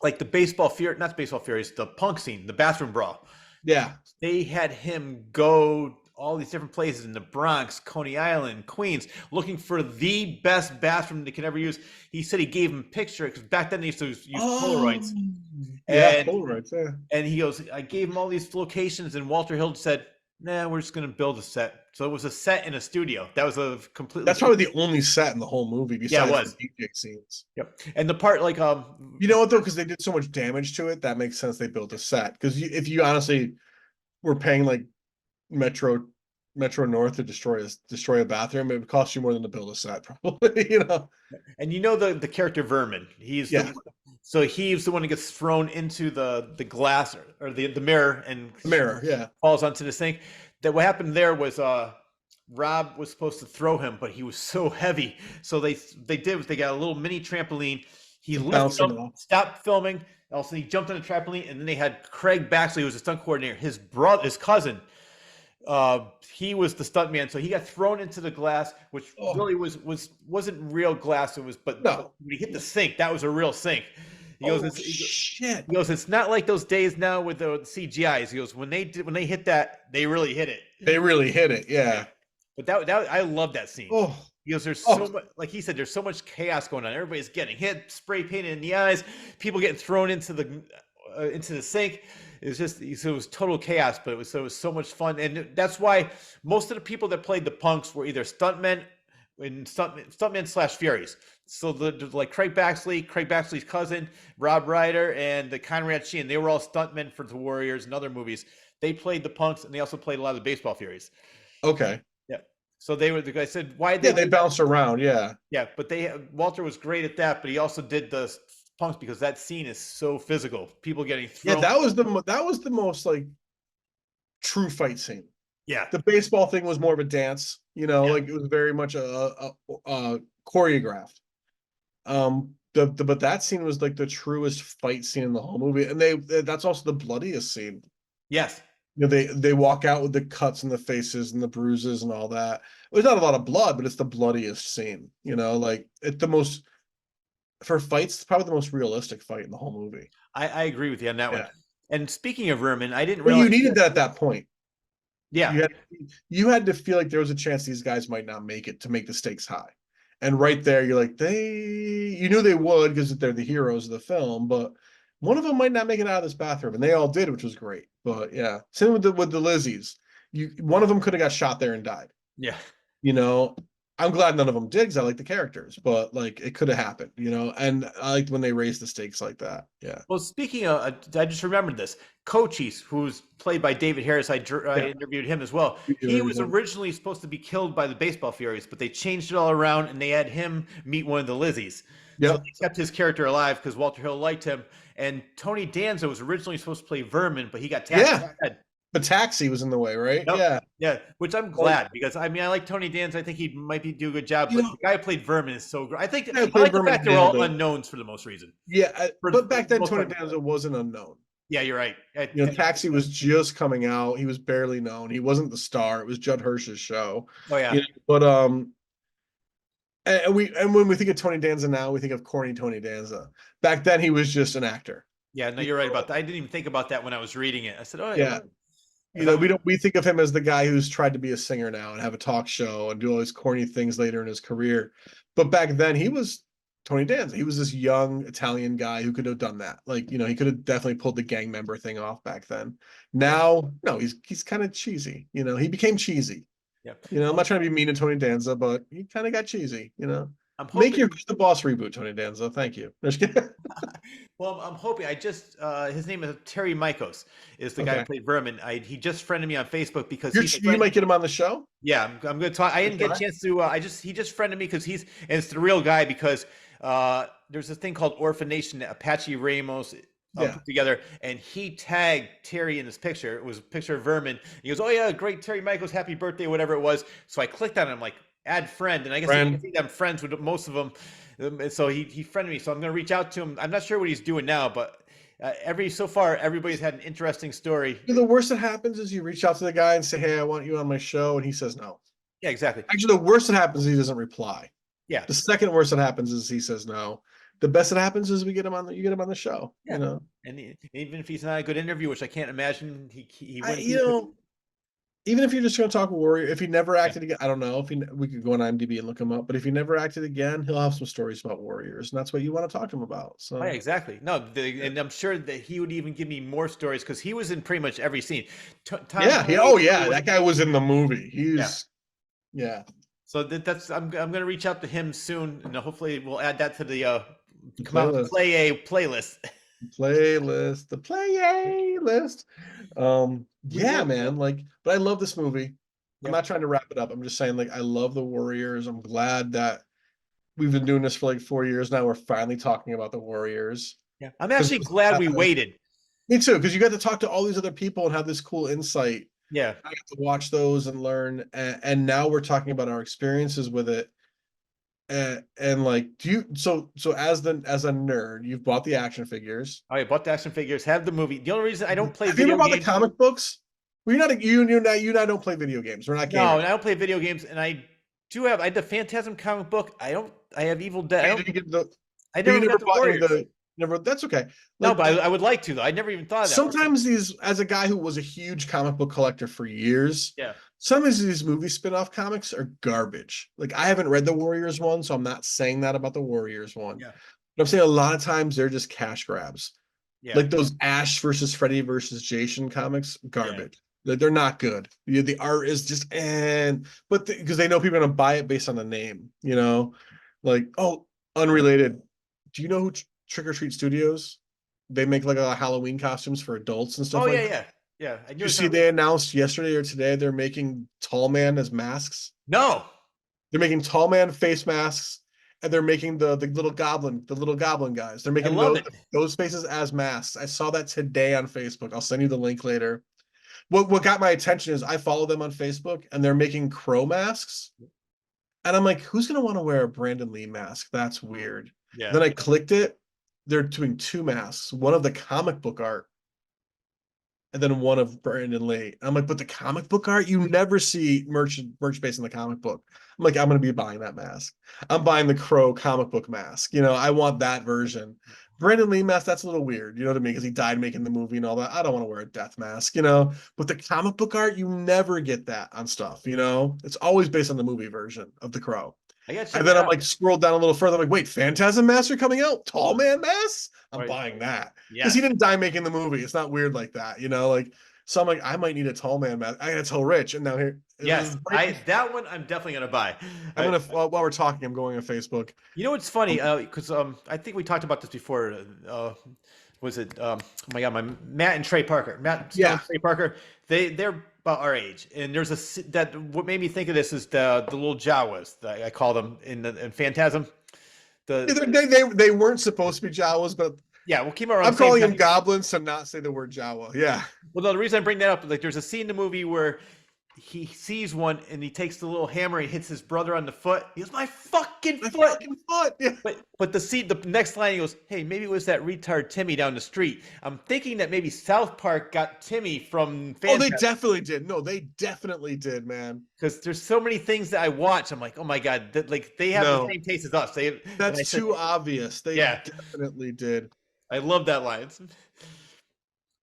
like the baseball fear, not the baseball furies, the punk scene, the bathroom brawl. Yeah. They had him go all these different places in the Bronx, Coney Island, Queens, looking for the best bathroom they could ever use. He said he gave him a picture because back then they used to use Polaroids. Yeah, And Polaroids. Yeah. and he goes, I gave him all these locations, and Walter Hill said, nah, we're just going to build a set. So it was a set in a studio. That was a completely. That's probably the only set in the whole movie Yeah, it besides was. the DJ scenes. Yep. And the part like You know what though? Because they did so much damage to it, that makes sense. They built a set. Because if you honestly were paying like Metro North to destroy a bathroom, it would cost you more than to build a set, probably. You know. and you know the character Vermin. Yeah. So he's the one who gets thrown into the glass or the mirror and The mirror. Yeah. falls onto the sink. That what happened there was Rob was supposed to throw him, but he was so heavy. So they got a little mini trampoline. He lifted Bouncing up, off. stopped filming. Also, he jumped on the trampoline, and then they had Craig Baxley, who was a stunt coordinator. His cousin, he was the stunt man. So he got thrown into the glass, which really wasn't real glass. It was, but No. when he hit the sink, that was a real sink. He goes, Shit. he goes, it's not like those days now with the CGIs. He goes, when they hit that, they really hit it. They really hit it. Yeah. But that I love that scene. Oh. He goes, there's so much, like he said, there's so much chaos going on. Everybody's getting hit, spray painted in the eyes, people getting thrown into the sink. It was total chaos, but it was so much fun, and that's why most of the people that played the punks were either stuntmen and stuntmen slash furies. So like Craig Baxley's cousin, Rob Ryder, and the Conrad Sheehan, they were all stuntmen for the Warriors and other movies. They played the punks, and they also played a lot of the baseball furies. Okay. Yeah. So they were the guy said why they bounced around. Yeah. Yeah, but Walter was great at that, but he also did the punks because that scene is so physical. People getting thrown. Yeah, that was the most like true fight scene. Yeah. The baseball thing was more of a dance, like it was very much a choreographed. But that scene was like the truest fight scene in the whole movie, and that's also the bloodiest scene. Yes. They walk out with the cuts in the faces and the bruises and all that. There's not a lot of blood, but it's the bloodiest scene. Like it's the most for fights, probably the most realistic fight in the whole movie. I agree with you on that one. And speaking of Vermin, I didn't Well, realize you needed that at that point. Yeah. You had to feel like there was a chance these guys might not make it to make the stakes high. And right there, you're like, you knew they would because they're the heroes of the film, but one of them might not make it out of this bathroom, and they all did, which was great. But yeah, same with the Lizzies. One of them could have got shot there and died. Yeah. I'm glad none of them did because I like the characters, but like it could have happened, and I liked when they raised the stakes like that. Yeah. Well, speaking of, I just remembered this. Cochise, who's played by David Harris, I interviewed him as well. He was originally supposed to be killed by the baseball furies, but they changed it all around and they had him meet one of the Lizzies. Yep. So they kept his character alive because Walter Hill liked him. And Tony Danza was originally supposed to play Vermin, but he got taxed. Yeah. The taxi was in the way, right? Yep. Yeah, which I'm glad because I like Tony Danza. I think he might do a good job, but the guy who played Vermin is so great. I like the fact they're all unknowns for the most reason. Yeah, but back then Tony Danza wasn't unknown. Yeah, you're right. Taxi was just coming out. He was barely known. He wasn't the star. It was Judd Hirsch's show. Oh yeah. But and when we think of Tony Danza now, we think of corny Tony Danza. Back then, he was just an actor. Yeah, no, you're right about that. I didn't even think about that when I was reading it. I said, oh yeah. You know, we think of him as the guy who's tried to be a singer now and have a talk show and do all these corny things later in his career. But back then he was Tony Danza. He was this young Italian guy who could have done that. Like, you know, he could have definitely pulled the gang member thing off back then. Yeah, Now, no, he's kind of cheesy. You know, he became cheesy. yeah. You know, I'm not Well, trying to be mean to Tony Danza, but he kind of got cheesy, you know. I'm Make your hoping. Who's the Boss reboot, Tony Danza. Thank you. Just kidding. Well, I'm hoping. I just his name is Terry Mikos, is the guy who Okay. played Vermin. He just friended me on Facebook because You're, he's a you friend. might get him on the show. Yeah, I'm going to talk. I didn't get a Try. chance to. He just friended me because and it's the real guy because there's this thing called Orphanation that Apache Ramos Yeah. put together, and he tagged Terry in this picture. It was a picture of Vermin. He goes, "Oh yeah, great Terry Michaels, happy birthday, whatever it was." So I clicked on it. I'm like, add friend, and I guess you can Friend. see that I'm friends with most of them. And so he friended me. So I'm going to reach out to him. I'm not sure what he's doing now, but so far everybody's had an interesting story. The worst that happens is you reach out to the guy and say, "Hey, I want you on my show," and he says no. Yeah, exactly. Actually, the worst that happens is he doesn't reply. Yeah, The second worst that happens is he says no. The best that happens is you get him on the show. yeah. You know, And even if he's not a good interview, which I can't imagine he wouldn't you be. know, even if you're just going to talk Warrior, if he never Yeah. acted again, I don't know if we could go on IMDb and look him up. But if he never acted again, he'll have some stories about Warriors, and that's what you want to talk to him about. So, Oh, yeah, exactly. No, and I'm sure that he would even give me more stories because he was in pretty much every scene. Tom yeah, Hardy, oh yeah, that guy was in the movie. yeah. Yeah, So that's I'm gonna reach out to him soon, and hopefully we'll add that to the the come out playlist, play a playlist. the playlist. We Yeah, will. man. Like, but I love this movie. I'm Yeah, not trying to wrap it up. I'm just saying, like, I love the Warriors. I'm glad that we've been doing this for like 4 years now. We're finally talking about the Warriors. yeah. I'm actually glad we waited. Me too, because you got to talk to all these other people and have this cool insight. Yeah, I got to watch those and learn, and now we're talking about our experiences with it. And like, do you as a nerd, you've bought the action figures. I bought the action figures. Have the movie. The only reason I don't play Have you ever video bought the games. comic books? Well, you're not you and I don't play video games. We're not No, gamers. and I don't play video games, and I do have. I had the Phantasm comic book. I don't. I have Evil Dead. You didn't get the, I but you never never got the bought any of Warriors. the never. That's okay. No, Like, but I would like to though. I never even thought of that. sometimes these, as a guy who was a huge comic book collector for years, Yeah. sometimes these movie spin-off comics are garbage. Like, I haven't read the Warriors one, so I'm not saying that about the Warriors one. Yeah. But I'm saying a lot of times they're just cash grabs. Yeah. Like those Ash versus Freddy versus Jason comics, garbage. They're not good. The art is just but because they know people are gonna buy it based on the name, you know, like, oh, unrelated. Do you know who Trick or Treat Studios? They make like a Halloween costumes for adults and stuff Oh like yeah, that. yeah, yeah. I Did knew you it see sounded- they announced yesterday or today they're making Tall Man as masks? No. They're making Tall Man face masks, and they're making the little goblin guys. They're I making love it. those faces as masks. I saw that today on Facebook. I'll send you the link later. What got my attention is I follow them on Facebook, and they're making crow masks. And I'm like, who's gonna want to wear a Brandon Lee mask? That's weird. Yeah. Then I clicked it. They're doing two masks, one of the comic book art, and then one of Brandon Lee. I'm like, but the comic book art, you never see merch based on the comic book. I'm like, I'm gonna be buying that mask. I'm buying the Crow comic book mask. You know, I want that version. Brandon Lee mask, that's a little weird, you know, to me, because he died making the movie and all that. I don't want to wear a death mask, you know. But the comic book art, you never get that on stuff, you know. It's always based on the movie version of the Crow. I got And then I'm like, scrolled down a little further. I'm like, wait, Phantasm Master coming out? Tall Man Mask? I'm Right. buying that. Yeah. Because he didn't die making the movie. It's not weird like that, you know? Like, so I'm like, I might need a Tall Man Mask. I gotta tell Rich. And now here. Yes, that one I'm definitely gonna buy. I'm gonna, while we're talking, I'm going on Facebook. You know what's funny? Because I think we talked about this before. Was it? Oh my God, Matt and Trey Parker. Matt Stone, Yeah. Trey Parker. They're about our age, and there's that. What made me think of this is the little Jawas that I call them in Phantasm. They weren't supposed to be Jawas, but Yeah, we'll keep them around. I'm the same calling them time. goblins to not say the word Jawa. Yeah. Well, no, the reason I bring that up, like, there's a scene in the movie where he sees one and he takes the little hammer and hits his brother on the foot. He goes, "My fucking My foot!" fucking foot. Yeah. But the next line he goes, "Hey, maybe it was that retard Timmy down the street." I'm thinking that maybe South Park got Timmy from Oh, they Phantasm, definitely did. No, they definitely did, man. because there's so many things that I watch. I'm like, oh my God, like they have No. the same taste as us. That's too obvious. They Yeah. definitely did. I love that line.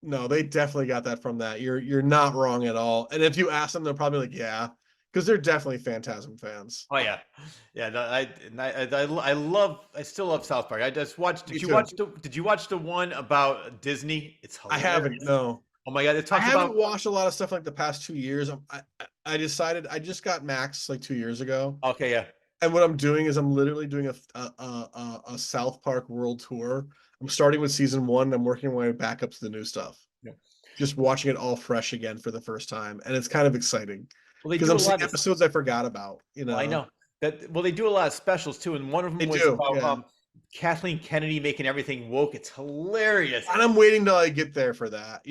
No, they definitely got that from that. You're not wrong at all. And if you ask them, they'll probably be like, yeah, because they're definitely Phantasm fans. Oh yeah, yeah. No, I still love South Park. I just watched. Me too. Did you watch the one about Disney? It's I haven't. hilarious. No, Oh my god, it I talks haven't about. watched a lot of stuff like the past 2 years. I decided I just got Max like 2 years ago, Okay, yeah, and what I'm doing is I'm literally doing a South Park world tour. I'm starting with season one. And I'm working my way back up to the new stuff. yeah. Just watching it all fresh again for the first time, and it's kind of exciting Well, they because do I'm a seeing lot of this. episodes I forgot about. Well, I know that. Well, they do a lot of specials too, and one of They them was do, about yeah. Kathleen Kennedy making everything woke. It's hilarious. And I'm waiting till I get there for that.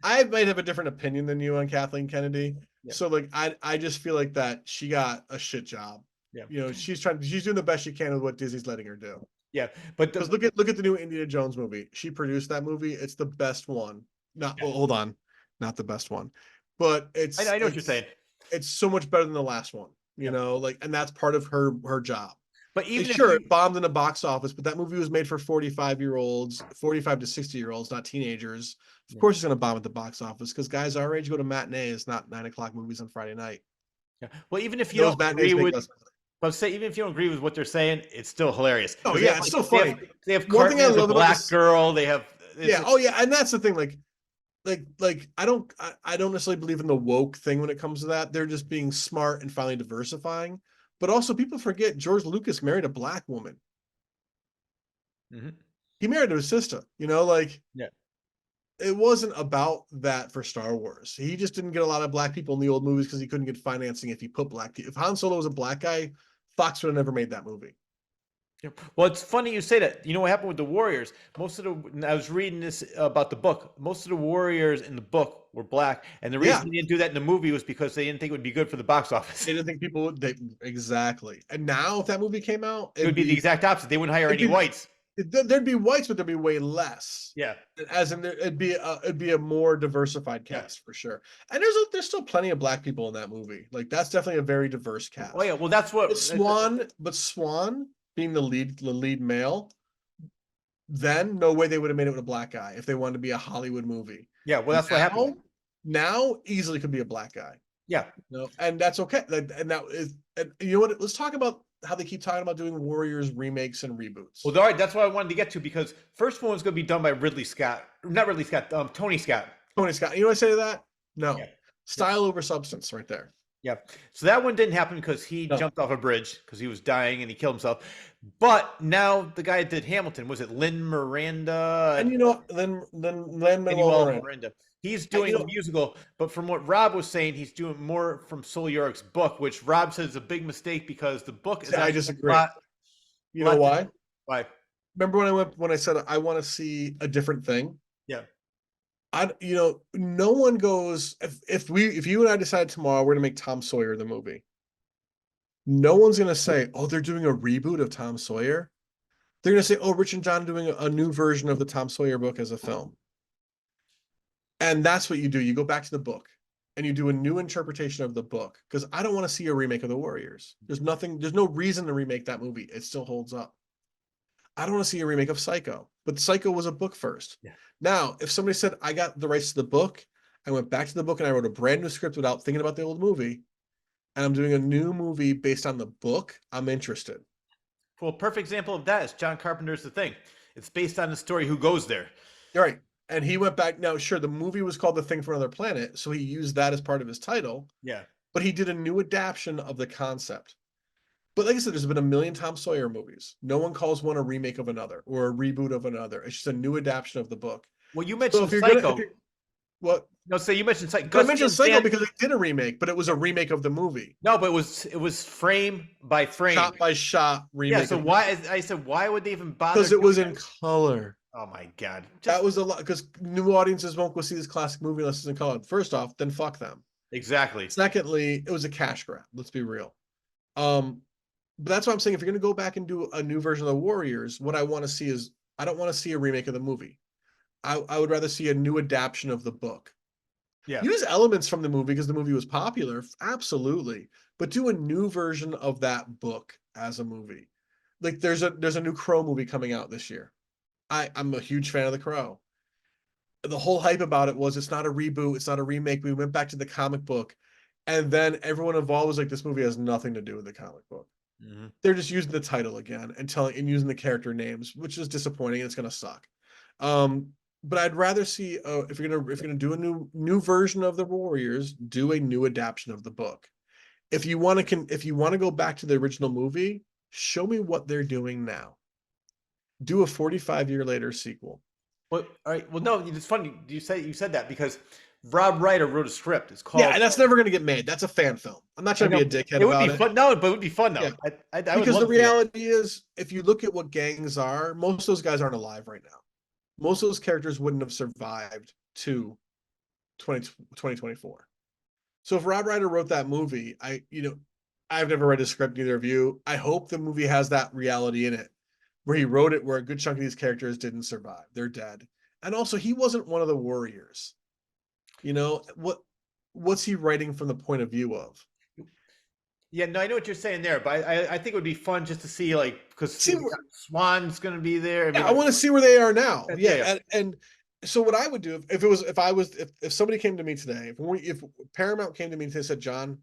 I might have a different opinion than you on Kathleen Kennedy. Yeah, So like I just feel like that she got a shit job. yeah, She's doing the best she can with what Disney's letting her do. yeah. But Because the look at the new Indiana Jones movie. She produced that movie. It's the best one. Not yeah, well, hold on. Not the best one. But it's I know what you're it's saying. it's so much better than the last one. Yeah, Like, and that's part of her job. but Like, even if sure, you, it bombed in the box office, but that movie was made for 45-year-olds, 45 to 60-year-olds, not teenagers. Of yeah, course, it's going to bomb at the box office because guys our age go to matinees, not 9 o'clock movies on Friday night. yeah. Well, even if you Those don't agree matinees make with, less. but say even if you don't agree with what they're saying, it's still hilarious Oh because they yeah, have it's like so funny. they have One thing Courtney I as a love about black this, girl. They have it's yeah, oh yeah, and that's the thing. Like I don't necessarily believe in the woke thing when it comes to that. They're just being smart and finally diversifying. But also, people forget George Lucas married a black woman. Mhm. He married his sister. Like Yeah. it wasn't about that for Star Wars. He just didn't get a lot of black people in the old movies because he couldn't get financing if he put black people. If Han Solo was a black guy, Fox would have never made that movie. Yeah. Well, it's funny you say that. You know what happened with the Warriors? I was reading this about the book. Most of the Warriors in the book were black, and the Yeah, reason they didn't do that in the movie was because they didn't think it would be good for the box office. they didn't think people would. Exactly. And now, if that movie came out, It would be the exact opposite. They wouldn't hire it'd any be whites. there'd be whites, but there'd be way less. Yeah, As in, it'd be a more diversified yeah. cast for sure. And there's still plenty of black people in that movie. Like that's definitely a very diverse Oh yeah. cast. Well, that's what. But Swan being the lead male, then no way they would have made it with a black guy if they wanted to be a Hollywood movie. Yeah. Well, that's what happened. Now easily could be a black guy. Yeah. And that's okay. And that is, and you know what? Let's talk about how they keep talking about doing Warriors remakes and reboots. Well, all right. That's what I wanted to get to because first one was going to be done by Ridley Scott, not Ridley Scott, Tony Scott. Tony Scott, you know what I say to that? Yeah. No, style over substance, right there. Yeah. So that one didn't happen because he No, jumped off a bridge because he was dying and he killed himself. But now the guy that did Hamilton, was it Lin and Miranda? then Lin-Manuel Manuel Miranda. Miranda. He's And, doing a musical, but from what Rob was saying, he's doing more from Sol Yorick's book, which Rob says is a big mistake because the book is I actually disagree. a You know lot why? why? Remember when I said I want to see a different thing? Yeah. No one goes if you and I decide tomorrow we're gonna make Tom Sawyer the movie. No one's gonna say, "Oh, they're doing a reboot of Tom Sawyer." They're gonna say, "Oh, Rich and John are doing a new version of the Tom Sawyer book as a film." And that's what you do. You go back to the book and you do a new interpretation of the book because I don't want to see a remake of the Warriors. There's no reason to remake that movie. It still holds up. I don't want to see a remake of Psycho, but Psycho was a book first. Yeah. Now, if somebody said I got the rights to the book, I went back to the book and I wrote a brand new script without thinking about the old movie, and I'm doing a new movie based on the book, I'm interested. Well, a perfect example of that is John Carpenter's The Thing. It's based on the story Who Goes There. All right. And he went back. Now, sure, the movie was called The Thing from Another Planet, so he used that as part of his title, Yeah. but he did a new adaptation of the concept. But like I said, there's been a million Tom Sawyer movies. No one calls one a remake of another or a reboot of another. It's just a new adaptation of the book. Well, you So mentioned if you're Psycho. gonna, what? No, so you mentioned Psycho. I Gus mentioned Van Psycho Sant. because they did a remake, but it was a remake of the movie, No, but it was frame by frame. shot by shot Yeah. remake. So why? I said, why would they even bother? Because it was doing in that? color. Oh my god. That was a lot. Because new audiences won't go see this classic movie unless it's in color. First off, then fuck them. Exactly. Secondly, it was a cash grab. Let's be real. But that's what I'm saying. If you're going to go back and do a new version of the Warriors, what I want to see is I don't want to see a remake of the movie. I would rather see a new adaptation of the book. Yeah. Use elements from the movie because the movie was popular, absolutely. But do a new version of that book as a movie. Like there's a new Crow movie coming out this year. I'm a huge fan of the Crow. the whole hype about it was it's not a reboot, it's not a remake. We went back to the comic book, and then everyone involved was like, this movie has nothing to do with the comic book. Mhm. They're just using the title again and telling and using the character names, which is disappointing and it's gonna suck. Um, but I'd rather see if you're gonna do a new version of the Warriors, do a new adaptation of the book. If you want to go back to the original movie, show me what they're doing now. Do a 45-year later sequel. Well, all right. Well, no, it's funny you said that because Rob Reiner wrote a script. It's Yeah, called. and that's never going to get made. That's a fan film. I'm not I trying to know be a dickhead it would be about it. fun. No, but it would be fun though. Yeah, I would because love the to see that. reality is, if you look at what gangs are, most of those guys aren't alive right now. Most of those characters wouldn't have survived to 2024. So if Rob Reiner wrote that movie, I've never read a script, neither of you. I hope the movie has that reality in it, where he wrote it, where a good chunk of these characters didn't survive. They're dead. And also, he wasn't one of the warriors. What's he writing from the point of view of? Yeah, no, I know what you're saying there, but I think it would be fun just to see like because See, Swan's going to be there. I mean, yeah, I want to see where they are now. yeah, Yeah, yeah. and so what I would do if somebody came to me today, if Paramount came to me and said, John,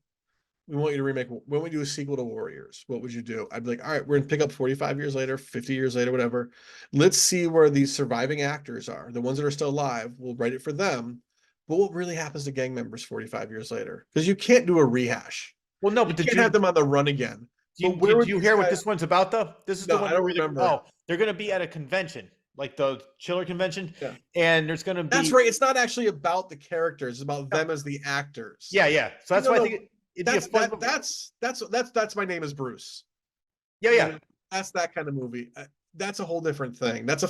we want you to remake, when we do a sequel to Warriors, what would you do? I'd be like, all right, we're gonna pick up 45 years later, 50 years later, whatever. Let's see where these surviving actors are, the ones that are still alive. We'll write it for them. But what really happens to gang members 45 years later? Because you can't do a rehash. Well, no, You but can't have them on the run again. But where did would you these hear what guys? this one's about though? This is the No, one I don't where remember. they're going to be at a convention, like the Chiller convention, Yeah, and there's going to that's be right. It's not actually about the characters; it's about them as the actors. yeah, yeah. So that's No, why I no, think it'd be a that's fun that movie. that's my name is Bruce. Yeah, You yeah. know, that's that kind of movie. That's a whole different thing. That's a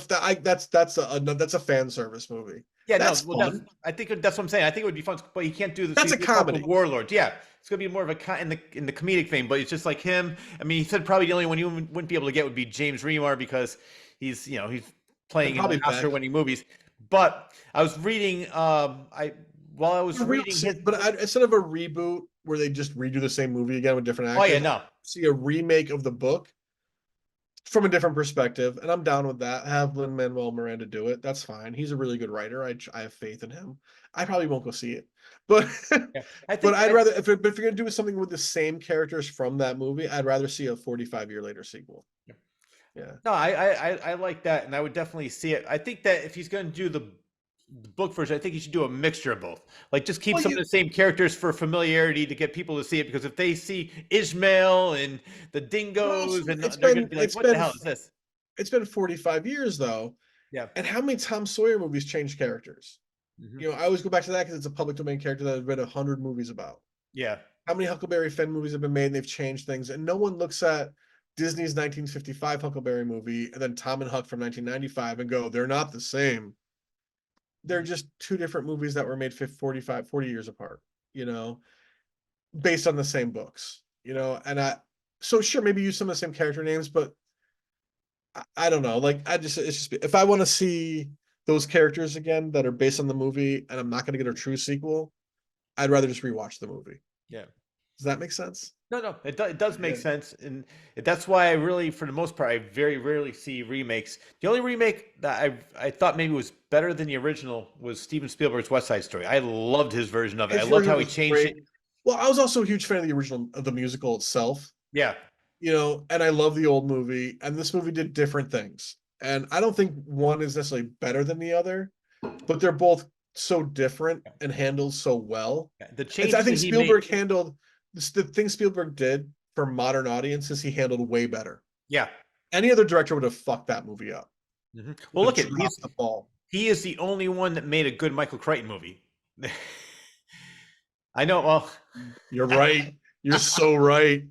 fan service movie. Yeah, no, That's well, that's fun. I think that's what I'm saying. I think it would be fun, but he can't do the That's a sequel called the comedy. Warlords. Yeah, it's gonna be more of a in the comedic vein, but it's just like him. I mean, he said probably the only one you wouldn't be able to get would be James Remar because he's And playing in probably like back. Oscar-winning movies. But I was reading, I while I was reading his. Instead of a reboot where they just redo the same movie again with different Oh yeah, actors, I no, see a remake of the book from a different perspective, and I'm down with that. Have Lin-Manuel Miranda do it. That's fine. He's a really good writer. I have faith in him. I probably won't go see it, but yeah, I but think I'd rather if you're gonna do something with the same characters from that movie, I'd rather see a 45-year later sequel. Yeah. no, I like that, and I would definitely see it. I think that if he's going to do the book version, I think he should do a mixture of both. Like, just keep Well, some of the same characters for familiarity to get people to see it. Because if they see Ishmael and the dingoes, and they're going to be like, "What the hell is this?" it's been 45 years though, Yeah, and how many Tom Sawyer movies changed characters? hmm I always go back to that because it's a public domain character that I've read 100 movies about. yeah, How many Huckleberry Finn movies have been made and they've changed things, and no one looks at Disney's 1955 Huckleberry movie and then Tom and Huck from 1995 and go, they're not the same. They're just two different movies that were made 40 years apart, you know, based on the same books, and so sure, maybe use some of the same character names, but I don't know. Like, it's just, if I want to see those characters again that are based on the movie and I'm not going to get a true sequel, I'd rather just rewatch the movie. yeah. Does that make sense? No, no, it does make Yeah. sense, and that's why I really, for the most part, I very rarely see remakes. The only remake that I thought maybe was better than the original was Steven Spielberg's West Side Story. I loved his version of it. I His loved version how he was changed great. it. Well, I was also a huge fan of the original of the musical itself, Yeah, and I love the old movie, and this movie did different things. And I don't think one is necessarily better than the other, but they're both so different and handled so well. the I changes think that he made. Spielberg handled the thing Spielberg did for modern audiences, he handled way better. Yeah. Any other director would have fucked that movie up. Well, Would look have at dropped the ball. he is the only one that made a good Michael Crichton movie. I know. Well, You're right. You're so right.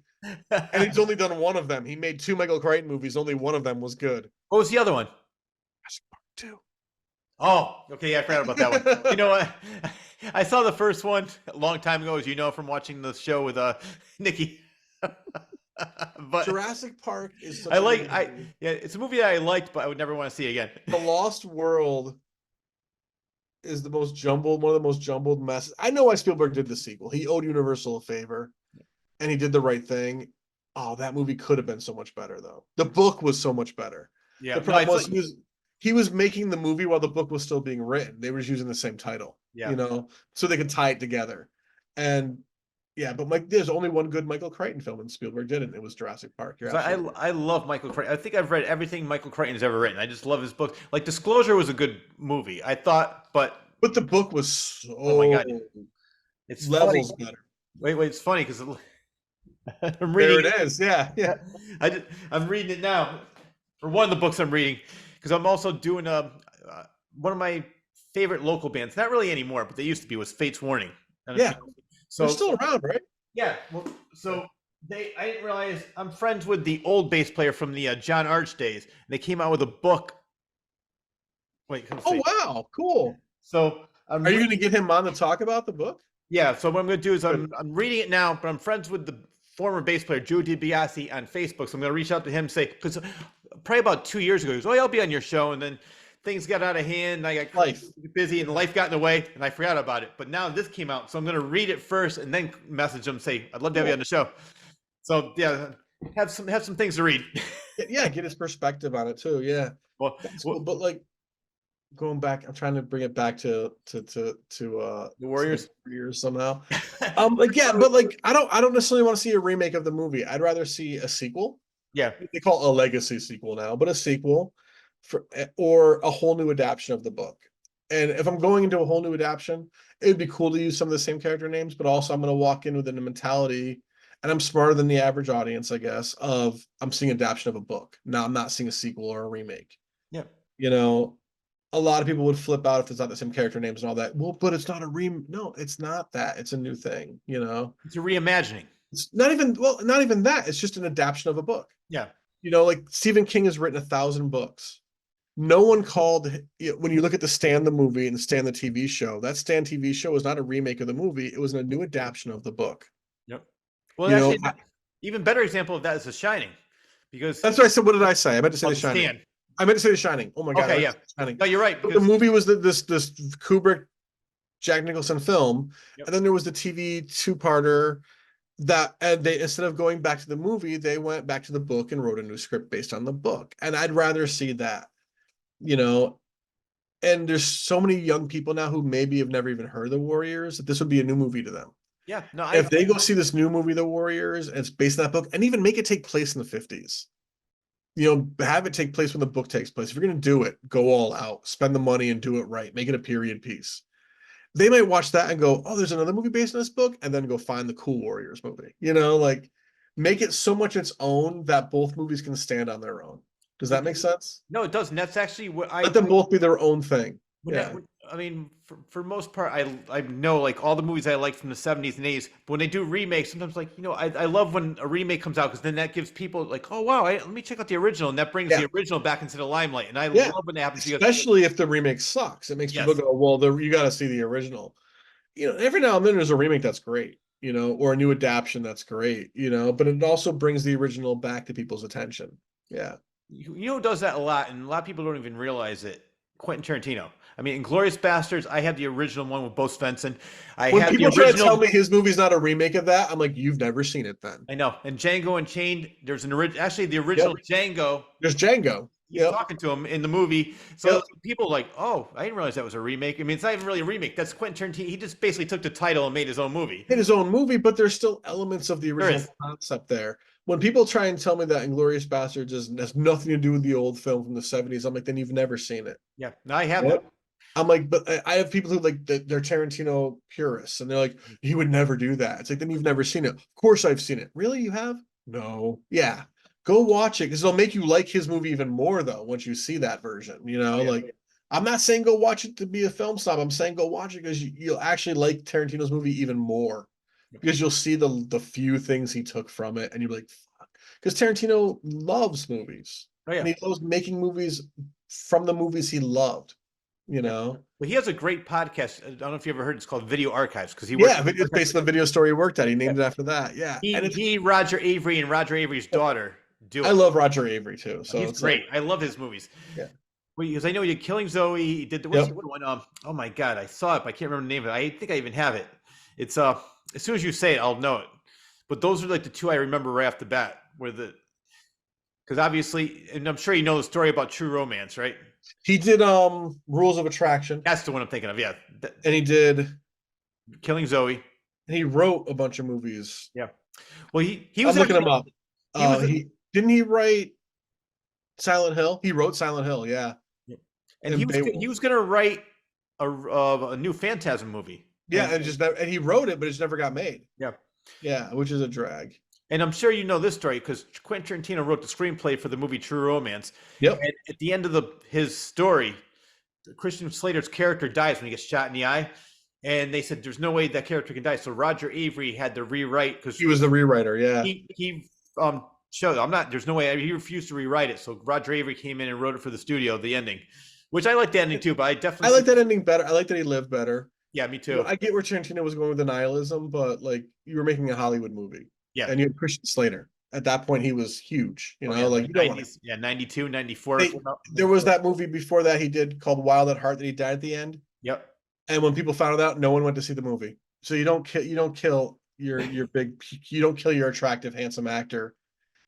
And he's only done one of them. He made two Michael Crichton movies. Only one of them was good. what was the other one? Jurassic Park 2. Oh, okay. Yeah, I forgot about that one. You know what? I saw the first one a long time ago, as you know, from watching the show with Nikki. But Jurassic Park is such I a like good I movie. yeah, it's a movie that I liked, but I would never want to see again. The Lost World is one of the most jumbled messes. I know why Spielberg did the sequel. He owed Universal a favor, and he did the right thing. Oh, that movie could have been so much better, though. The book was so much better. Yeah, The no, problem it's was like he was making the movie while the book was still being written. They were just using the same title, Yeah. so they could tie it together. And yeah, but there's only one good Michael Crichton film, and Spielberg didn't. It was Jurassic Park. You're Because absolutely I love Michael Crichton. I think I've read everything Michael Crichton's ever written. I just love his books. Like Disclosure was a good movie, I thought, but But the book was oh my so god, it's funny. levels better. Wait, it's funny because I'm There reading it is. Yeah, yeah. it. I'm reading it now for one of the books I'm reading because I'm also doing one of my favorite local bands. Not really anymore, but they used to be. Was Fate's Warning. Yeah. They're So still around, right? yeah, well, so I didn't realize I'm friends with the old bass player from the John Arch days. And they came out with a book. Wait, let's Oh see. wow, cool. So I'm Are you going reading. to get him on to talk about the book? Yeah, so what I'm going to do is Good. I'm reading it now, but I'm friends with the former bass player Joe DiBiase on Facebook. So I'm going to reach out to him and say because probably about 2 years ago he goes, "Oh, yeah, I'll be on your show," and then things got out of hand. And I got Life. busy, and life got in the way, and I forgot about it. But now this came out, so I'm going to read it first and then message him, say, "I'd love to have you on the show." So yeah, have some things to read. Yeah, get his perspective on it too. Yeah, well, that's cool. well, But like going back, I'm trying to bring it back to the Warriors. Warriors somehow. Like yeah, but like I don't necessarily want to see a remake of the movie. I'd rather see a sequel. Yeah, They call it a legacy sequel now, but a sequel or a whole new adaptation of the book. And if I'm going into a whole new adaptation, it would be cool to use some of the same character names, but also I'm going to walk in with a mentality, and I'm smarter than the average audience, I guess, of I'm seeing adaptation of a book. Now I'm not seeing a sequel or a remake. yeah. You know, a lot of people would flip out if it's not the same character names and all that. Well, but it's not a No, it's not that. It's a new thing, It's a reimagining. It's not even that. It's just an adaptation of a book. Yeah, Like Stephen King has written 1,000 books. No one called when you look at the Stand the movie and the Stand the TV show. That Stand TV show was not a remake of the movie. It was a new adaptation of the book. yep. Well, You know, actually, even better example of that is The Shining, because that's what I said. What did I say? I meant to say of The The Shining. Stand. I meant to say The Shining. Oh my god! Okay, yeah. The Shining. No, you're right But the because movie was this Kubrick, Jack Nicholson film, yep. and then there was the TV two-parter that, and they, instead of going back to the movie, they went back to the book and wrote a new script based on the book. And I'd rather see that. And there's so many young people now who maybe have never even heard of the Warriors that this would be a new movie to them. Yeah, no, If they go see this new movie, The Warriors, and it's based on that book, and even make it take place in the 50s, have it take place when the book takes place. If you're going to do it, go all out, spend the money and do it right, make it a period piece. They might watch that and go, "Oh, there's another movie based on this book," and then go find the cool Warriors movie. Like make it so much its own that both movies can stand on their own. Does that make sense? no, it doesn't. That's actually what Let them both be their own thing. Yeah. I mean, for most part, I know like all the movies I like from the 70s and 80s. But when they do remakes, sometimes like I love when a remake comes out because then that gives people like, oh wow, let me check out the original, and that brings the original back into the limelight. And I love when that happens, especially if the remake sucks. It makes people go, well, you got to see the original. Every now and then there's a remake that's great, or a new adaptation that's great, but it also brings the original back to people's attention. Yeah. Who does that a lot, and a lot of people don't even realize it? Quentin Tarantino. I mean, Inglourious Basterds, I have the original one with Bo Svensson. When people try to tell me his movie's not a remake of that, I'm like, you've never seen it then. I know. And Django Unchained, there's an original, actually the original Django. There's Django. He's talking to him in the movie. So people like, oh, I didn't realize that was a remake. I mean, it's not even really a remake. That's Quentin Tarantino. He just basically took the title and made his own movie. But there's still elements of the original concept there. When people try and tell me that Inglourious Basterds has nothing to do with the old film from the 70s, I'm like, then you've never seen it. Yeah, no, I haven't. I'm like, but I have people who like they're Tarantino purists, and they're like, he would never do that. It's like, then you've never seen it. Of course I've seen it. Really, you have? No. Yeah. Go watch it because it'll make you like his movie even more though once you see that version. Like I'm not saying go watch it to be a film snob. I'm saying go watch it because you'll actually like Tarantino's movie even more because you'll see the few things he took from it, and you'll be like, fuck. Because Tarantino loves movies. And he loves making movies from the movies he loved. Well, he has a great podcast. I don't know if you ever heard. It's called Video Archives because it's based on the video store he worked at. He named it after that. Yeah, he Roger Avery and Roger Avery's daughter do it. I love Roger Avery too. So he's great. I love his movies. Yeah, because I know he did Killing Zoe. He did the one. Oh my god, I saw it, but I can't remember the name of it. I think I even have it. It's as soon as you say it, I'll know it. But those are like the two I remember right off the bat. Because obviously, and I'm sure you know the story about True Romance, right? He did Rules of Attraction, That's the one I'm thinking of. Yeah, and he did Killing Zoe. and he wrote a bunch of movies. Yeah. Well, he I'm was looking him actually up. he was He didn't he write Silent Hill? He wrote Silent Hill, yeah, and and he Beowulf. was gonna write a new Phantasm movie. Yeah, and just never, and he wrote it, but it just never got made. Yeah. Yeah, which is a drag. And I'm sure you know this story because Quentin Tarantino wrote the screenplay for the movie True Romance. Yep. And at the end of his story, Christian Slater's character dies when he gets shot in the eye. And they said there's no way that character can die. So Roger Avery had to rewrite because He was the rewriter, yeah. he showed there's no way he refused to rewrite it. So Roger Avery came in and wrote it for the studio, the ending. Which I like the ending too, but I definitely I like that ending better. I like that he lived better. Yeah, me You know, too. I get where Tarantino was going with the nihilism, but like you were making a Hollywood movie. Yeah. And you had Christian Slater. At that point, he was huge. You know, yeah, like you don't want 90s, yeah, 92, 94. there was that movie before that he did called Wild at Heart that he died at the end. Yep. And when people found out, no one went to see the movie. So you don't kill your big you don't kill your attractive, handsome actor.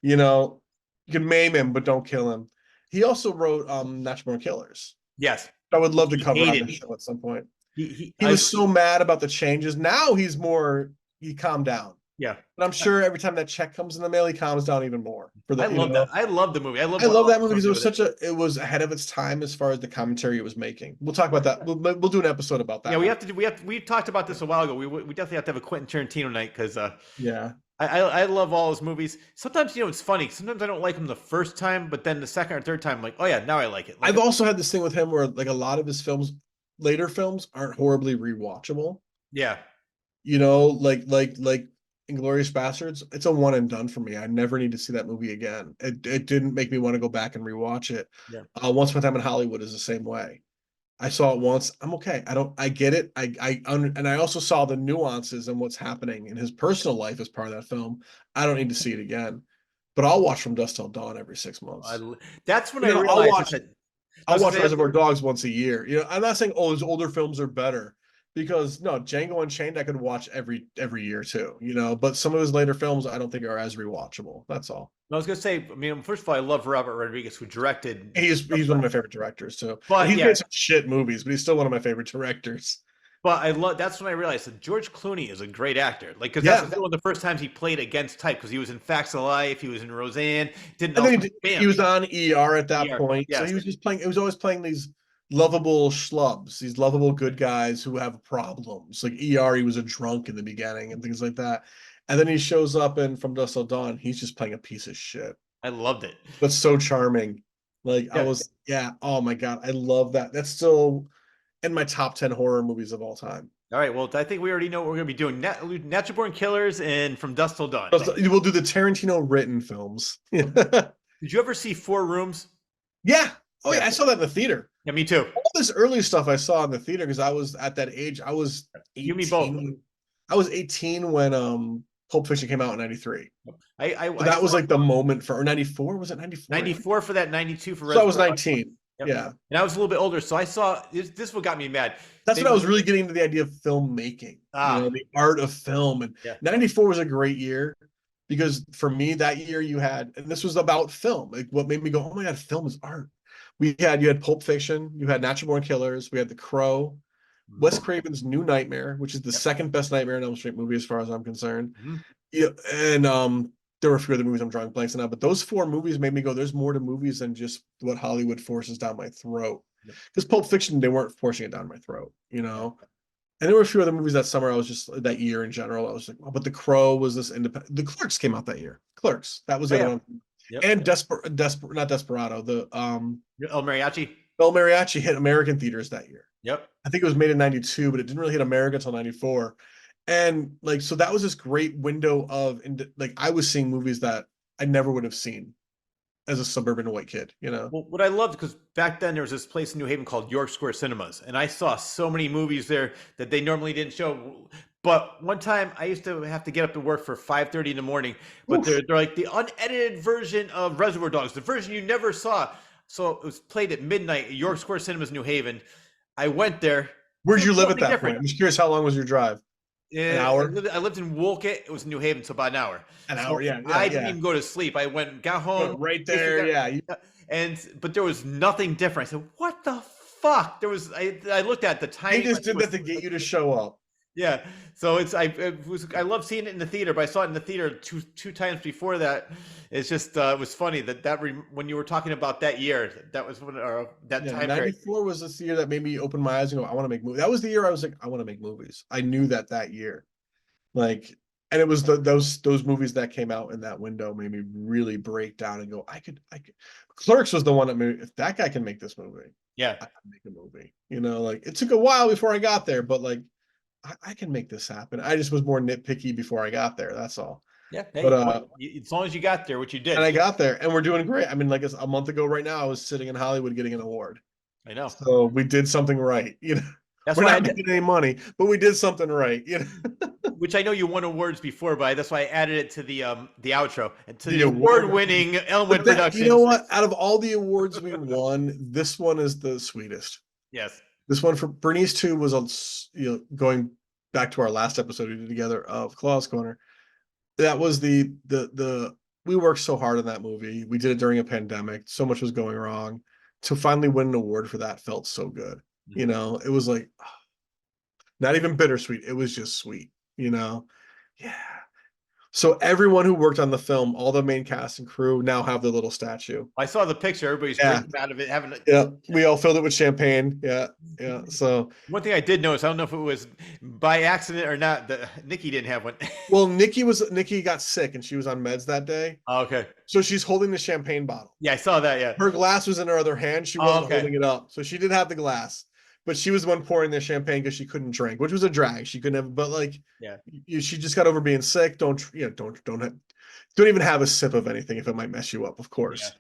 You know, you can maim him, but don't kill him. He also wrote Natural Born Killers. Yes. I would love to He cover on hated this show at some point. He He was so mad about the changes. Now he calmed down. Yeah. But I'm sure every time that check comes in the mail, he calms down even more. For the, I love that. I love the movie. I love that movie because it was ahead of its time as far as the commentary it was making. We'll talk about that. We'll do an episode about that. Yeah, we talked about this a while ago. We definitely have to have a Quentin Tarantino night because yeah. I love all his movies. Sometimes it's funny. Sometimes I don't like him the first time, but then the second or third time, I'm like, oh yeah, now I like it. I've also had this thing with him where like a lot of his films, later films, aren't horribly rewatchable. Yeah. You know, like Inglourious Bastards, it's a one and done for me. I never need to see that movie again. It didn't make me want to go back and rewatch it. Yeah. Once Upon a Time in Hollywood is the same way. I saw it once. I'm okay. I get it. And I also saw the nuances and what's happening in his personal life as part of that film. I don't need to see it again. But I'll watch From Dusk Till Dawn every 6 months. That's when I realized I'll watch Reservoir Dogs once a year. You know, I'm not saying his older films are better. Because no, Django Unchained I could watch every year too, you know. But some of his later films I don't think are as rewatchable. That's all. I was gonna say, I mean, first of all, I love Robert Rodriguez, who directed. He's one of my favorite directors too. But he's made some shit movies, but he's still one of my favorite directors. But I love. That's when I realized that George Clooney is a great actor. Like, because that's one of the first times he played against type. Because he was in Facts of Life, he was in Roseanne. He was on ER at that point, yes. so he was just playing. It was always playing these lovable schlubs, these lovable good guys who have problems. Like ER, he was a drunk in the beginning and things like that. And then he shows up in From Dusk Till Dawn. He's just playing a piece of shit. I loved it. But so charming. Like oh my God, I love that. That's still in my top 10 horror movies of all time. All right, well, I think we already know what we're going to be doing. Natural Born Killers and From Dusk Till Dawn. We'll do the Tarantino written films. Did you ever see Four Rooms? Yeah. Oh yeah, I saw that in the theater. Yeah, me too. All this early stuff I saw in the theater because I was at that age. I was 18. You, me both. I was 18 when Pulp Fiction came out in 93. That was like the moment for, or 94, was it 94? 94 for that, 92 for So I was 19. Yep. Yeah. And I was a little bit older, so I saw this what got me mad. That's when I was really getting into the idea of filmmaking, you know, the art of film. And 94 was a great year because for me that year you had, and this was about film. Like what made me go, oh my God, film is art. You had Pulp Fiction, you had Natural Born Killers, we had The Crow, Wes Craven's New Nightmare, which is the second best Nightmare on Elm Street movie as far as I'm concerned. Yeah, and there were a few other movies I'm drawing blanks on now, but those 4 movies made me go, there's more to movies than just what Hollywood forces down my throat. Because Pulp Fiction, they weren't forcing it down my throat, you know. And there were a few other movies that summer. I was just that year in general. I was like, oh, but The Crow was this independent. The Clerks came out that year. Clerks, that was the other one. And not Desperado. The El Mariachi. El Mariachi hit American theaters that year. Yep. I think it was made in 92, but it didn't really hit America until 94. And like, so that was this great window of, like, I was seeing movies that I never would have seen as a suburban white kid, you know? Well, what I loved, because back then there was this place in New Haven called York Square Cinemas, and I saw so many movies there that they normally didn't show. But one time I used to have to get up to work for 5:30 in the morning, but they're like the unedited version of Reservoir Dogs, the version you never saw. So it was played at midnight at York Square Cinemas, New Haven. I went there. Where'd you live at that point? I'm just curious, how long was your drive? An hour? I lived in Woolkit. It was in New Haven, so about an hour. An hour, yeah. I didn't even go to sleep. I got home. Right there, yeah. but there was nothing different. I said, "What the fuck?" I looked at the They timing. I just think it did was that to get you to show up. yeah. So I love seeing it in the theater, but I saw it in the theater two times before that. It's just it was funny when you were talking about that year, that was when that Yeah, time period. 94 was this year that made me open my eyes and go, I want to make movies. That was the year I was like, I want to make movies. I knew that year. Like, and it was those movies that came out in that window made me really break down and go, I could. Clerks was the one that made, if that guy can make this movie, Yeah. I can make a movie. Like it took a while before I got there, but like I can make this happen. I just was more nitpicky before I got there. That's all. Yeah. But Hey, as long as you got there, which you and did. I got there, and we're doing great. I mean, like a month ago, right now, I was sitting in Hollywood getting an award. I know. So we did something right. That's We're why not making any money, but we did something right. which I know you won awards before, but that's why I added it to the outro and to The the award. award-winning But Elmwood that, you know Productions. what? Out of all the awards we won, this one is the sweetest. Yes. This one for Bernice 2 was going back to our last episode we did together of Claw's Corner. That was the we worked so hard on that movie. We did it during a pandemic. So much was going wrong. To finally win an award for that felt so good. It was like not even bittersweet. It was just sweet. Yeah. So everyone who worked on the film, all the main cast and crew, now have their little statue. I saw the picture. Everybody's Yeah. drinking out of it, having it. Yeah. We all filled it with champagne. Yeah. Yeah. So One thing I did notice, I don't know if it was by accident or not, Nikki didn't have one. well, Nikki got sick and she was on meds that day. Oh, okay. So she's holding the champagne bottle. Yeah, I saw that. Yeah. Her glass was in her other hand. She wasn't Okay. holding it up. So she did have the glass, but she was the one pouring the champagne because she couldn't drink, which was a drag. She couldn't have, but like, Yeah. She just got over being sick. Don't even have a sip of anything if it might mess you up, of course.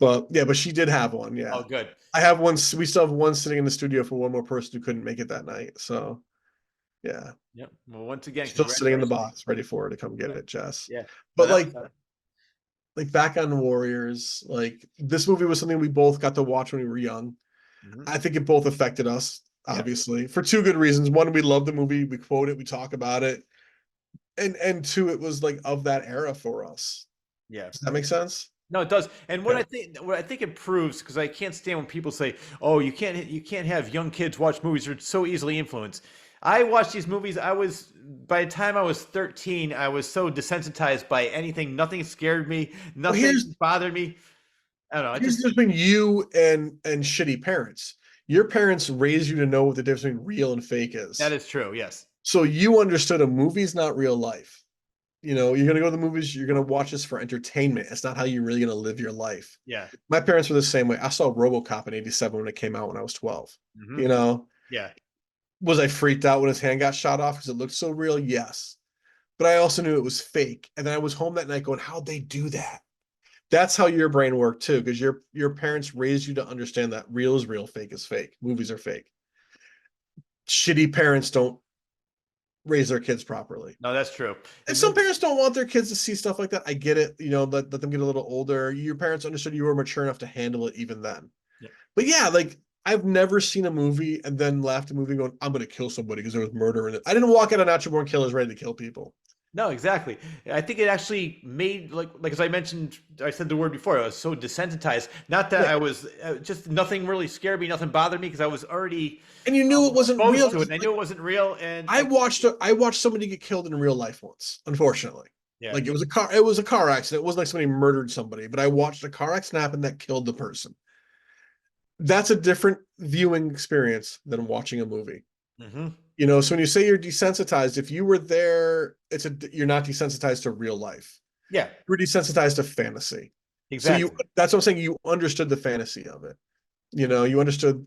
Yeah. But she did have one. Yeah. Oh, good. I have one. We still have one sitting in the studio for one more person who couldn't make it that night. So, yeah. Yep. Well, once again, Still sitting in the congratulations. box, ready for her to come get it, Jess. Yeah. But No, like back on Warriors, like this movie was something we both got to watch when we were young. mhm. I think it both affected us, obviously, for two good reasons. One, we love the movie, we quote it, we talk about it. And two, it was like of that era for us. Yeah. Does that make sense? No, it does. And Yeah. what I think it proves, because I can't stand when people say, "Oh, you can't have young kids watch movies; they're so easily influenced." I watched these movies. By the time I was 13, I was so desensitized by anything. Nothing scared me. Nothing bothered me. I don't know. Here's the difference between you and shitty parents. Your parents raised you to know what the difference between real and fake is. That is true. Yes. So you understood a movie's not real life. You're going to go to the movies, you're going to watch this for entertainment. It's not how you're really going to live your life. Yeah. My parents were the same way. I saw RoboCop in 87 when it came out when I was 12. Mhm. Yeah. Was I freaked out when his hand got shot off because it looked so real? Yes. But I also knew it was fake. And then I was home that night going, how'd they do that? That's how your brain worked too, because your parents raised you to understand that real is real, fake is fake. Movies are fake. Shitty parents don't raise their kids properly. No, that's true. And some parents don't want their kids to see stuff like that. I get it. Let them get a little older. Your parents understood you were mature enough to handle it even then. Yeah. But yeah, like I've never seen a movie and then left a movie going, I'm going to kill somebody because there was murder in it. I didn't walk out of Natural Born Killers ready to kill people. No, exactly. I think it actually made like as I mentioned, I said the word before. I was so desensitized. Not that I was just nothing really scared me, nothing bothered me because I was already and you knew it wasn't real. To it. I knew it wasn't real, and I watched somebody get killed in real life once. Unfortunately, like it was a car accident. It wasn't like somebody murdered somebody, but I watched a car accident happen that killed the person. That's a different viewing experience than watching a movie. Mm-hmm. So when you say you're desensitized, if you were there, you're not desensitized to real life. Yeah. You're desensitized to fantasy. Exactly. So that's what I'm saying. You understood the fantasy of it. You understood.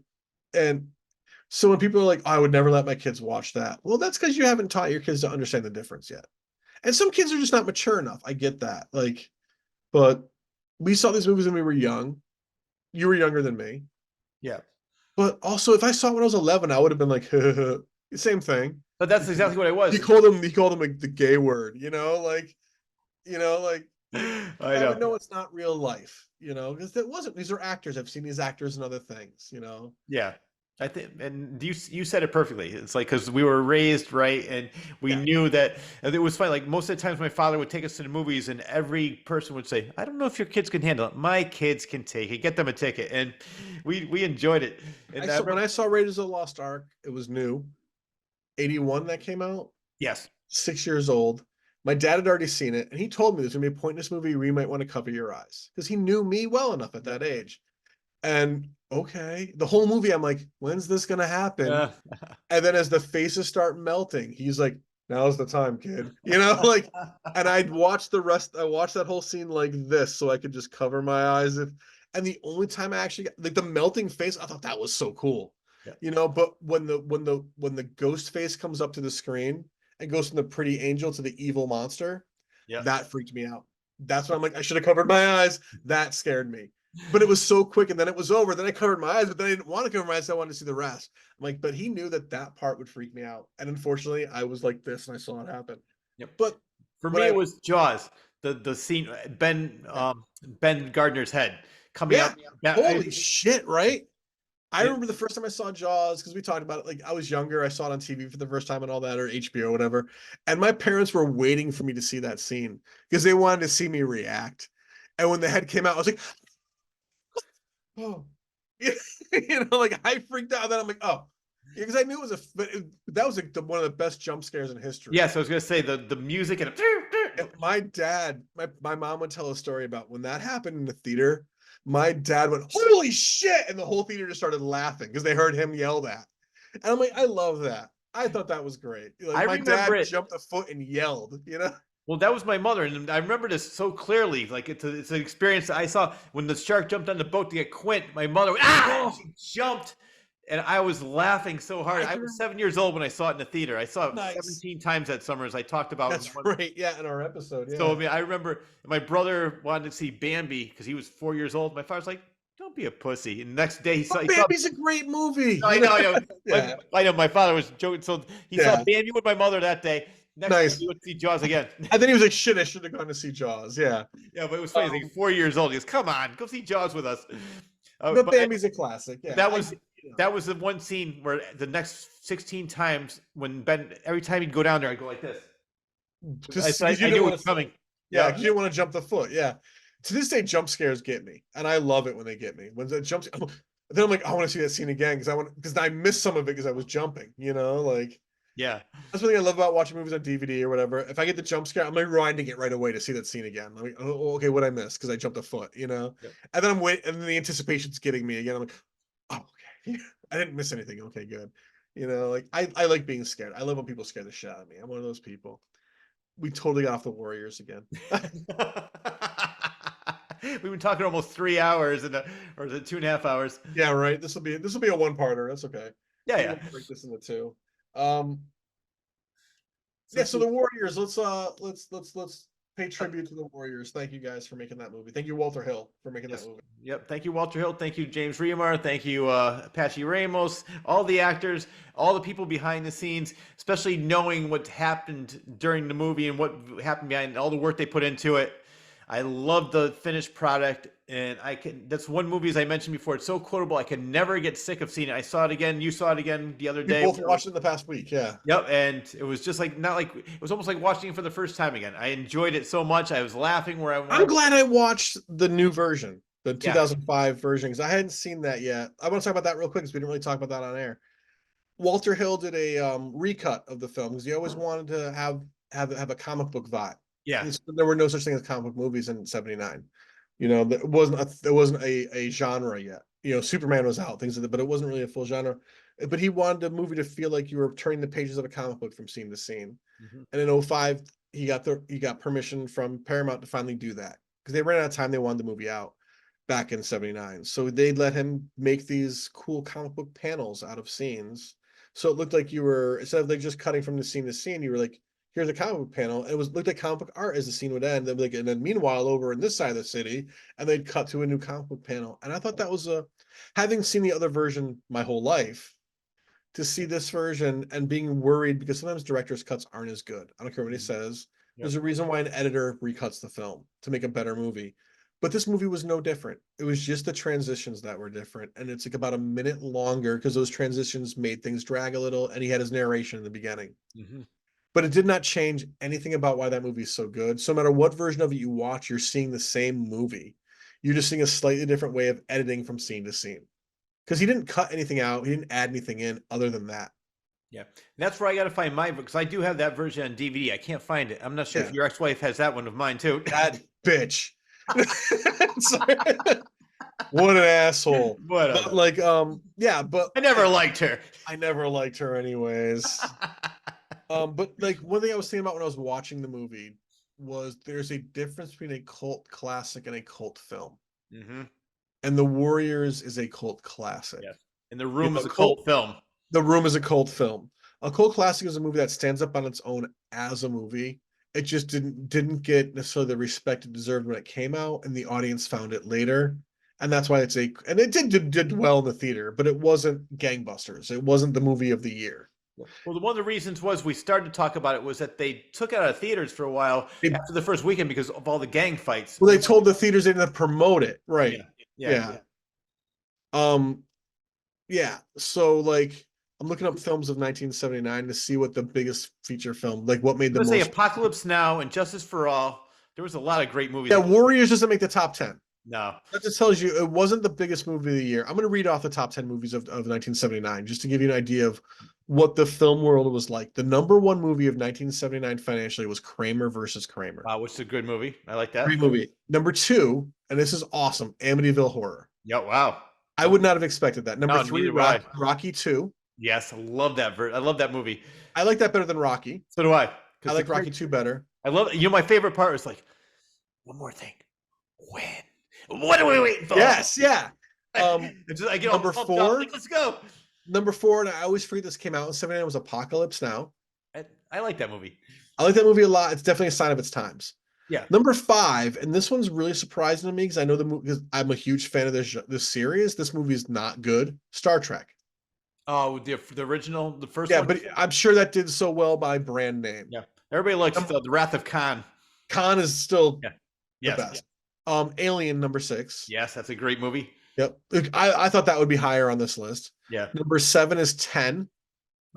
And so when people are like, oh, I would never let my kids watch that. Well, that's because you haven't taught your kids to understand the difference yet. And some kids are just not mature enough. I get that. But we saw these movies when we were young. You were younger than me. Yeah. But also, if I saw it when I was 11, I would have been like, same thing. But that's exactly what I was. He called him like the gay word, I would know it's not real life, because that wasn't. These are actors. I've seen these actors and other things, Yeah. I think, and you said it perfectly. It's like because we were raised right, and we Yeah. knew that. And it was funny. Like most of the times, my father would take us to the movies, and every person would say, "I don't know if your kids can handle it. My kids can take it. Get them a ticket." And we enjoyed it. I And I saw when remember, I saw Raiders of the Lost Ark, it was new. 81 that came out, yes, 6 years old. My dad had already seen it, and he told me there's gonna be a point in this movie where you might want to cover your eyes because he knew me well enough at yep, that age. And okay, the whole movie, I'm like, when's this gonna happen? uh, And then as the faces start melting, he's like, now's the time, kid. Like, and I watched that whole scene like this so I could just cover my eyes if and the only time I actually got like the melting face, I thought that was so cool. yeah, But when the ghost face comes up to the screen and goes from the pretty angel to the evil monster, yeah. that freaked me out. That's when I'm like, I should have covered my eyes. That scared me. But it was so quick, and then it was over. Then I covered my eyes, but then I didn't want to cover my eyes. So I wanted to see the rest. I'm like, but he knew that that part would freak me out, and unfortunately, I was like this, and I saw it happen. Yep. But For what me, it I, was Jaws. The scene, yeah, Ben Gardner's head coming yeah, out. Yeah, holy shit, right? I it, remember the first time I saw Jaws because we talked about it. Like I was younger, I saw it on TV for the first time and all that, or HBO or whatever. And my parents were waiting for me to see that scene because they wanted to see me react. And when the head came out, I was like, oh, like I freaked out. And then I'm like, oh, yeah, because I knew it was that was like one of the best jump scares in history. yes, I was gonna say the music and And my dad, my mom would tell a story about when that happened in the theater. My dad went, holy shit! And the whole theater just started laughing because they heard him yell that. And I'm like, I love that. I thought that was great. Like I my remember dad it. jumped a foot and yelled. Well, that was my mother, and I remember this so clearly. Like it's an experience that I saw when the shark jumped on the boat to get Quint. My mother, Oh, she jumped, and I was laughing so hard. I I can was remember. 7 years old when I saw it in the theater. I saw it Nice. 17 times that summer, as I talked about. That's right. Yeah, in our episode. So I Yeah. mean, I remember my brother wanted to see Bambi because he was 4 years old. My father's like, "Don't be a pussy." And the next day But he saw. Bambi's a great movie. I know, I know. Yeah. I know. My father was joking. So he saw Yeah. Bambi with my mother that day. Next day he Nice. would see Jaws again. And then he was like, shit, I should have gone to see Jaws. Yeah. Yeah, but it was funny. He's like 4 years old. He goes, "Come on, go see Jaws with us." But But Bambi's a classic. Yeah. that was that was the one scene where the next 16 times when Ben, every time he'd go down there, I'd go like this. Just I because you knew didn't it want was to coming. Yeah, Yeah, because you didn't want to jump the foot. Yeah. To this day, jump scares get me, and I love it when they get me. When the jumps, then I'm like, I want to see that scene again because I missed some of it because I was jumping. Like yeah. that's one thing I love about watching movies on DVD or whatever. If I get the jump scare, I'm like rewinding it right away to see that scene again. I'm like, oh, okay, what I missed because I jumped a foot. Yep. And then I'm waiting, and then the anticipation's getting me again. I'm like, oh, okay, I didn't miss anything. Okay, good. Like I like being scared. I love when people scare the shit out of me. I'm one of those people. We totally got off the Warriors again. We've been talking almost 3 hours or is it 2.5 hours? Yeah, right. This will be a one-parter. That's okay. Yeah, Maybe yeah. we'll break this into two. Um, So yeah. So the Warriors. Let's pay tribute to the Warriors. Thank you guys for making that movie. Thank you, Walter Hill, for making that yes. movie. Yep. Thank you, Walter Hill. Thank you, James Remar. Thank you, Apache Ramos, all the actors, all the people behind the scenes, especially knowing what happened during the movie and what happened behind all the work they put into it. I love the finished product, and that's one movie, as I mentioned before, it's so quotable. I can never get sick of seeing it. I saw it again. You saw it again the other We day. both watched it in the past week. Yeah. Yep, and it was just like not like it was almost like watching it for the first time again. I enjoyed it so much. I was laughing where I I'm was. glad I watched the new version, the Yeah, 2005 version, because I hadn't seen that yet. I want to talk about that real quick because we didn't really talk about that on air. Walter Hill did a recut of the film because he always wanted to have a comic book vibe. yeah, There were no such thing as comic book movies in '79. There wasn't a genre yet. Superman was out, things like that, but it wasn't really a full genre. But he wanted a movie to feel like you were turning the pages of a comic book from scene to scene. mhm, And in '05, he got permission from Paramount to finally do that because they ran out of time. They wanted the movie out back in '79, so they let him make these cool comic book panels out of scenes. So it looked like you were instead of like just cutting from the scene to scene, you were like, here's a comic book panel. And it looked like comic book art as the scene would end. They'd be like, and then meanwhile, over in this side of the city, and they'd cut to a new comic book panel. And I thought that was having seen the other version my whole life, to see this version and being worried because sometimes director's cuts aren't as good. I don't care what he mhm, says. yep, There's a reason why an editor recuts the film to make a better movie. But this movie was no different. It was just the transitions that were different. And it's like about a minute longer because those transitions made things drag a little. And he had his narration in the beginning. Hmm. But it did not change anything about why that movie is so good. So no matter what version of it you watch, you're seeing the same movie. You're just seeing a slightly different way of editing from scene to scene. Because he didn't cut anything out, he didn't add anything in other than that. Yeah, and that's where I got to find mine because I do have that version on DVD. I can't find it. I'm not sure if Yeah. your ex-wife has that one of mine too. That bitch. What an asshole. But Whatever. like, yeah, but I never liked her. I never liked her anyways. But like one thing I was thinking about when I was watching the movie was there's a difference between a cult classic and a cult film. Hmm. And The Warriors is a cult classic. Yes, and The You Room know, is a cult film. The Room is a cult film. A cult classic is a movie that stands up on its own as a movie. It just didn't get necessarily the respect it deserved when it came out, and the audience found it later. And that's why and it did well in the theater, but it wasn't gangbusters. It wasn't the movie of the year. Well, one of the reasons was we started to talk about it was that they took it out of theaters for a while It, after the first weekend because of all the gang fights. well, they told the theaters they didn't promote it, Yeah, right? yeah, Yeah. Um, yeah. So like I'm looking up films of 1979 to see what the biggest feature film, like what made I'm the gonna say most. Apocalypse Now and Justice for All. There was a lot of great movies. Yeah, Warriors doesn't make the top 10. No. That just tells you it wasn't the biggest movie of the year. I'm going to read off the top 10 movies of 1979 just to give you an idea of what the film world was like. The number one movie of 1979 financially was Kramer versus Kramer. Wow, which is a good movie. I like that. Great movie. Number two, and this is awesome, Amityville Horror. Yeah, wow. I would not have expected that. Number No, three, neither would I. Rocky 2. Yes, I love that. I love that movie. I like that better than Rocky. So do I. I like Rocky 2 better. I love. My favorite part was like, one more thing. When? What are we waiting for? Yes, yeah. I get number all pumped 4. up, like, let's go. Number 4, and I always forget this came out in 79, was Apocalypse Now. I like that movie. I like that movie a lot. It's definitely a sign of its times. Yeah. Number 5, and this one's really surprising to me because I know the movie, because I'm a huge fan of this series. This movie is not good. Star Trek. Oh, the original, the first Yeah, one. but I'm sure that did so well by brand name. Yeah, everybody likes the Wrath of Khan. Khan is still Yeah. the best. Alien number 6. Yes, that's a great movie. Yep. I thought that would be higher on this list. Yeah. Number 7 is 10.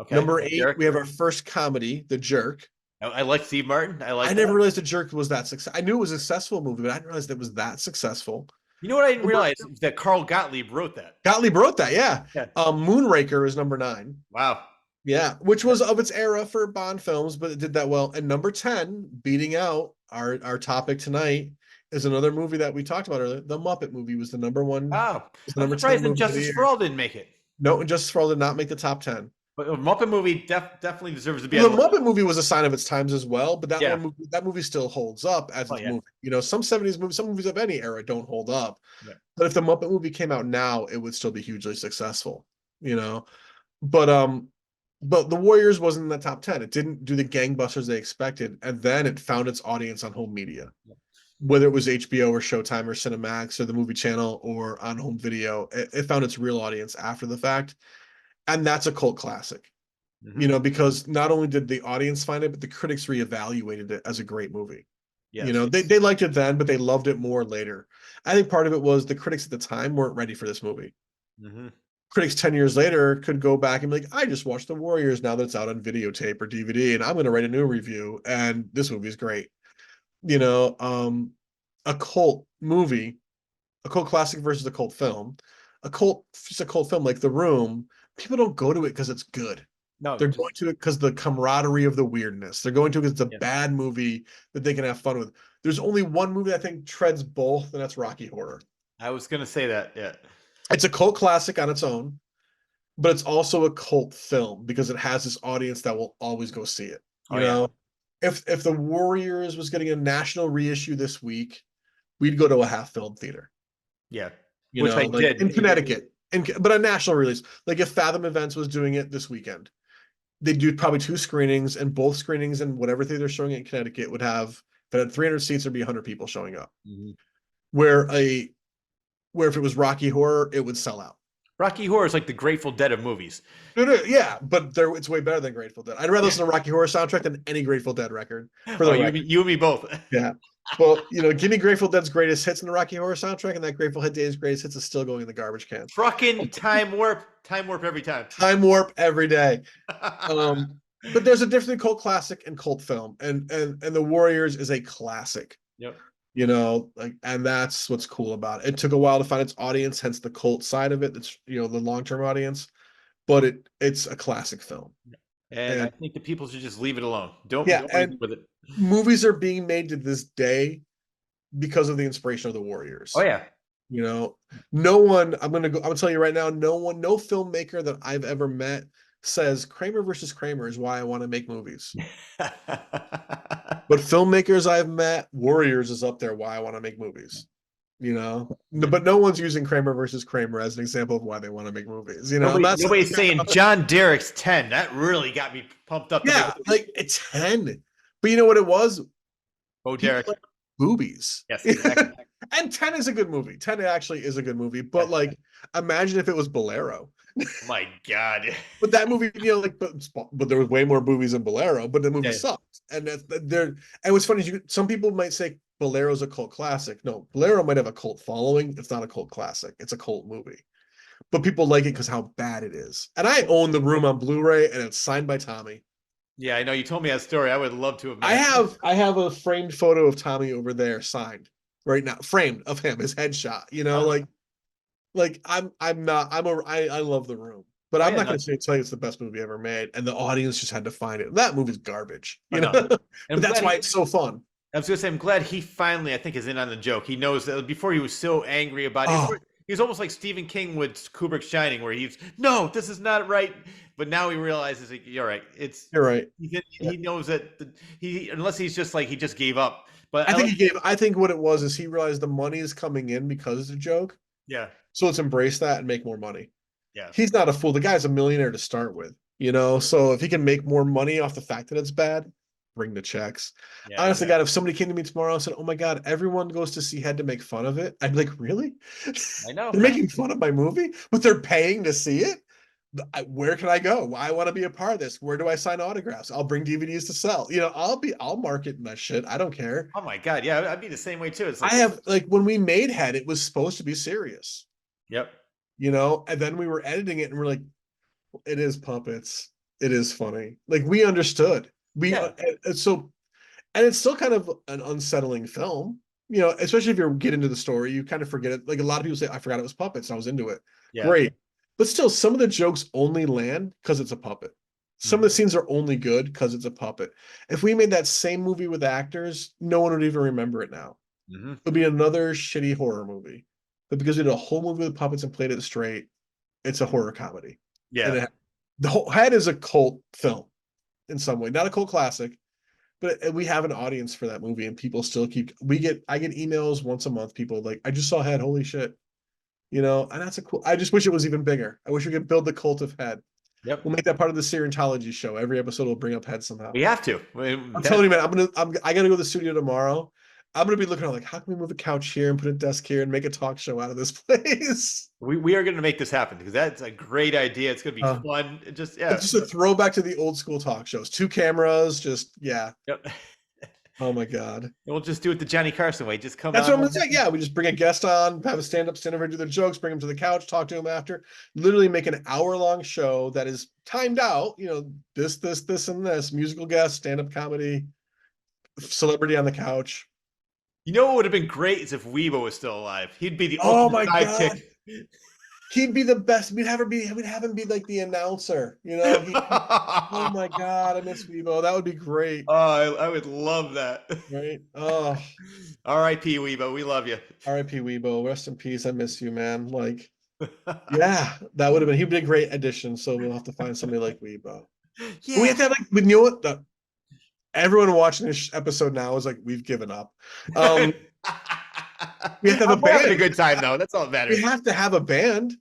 Okay. Number 8, Derek? we have our first comedy, The Jerk. I like Steve Martin. I never realized The Jerk was that successful. I knew it was a successful movie, but I didn't realize it was that successful. You know what I didn't realize? That Carl Gottlieb wrote that. Gottlieb wrote that, yeah. Yeah. Moonraker is number 9. Wow. Yeah, which was of its era for Bond films, but it did that well. And number 10, beating out our topic tonight, is another movie that we talked about earlier. The Muppet movie was the number one. Wow. The number I'm surprised 10 that Justice for All didn't make it. No, Justice for All did not make the top 10. But the Muppet movie definitely deserves to be. The Muppet movie was a sign of its times as well, but that movie still holds up as its movie. You know, some 70s movies, some movies of any era don't hold up. Yeah. But if the Muppet movie came out now, it would still be hugely successful, you know. But the Warriors wasn't in the top 10. It didn't do the gangbusters they expected, and then it found its audience on home media. Yeah. Whether it was HBO or Showtime or Cinemax or the movie channel or on home video, it found its real audience after the fact. And that's a cult classic, you know, because not only did the audience find it, but the critics reevaluated it as a great movie. Yes. You know, they liked it then, but they loved it more later. I think part of it was the critics at the time weren't ready for this movie. Mm-hmm. Critics 10 years later could go back and be like, I just watched The Warriors now that it's out on videotape or DVD, and I'm going to write a new review, and this movie is great. You know, a cult movie, a cult classic versus a cult film. Just a cult film like The Room, people don't go to it because it's good. No, they're going to it because the camaraderie of the weirdness. They're going to it because it's a bad movie that they can have fun with. There's only one movie I think treads both, and that's Rocky Horror. I was going to say that, yeah. It's a cult classic on its own, but it's also a cult film because it has this audience that will always go see it. You know, if The Warriors was getting a national reissue this week, we'd go to a half-filled theater. Yeah. Which I did. In Connecticut. But a national release. Like if Fathom Events was doing it this weekend, they'd do probably 2 screenings, and both screenings and whatever theater they're showing it in Connecticut would have, if it had 300 seats, there'd be 100 people showing up. Mm-hmm. Where if it was Rocky Horror, it would sell out. Rocky Horror is like the Grateful Dead of movies. Yeah, but it's way better than Grateful Dead. I'd rather listen to Rocky Horror soundtrack than any Grateful Dead record, for Oh, the record. you and me both. Yeah. Well, give me Grateful Dead's greatest hits in the Rocky Horror soundtrack, and that Grateful Dead's greatest hits is still going in the garbage can. Fucking time warp every time. Time warp every day. But there's a difference between cult classic and cult film, and The Warriors is a classic. Yep. And that's what's cool about it. It took a while to find its audience, hence the cult side of it. That's the long-term audience, but it's a classic film. And I think the people should just leave it alone. Don't with it. Movies are being made to this day because of the inspiration of the Warriors. Oh yeah. No one, I'm gonna tell you right now, no filmmaker that I've ever met says Kramer versus Kramer is why I want to make movies. But filmmakers I've met, Warriors is up there why I want to make movies. But no one's using Kramer versus Kramer as an example of why they want to make movies. Nobody's saying John Derek's 10. That really got me pumped up. Yeah, like it's 10. But you know what it was? Oh, Derek. Like boobies. Yes, exactly. And 10 is a good movie. 10 actually is a good movie. But imagine if it was Bolero. Oh my God. But that movie, but there was way more boobies in Bolero, but the movie sucked. And what's funny is some people might say Bolero's a cult classic. No, Bolero might have a cult following. It's not a cult classic. It's a cult movie. But people like it because how bad it is. And I own The Room on Blu-ray, and it's signed by Tommy. Yeah, I know. You told me that story. I would love to have. I have a framed photo of Tommy over there, signed right now, framed of him, his headshot. I love The Room, but I'm not going to tell you it's the best movie ever made, and the audience just had to find it. That movie's garbage, but that's why it's so fun. I was going to say, I'm glad he finally, I think, is in on the joke. He knows that before he was so angry about it. He's almost like Stephen King with Kubrick's Shining, where no, this is not right. But now he realizes, you're right. You're right. He knows that unless he's just he just gave up. But I think what it was is he realized the money is coming in because it's a joke. Yeah. So let's embrace that and make more money. Yeah. He's not a fool. The guy's a millionaire to start with, so if he can make more money off the fact that it's bad, bring the checks. Yeah, honestly, God, if somebody came to me tomorrow and said, "Oh my God, everyone goes to see Head to make fun of it," I'd be like, "Really? I know. They're making fun of my movie, but they're paying to see it? Where can I go? I want to be a part of this. Where do I sign autographs? I'll bring DVDs to sell. I'll market my shit. I don't care." Oh my God. Yeah. I'd be the same way too. It's I have when we made Head, it was supposed to be serious. Yep. And then we were editing it and we're like, it is puppets. It is funny. We understood. And it's still kind of an unsettling film, especially if you get into the story, you kind of forget it. A lot of people say, I forgot it was puppets. And I was into it. Yeah. Great. But still, some of the jokes only land because it's a puppet. Some of the scenes are only good because it's a puppet. If we made that same movie with actors, no one would even remember it now. Mm-hmm. It would be another shitty horror movie. But because we did a whole movie with puppets and played it straight, it's a horror comedy. Yeah. The whole Head is a cult film in some way, not a cult classic, but we have an audience for that movie, and people still I get emails once a month. People I just saw Head, holy shit, and that's I just wish it was even bigger. I wish we could build the cult of Head. Yep. We'll make that part of the Scientology show. Every episode will bring up Head somehow. We have to. I'm telling you, man, I got to go to the studio tomorrow. I'm going to be looking at how can we move a couch here and put a desk here and make a talk show out of this place? We are going to make this happen because that's a great idea. It's going to be fun. It's just a throwback to the old school talk shows. 2 cameras, Yep. Oh my God. And we'll just do it the Johnny Carson way. Just come. That's what I'm going to say. Yeah, we just bring a guest on, have a stand over, do the jokes, bring them to the couch, talk to them after. Literally make an hour-long show that is timed out. This, and this. Musical guest, stand-up comedy, celebrity on the couch. What would have been great is if Weibo was still alive. He'd be the ultimate sidekick. He'd be the best. We'd have him be like the announcer. Oh my God, I miss Weibo. That would be great. Oh, I would love that. Right. Oh. R.I.P. Weibo. We love you. R.I.P. Weibo. Rest in peace. I miss you, man. Yeah, that would have been. He'd be a great addition. So we'll have to find somebody like Weibo. Yeah. We have to have what? Everyone watching this episode now is we've given up. We have to have a band. Having a good time though. That's all that matters. We have to have a band.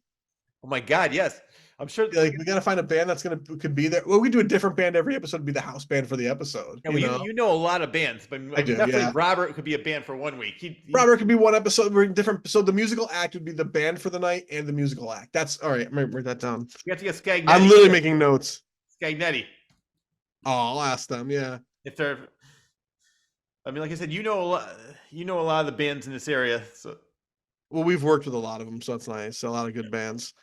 Oh my God, yes. I'm sure. Like we gotta find a band that's could be there. Well, we do a different band every episode, be the house band for the episode. Yeah, well, you know a lot of bands, but I do, definitely yeah. Robert could be a band for 1 week. Robert could be one episode. We're different. So the musical act would be the band for the night and the musical act. That's all right. I'm gonna write that down. You have to get I'm Scagnetti. literally making notes. Scagnetti, Oh, I'll ask them. Yeah. if they're. I mean, like I said, you know a lot. You know a lot of the bands in this area, so Well, we've worked with a lot of them, so that's nice. A lot of good bands.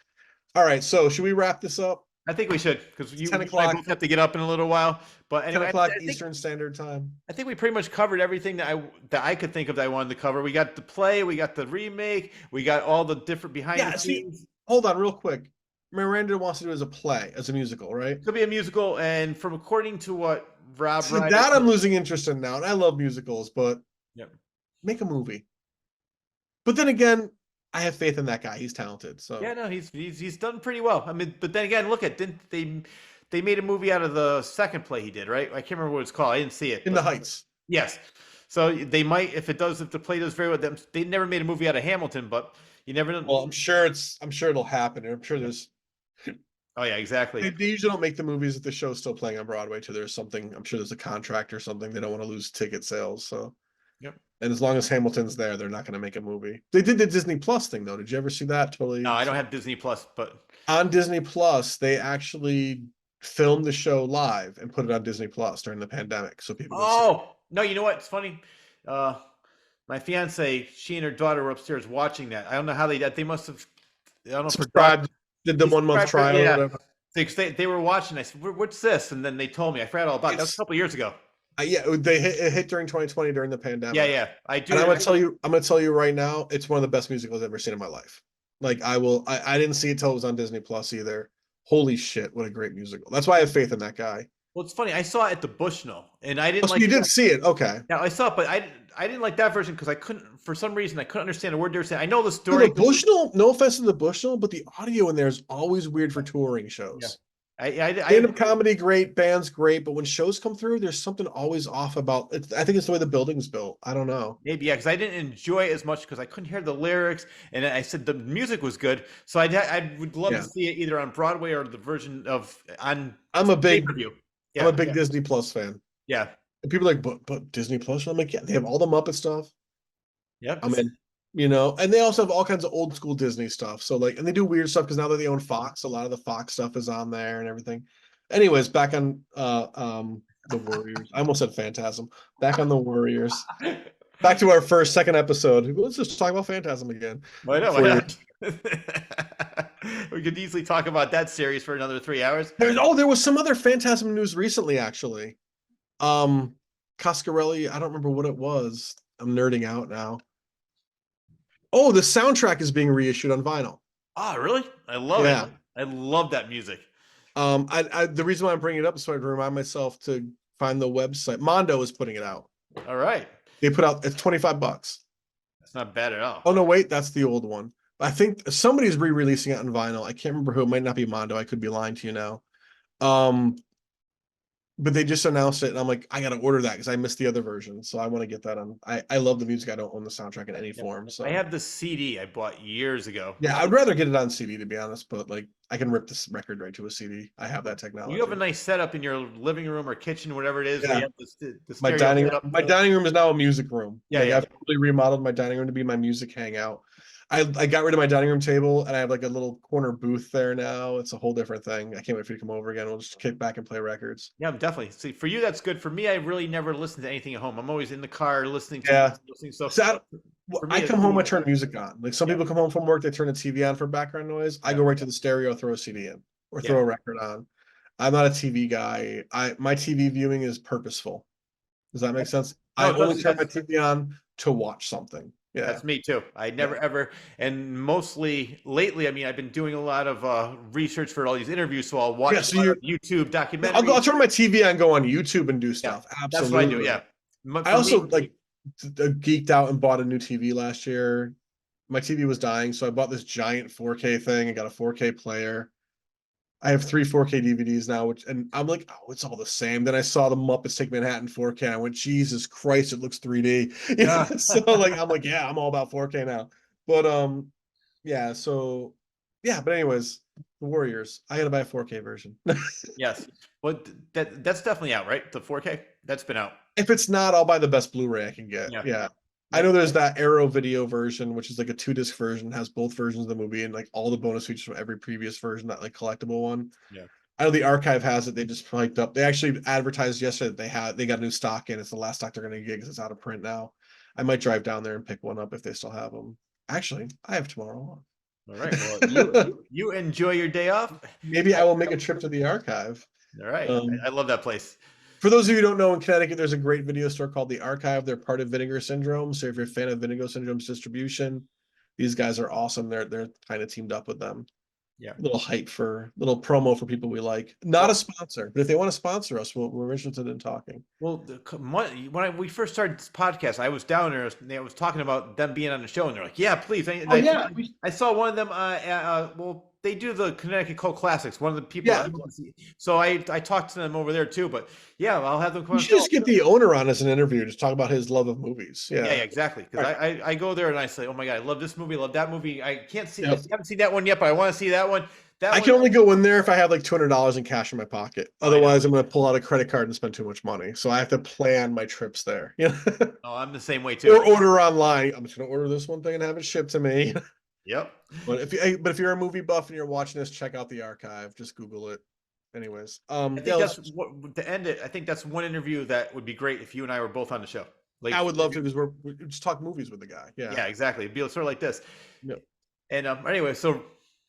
All right. So should we wrap this up? I think we should because It's you 10 and I o'clock. both have to get up in a little while. But 10 anyway, o'clock I think Eastern Standard Time. I think we pretty much covered everything that I could think of that I wanted to cover. We got the play, we got the remake, we got all the different behind Yeah. the See, scenes. hold on, real quick. Miranda wants to do it as a play, as a musical, right? Could be a musical, and from according to what Rob See, Reiner, that I'm losing interest in now, and I love musicals, but yep. make a movie. But then again, I have faith in that guy. He's talented. So Yeah, no, he's done pretty well. I mean, but then again, look at didn't they made a movie out of the second play he did, right? I can't remember what it's called. I didn't see it. In the Heights. Yes. So they might, if the play does very well, they never made a movie out of Hamilton, but you never know. Well, I'm sure it'll happen. And I'm sure there's Oh yeah, exactly. they usually don't make the movies if the show's still playing on Broadway too. There's something, I'm sure there's a contract or something. They don't want to lose ticket sales. So Yep. and as long as Hamilton's there, they're not going to make a movie. They did the Disney Plus thing though. Did you ever see that? Totally. No, I don't have Disney Plus, but On Disney Plus, they actually filmed the show live and put it on Disney Plus during the pandemic, so people could see. oh no, you know what? It's funny. My fiance, she and her daughter were upstairs watching that. I don't know how they must have. I don't know if her daughter Subscribed, did the 1 month trial or yeah. whatever. They were watching. I said, "What's this?" And then they told me. I forgot all about it. That was a It's- couple years ago. Yeah, it hit during 2020 during the pandemic. Yeah, I do. And I'm gonna tell you right now, it's one of the best musicals I've ever seen in my life. Like I didn't see it till it was on Disney Plus either. Holy shit, what a great musical. That's why I have faith in that guy. Well, it's funny. I saw it at the Bushnell, and I Oh, didn't so like. you did see it. Okay. Yeah, I saw it, but I didn't like that version because I couldn't, for some reason, I couldn't understand a word they were saying. I know the Dude, story. the Bushnell, no offense to the Bushnell, but the audio in there is always weird for touring Yeah. shows. I Stand-up comedy, great, bands, great, but when shows come through, there's something always off about it. I think it's the way the building's built. I don't know. maybe, yeah, because I didn't enjoy it as much because I couldn't hear the lyrics, and I said the music was good, so I would love Yeah. to see it either on Broadway or the version of on I'm a big pay-per-view. I'm a big Disney Plus fan. yeah, And people are like, but Disney Plus? I'm like, yeah, they have all the Muppet stuff. yeah. I'm in. You know, and they also have all kinds of old school Disney stuff. So like, and they do weird stuff because now that they own Fox, a lot of the Fox stuff is on there and everything. Anyways, back on the Warriors. I almost said Phantasm. Back on the Warriors. Back to our second episode. Let's just talk about Phantasm again. Why not? Warriors. We could easily talk about that series for another 3 hours. There was some other Phantasm news recently, actually. Coscarelli, I don't remember what it was. I'm nerding out now. Oh, the soundtrack is being reissued on vinyl. Oh, really? I love Yeah. it. I love that music. The reason why I'm bringing it up is so I remind myself to find the website. Mondo is putting it out. All right. They put out, it's $25. That's not bad at all. Oh no, wait, that's the old one. I think somebody's re-releasing it on vinyl. I can't remember who. It might not be Mondo. I could be lying to you now. But they just announced it, and I'm like, I gotta order that because I missed the other version. So I want to get that on. I love the music. I don't own the soundtrack in any form. So I have the CD I bought years ago. yeah, I'd rather get it on CD to be honest. But like, I can rip this record right to a CD. I have that technology. You have a nice setup in your living room or kitchen, whatever it is. Yeah. Where you have the My stereo setup. dining room is now a music room. Yeah, Like, yeah. I've totally remodeled my dining room to be my music hangout. I got rid of my dining room table and I have like a little corner booth there now. It's a whole different thing. I can't wait for you to come over again. We'll just kick back and play records. Yeah, definitely. See, for you, that's good. For me, I really never listen to anything at home. I'm always in the car listening to Yeah. listening. So So For me, I it's come home, I really- turn music on. Like some Yeah. people come home from work, they turn the TV on for background noise. I Yeah. go right to the stereo, throw a CD in, or Yeah. throw a record on. I'm not a TV guy. My TV viewing is purposeful. Does that make sense? No, I it only does. turn my TV on to watch something. Yeah. That's me too. I never ever, and mostly lately, I mean, I've been doing a lot of research for all these interviews, so I'll watch Yeah, so a lot of YouTube documentaries. I'll turn my TV on, go on YouTube and do stuff. That's Absolutely. what I do. Yeah. I also geeked out and bought a new TV last year. My TV was dying, so I bought this giant 4K thing and got a 4K player. I have 3 4K DVDs now, and I'm like, oh, it's all the same. Then I saw the Muppets Take Manhattan 4K. I went, Jesus Christ, it looks 3D. Yeah. So like, I'm like, yeah, I'm all about 4K now. But yeah, so Yeah, but anyways, the Warriors. I gotta buy a 4K version. Yes. Well, that's definitely out, right? The 4K? That's been out. If it's not, I'll buy the best Blu-ray I can get. Yeah. Yeah. I know Yep. there's that Arrow video version, which is like a 2-disc version, has both versions of the movie and like all the bonus features from every previous version, that like collectible one. Yeah. I know the archive has it. They just hiked up. They actually advertised yesterday that they got new stock in. It's the last stock they're going to get because it's out of print now. I might drive down there and pick one up if they still have them. Actually, I have tomorrow All right. Well, off. you enjoy your day off. Maybe I will make a trip to the archive. All right. Um, I love that place. For those of you who don't know, in Connecticut, there's a great video store called The Archive. They're part of Vinegar Syndrome. So if you're a fan of Vinegar Syndrome's distribution, these guys are awesome. They're kind of teamed up with them. Yeah. Little promo for people we like. Not a sponsor, but if they want to sponsor us, we're interested in talking. Well, we first started this podcast, I was down there and I was talking about them being on the show, and they're like, "Yeah, please." I saw one of them. Well, they do the Connecticut Cult Classics. One of the people. Yeah. So I talked to them over there too. But yeah, I'll have them come You on. should just get the owner on as an interview, just talk about his love of movies. Yeah, Yeah, exactly. Because I go there and I say, "Oh my god, I love this movie, I love that movie. I can't see, I haven't seen that one yet, but I want to see that one." I can only go in there if I have like $200 in cash in my pocket. Otherwise, I'm going to pull out a credit card and spend too much money. So I have to plan my trips there. Oh, I'm the same way too. Or order online. I'm just going to order this one thing and have it shipped to me. Yep. But if you're a movie buff and you're watching this, check out the archive. Just Google it. Anyways, I think that's what to end it. I think that's one interview that would be great if you and I were both on the show. Like, I would love to, because we just talk movies with the guy. Yeah, exactly. It'd be sort of like this. Yep. And anyway, so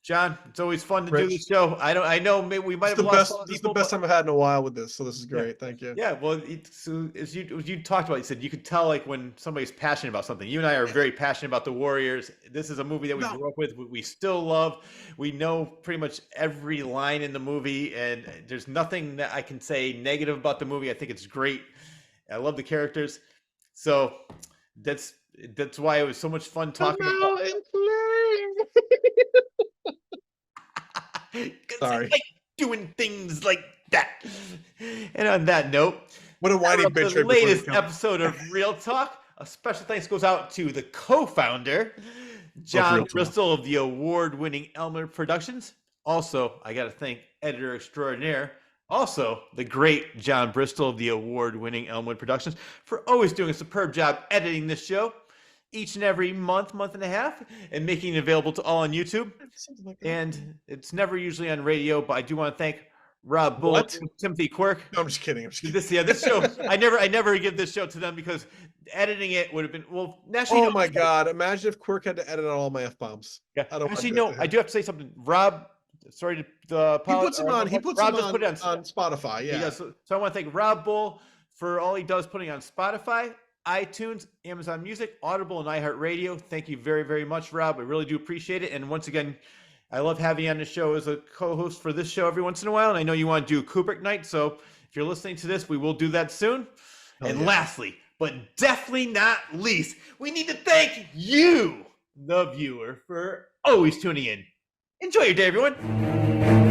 John, it's always fun to do this show. I know we might have lost people. This is the best time I've had in a while with this, so this is great. Yeah. Thank you. Yeah, well, so as you talked about, you said you could tell like when somebody's passionate about something. You and I are very passionate about the Warriors. This is a movie that we grew up with. We still love. We know pretty much every line in the movie, and there's nothing that I can say negative about the movie. I think it's great. I love the characters. So that's why it was so much fun talking about. Sorry. I like doing things like that. And on that note, what a whiny bitch! The latest episode of Real Talk. A special thanks goes out to the co-founder, Jon Bristol of the award-winning Elmwood Productions. Also, I got to thank editor extraordinaire, also the great Jon Bristol of the award-winning Elmwood Productions, for always doing a superb job editing this show each and every month and a half, and making it available to all on YouTube. And it's never usually on radio, but I do want to thank Rob Bull, Timothy Quirk. No, I'm just kidding. This show, I never give this show to them because editing it would have been Oh my god! Imagine if Quirk had to edit all my f-bombs. Yeah, I do have to say something. Rob, sorry to he puts them on. He puts them on Spotify. Yeah. So I want to thank Rob Bull for all he does putting on Spotify, iTunes, Amazon Music, Audible, and iHeartRadio. Thank you very, very much, Rob. I really do appreciate it. And once again, I love having you on the show as a co-host for this show every once in a while. And I know you want to do Kubrick night. So if you're listening to this, we will do that soon. Lastly, but definitely not least, we need to thank you, the viewer, for always tuning in. Enjoy your day, everyone.